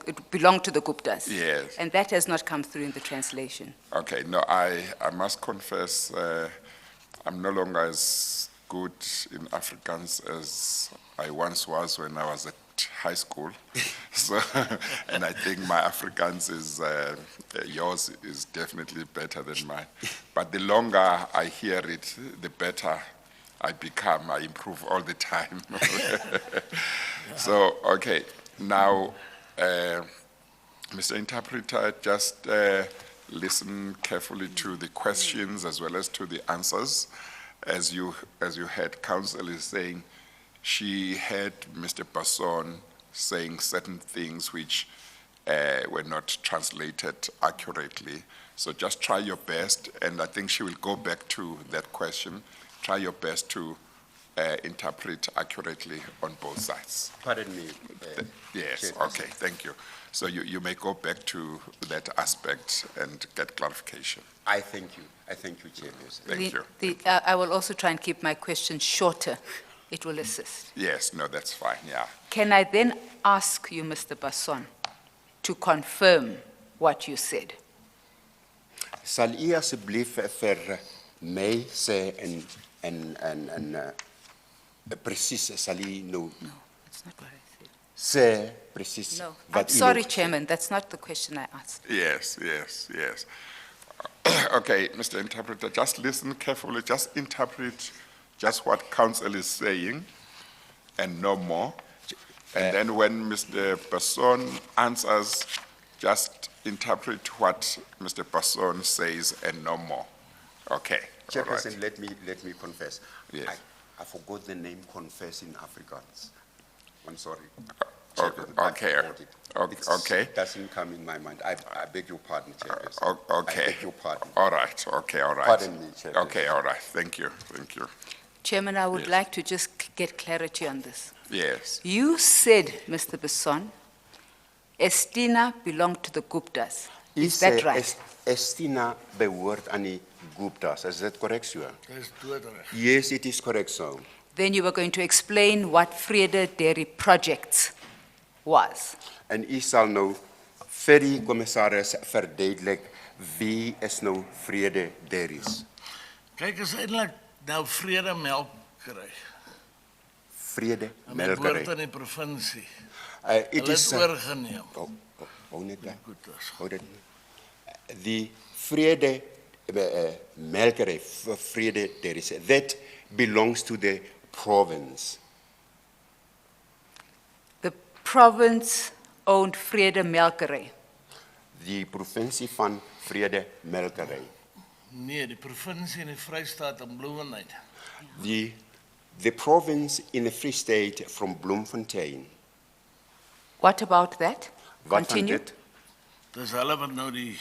it belonged to the Guptas. Yes. And that has not come through in the translation. Okay, no, I must confess, I'm no longer as good in Afrikaans as I once was when I was at high school. So, and I think my Afrikaans is, yours is definitely better than mine. But the longer I hear it, the better I become. I improve all the time. So, okay, now, Mr. Interpreter, just listen carefully to the questions as well as to the answers. As you heard, counsel is saying she heard Mr. Basson saying certain things which were not translated accurately. So just try your best, and I think she will go back to that question. Try your best to interpret accurately on both sides. Pardon me. Yes, Chairperson. okay, thank you. So you may go back to that aspect and get clarification. I thank you. I thank you, Chairperson. Thank you. I will also try and keep my questions shorter. It will assist. Yes, no, that's fine, yeah. Can I then ask you, Mr. Basson, to confirm what you said? Sal u asseblief vir my sê en presies sal u nou No, that's not what I said. sê presies No, wat I'm u sorry, nou- Chairman, that's not the question I asked. Yes, yes, yes. Okay, Mr. Interpreter, just listen carefully, just interpret just what counsel is saying and no more. And then when Mr. Basson answers, just interpret what Mr. Basson says and no more. Okay, all right. Chairperson, let me confess. Yes. I forgot the name confess in Afrikaans. I'm sorry. Okay, Chairperson, I okay, forgot it. okay, okay. It doesn't come in my mind. I beg your pardon, Chairperson. Okay. I beg your pardon. All right, okay, all right. Pardon me, Chairperson. Okay, all right, thank you, thank you. Chairman, I would Yes. like to just get clarity on this. Yes, You said, Mr. Basson, Estina belonged to the Guptas. U Is that sê right? Estina behoort aan die Guptas. Is that correct, sir? Dis doodreg. Yes, it is correct, so. Then you were going to explain what Vrede Dairy Projects was. En u sal nou vir die commissaris verduidelik wie is nou Vrede Dairies. Kyk, is eintlik nou Vrede Melkery. Vrede En dit behoort Melkery. aan die provinsie. It Hulle is het oorgeneem. hou net daar. Goedes. Hou dit. Die Vrede Melkery, Vrede Dairies, that belongs to the province. The province owned Vrede Melkery. Die provinsie van Vrede Melkery. Nee, die provinsie in die Vrystaat en Bloemfontein. The province in the Free State from Bloemfontein. What about that? Wat van Continue. dit? Dis hulle wat nou die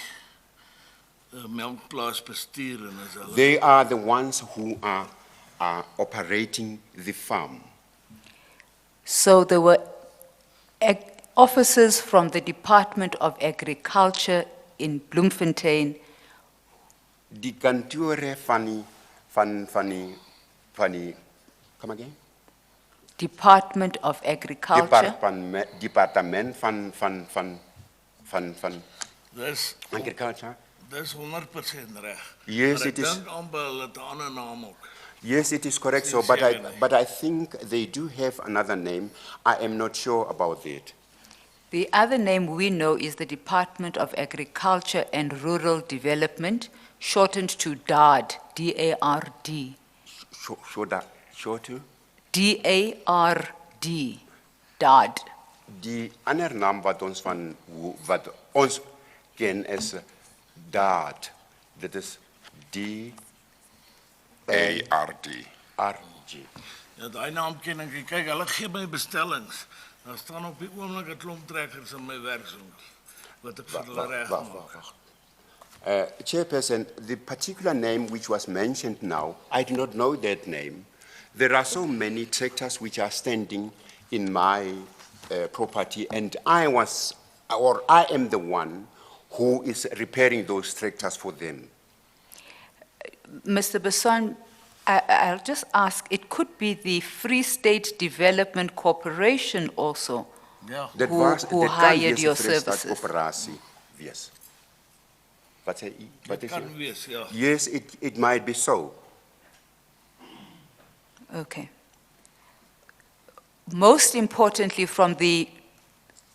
melkplaas bestuur en is hulle. They are the ones who are operating the farm. So there were officers from the Department of Agriculture in Bloemfontein Die kantore van die, come again? Department of Agriculture. Departement van Dis agriculture. dis 100% reg. Yes, Maar it is. Ek dink amper hulle het 'n ander naam ook. Yes, it is correct, so, Sincerely. but I think they do have another name. I am not sure about that. The other name we know is the Department of Agriculture and Rural Development, shortened to DARD, D-A-R-D. Sure to? D-A-R-D, DARD. Die ander naam wat ons ken is DARD. Dit is ARD. D-A-R-G. Ja, daai naam ken ek. Kyk, hulle gee my bestellings. Daar staan op die oomblik 'n klomp trekkers in my werkswinkel wat ek vir hulle reg maak. Chairperson, the particular name which was mentioned now, I do not know that name. There are so many tractors which are standing in my property, and I am the one who is repairing those tractors for them. Mr. Besson, I'll just ask, it could be the Free State Development Corporation also. Ja. Dit Who- was who dit kan hired wees 'n your Vrystaat services? Koöperasie wees. Wat sê u? Wat Dit is kan u? wees, ja. Yes, it might be so. Okay. Most importantly, from the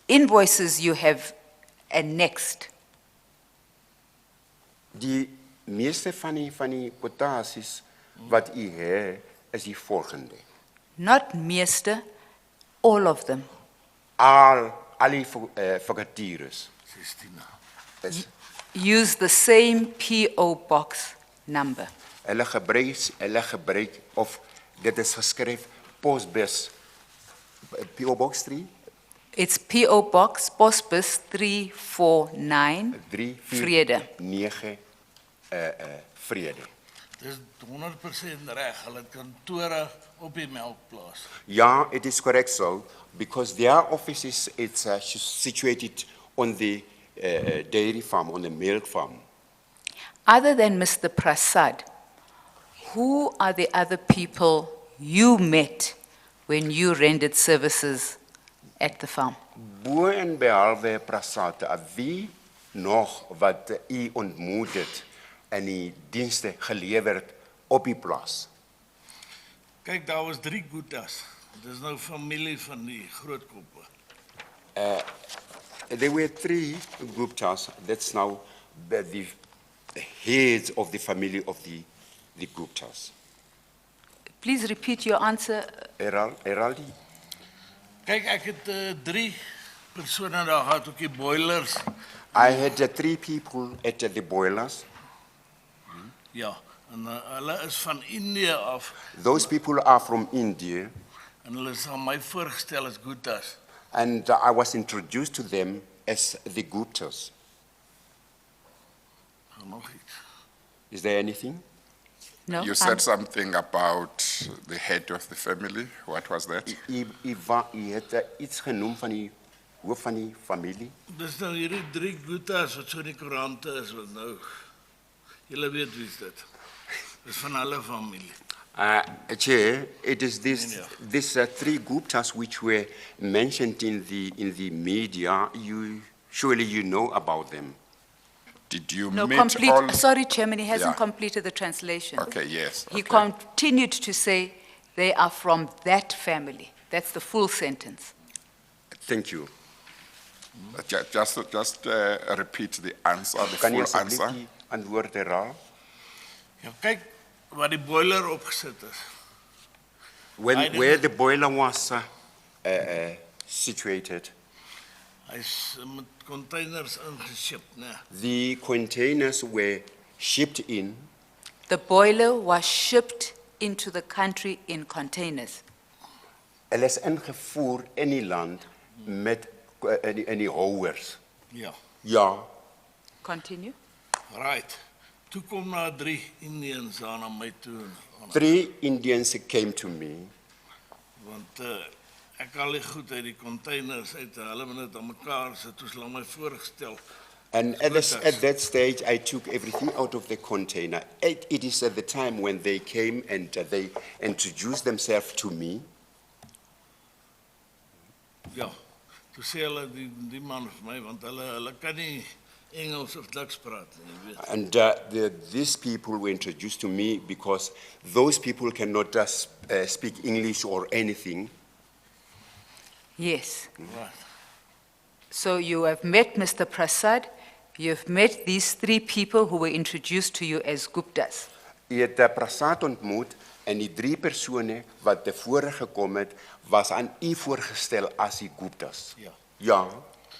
invoices you have annexed, Die meeste van die quotasies wat u het is die volgende. not meeste, all of them. Al die vacatures 16. is Use the same PO box number. hulle gebruik of dit is geskryf posbus PO Box 3 It's PO Box, Postbus 349, 349 Vrede. Dis 100% reg. Hulle het kantore op die melkplaas. Ja, it is correct so because their office is situated on the dairy farm, on the milk farm. Other than Mr. Prasad, who are the other people you met when you rendered services at the farm? Bo en behalwe Prasad, wie nog wat u ontmoet het en die dienste gelewer het op die plaas? Kyk, daar was 3 Gutas. Dis nou familie van die grootkoppe. There were 3 Guptas. That's now the heads of the family of the Guptas. Please repeat your answer. Heraldi? Kyk, ek het 3 persone daar gehad, ook die boilers. I had 3 people at the boilers. Ja, en hulle is van Indië af Those people are from India, en hulle is aan my voorgestel as Gutas. and I was introduced to them as the Guptas. Nog iets. Is there anything? No? You said something about the head of the family. What was that? U het iets genoem van die hoof van die familie. Dis nou hierdie 3 Gutas wat so in die koerante is wat nou. Julle weet wie is dit. Dis van hulle familie. Chair, it is Yeah. these three Guptas which were mentioned in the media. Surely you know about them. Did you No, meet all? complete, sorry, Chairman, he hasn't Yeah. completed the translation. Okay, yes. He okay. continued to say they are from that family. That's the full sentence. Thank you. Just repeat the answer, the Kan jy full asseblief answer. die antwoord herhaal? Ja, kyk waar die boiler opgesit is. Where the boiler was situated, Hy's met containers ingeship, né? the containers were shipped in. The boiler was shipped into the country in containers. Hulle is ingevoer in die land met in die houers. Ja. Ja, Continue. Right. Toe kom na 3 Indians daar na my toe. 3 Indians came to me. Want ek al die goed uit die containers uit, hulle het dit aan mekaar sit, toe hulle my voorgestel. And at that stage, I took everything out of the container. It is at the time when they came and they introduced themselves to me. Ja. Toe sê hulle die man vir my, want hulle kan nie Engels of niks praat nie, jy weet. And these people were introduced to me because those people cannot just speak English or anything. Yes. Right. So you have met Mr. Prasad, you have met these 3 people who were introduced to you as Guptas. Jy het Prasad ontmoet en die 3 persone wat tevore gekom het, was aan u voorgestel as die Guptas. Ja. Ja.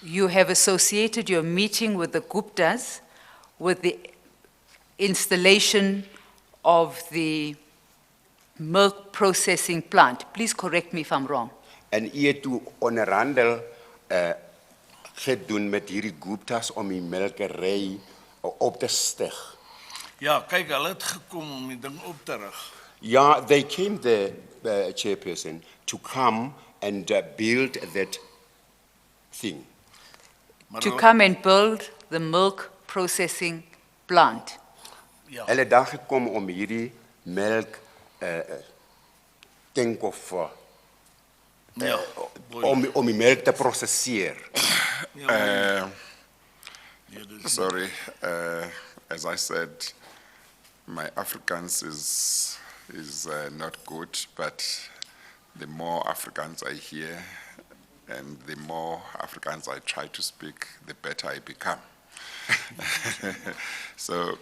You have associated your meeting with the Guptas with the installation of the milk processing plant. Please correct me if I'm wrong. En u het toe onderhandel gedoen met hierdie Guptas om die melkery op te stig. Ja, kyk, hulle het gekom om die ding op te rig. Ja, they came the chairperson to come and build that thing. Maar To hulle- come and build the milk processing plant. Ja. Hulle het daar gekom om hierdie melk tank of Ja. om die melk te prosesseer. Ja, maar- Uh, ja, dis- Sorry, as I said, my Afrikaans is not good, but the more Afrikaans I hear and the more Afrikaans I try to speak, the better I become. So,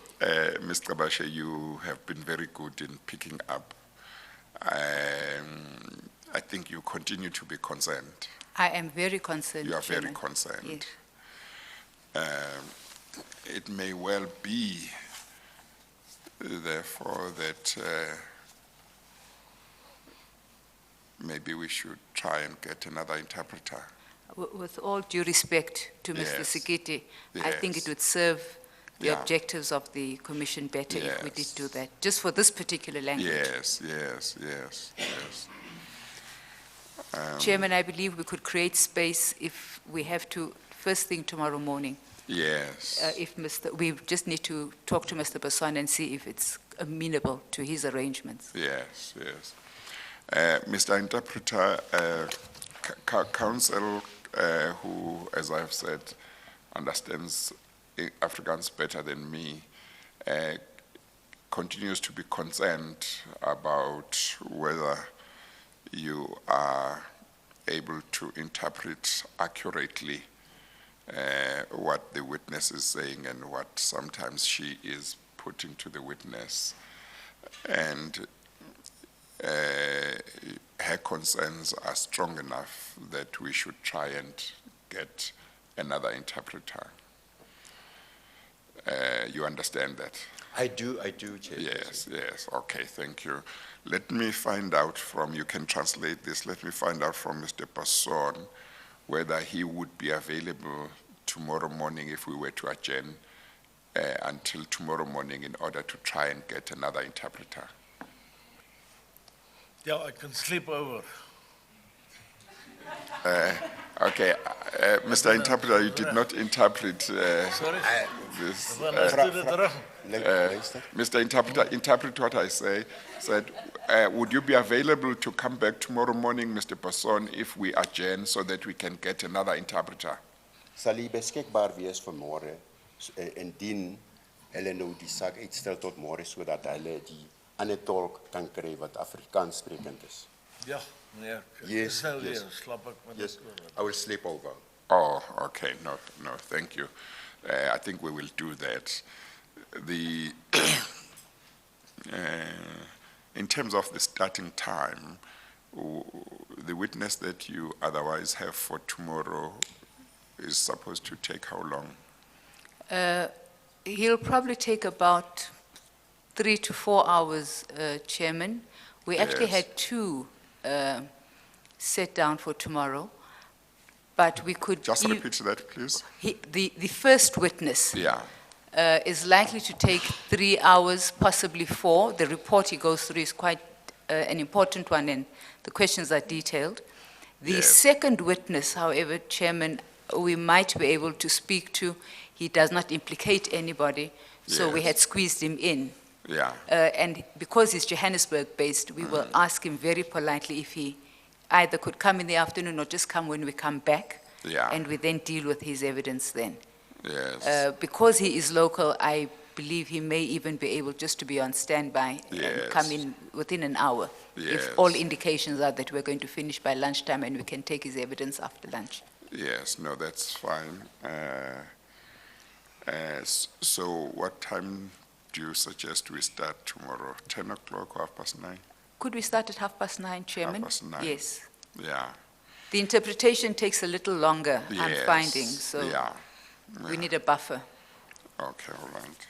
Mr. Bashe, you have been very good in picking up. I think you continue to be concerned. I am very concerned, You are very Chairman. concerned. Yes. It may well be, therefore, that maybe we should try and get another interpreter. With all due respect to Mr. Yes. Sikiti, I think Yes. it would serve the Yeah. objectives of the commission better if we did Yes. do that, just for this particular language. Yes, yes, yes, yes. Chairman, I believe we could create space if we have to, first thing tomorrow morning. Yes. We just need to talk to Mr. Basson and see if it's amenable to his arrangements. Yes, yes. Mr. Interpreter, council, who, as I've said, understands Afrikaans better than me, continues to be concerned about whether you are able to interpret accurately what the witness is saying and what sometimes she is putting to the witness. And her concerns are strong enough that we should try and get another interpreter. You understand that? I do, Chair. Yes, yes, okay, thank you. Let me find out from, you can translate this, let me find out from Mr. Passon whether he would be available tomorrow morning if we were to adjourn until tomorrow morning in order to try and get another interpreter. Ja, I can sleep over. Okay, Mr. Interpreter, you did not interpret Sorry. this. Van luister dit terug. Luister. Mr. Interpreter, interpret what I said, would you be available to come back tomorrow morning, Mr. Basson, if we adjourn so that we can get another interpreter? Sal u beskikbaar wees vir môre indien hulle nou die saak uitstel tot môre sodat hulle die ander tolk kan kry wat Afrikaans sprekend is? Ja, meneer. Yes, Sal yes. wees, slap ek met Yes, dit oor. I will sleep over. Oh, okay, no, thank you. I think we will do that. The, in terms of the starting time, the witness that you otherwise have for tomorrow is supposed to take how long? He'll probably take about 3 to 4 hours, Chairman. We actually Yes. had 2 set down for tomorrow, but we could. Just repeat that, please. The first witness Yeah, is likely to take 3 hours, possibly 4. The report he goes through is quite an important one, and the questions are detailed. The Yes. second witness, however, Chairman, we might be able to speak to. He does not implicate anybody, so we Yes. had squeezed him in. yeah, And because he's Johannesburg-based, we will ask him very politely if he either could come in the afternoon or just come when we come back, yeah, and we then deal with his evidence then. yes, Because he is local, I believe he may even be able just to be on standby and Yes. come in within an hour. Yes. If all indications are that we're going to finish by lunchtime and we can take his evidence after lunch. yes, no, that's fine. So what time do you suggest we start tomorrow? 10 o'clock or 9:30? Could we start at 9:30, Chairman? 9:30. Yes. Yeah. The interpretation takes a little longer, I'm Yes, finding, so yeah, we need a buffer. okay, all right.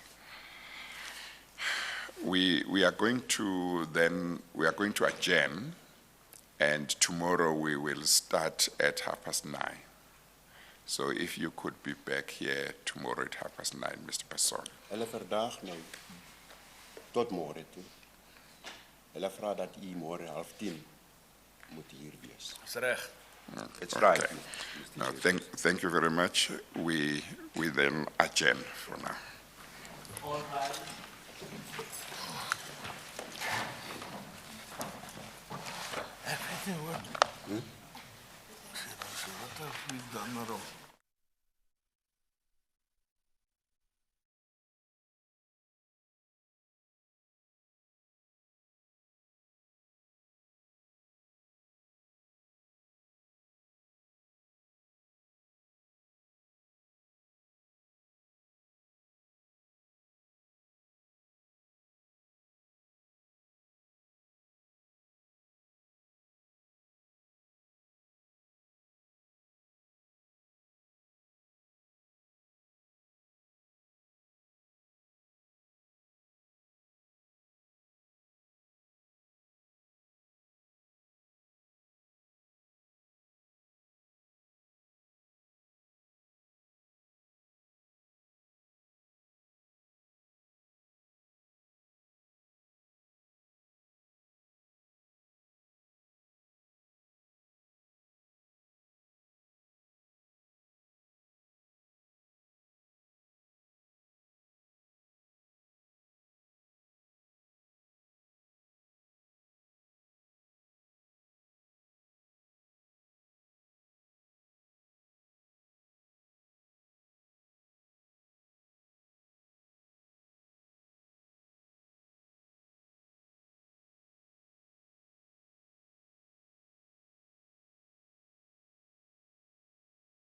We are going to adjourn, and tomorrow we will start at 9:30. So if you could be back here tomorrow at 9:30, Mr. Basson. Hulle verdaag nou tot môre toe. Hulle vra dat u môre 9:30 moet hier wees. Is reg. It's right. Okay. No, thank you very much. We then adjourn for now. Ek weet nie hoor. Sê, wat het ek dan daarop?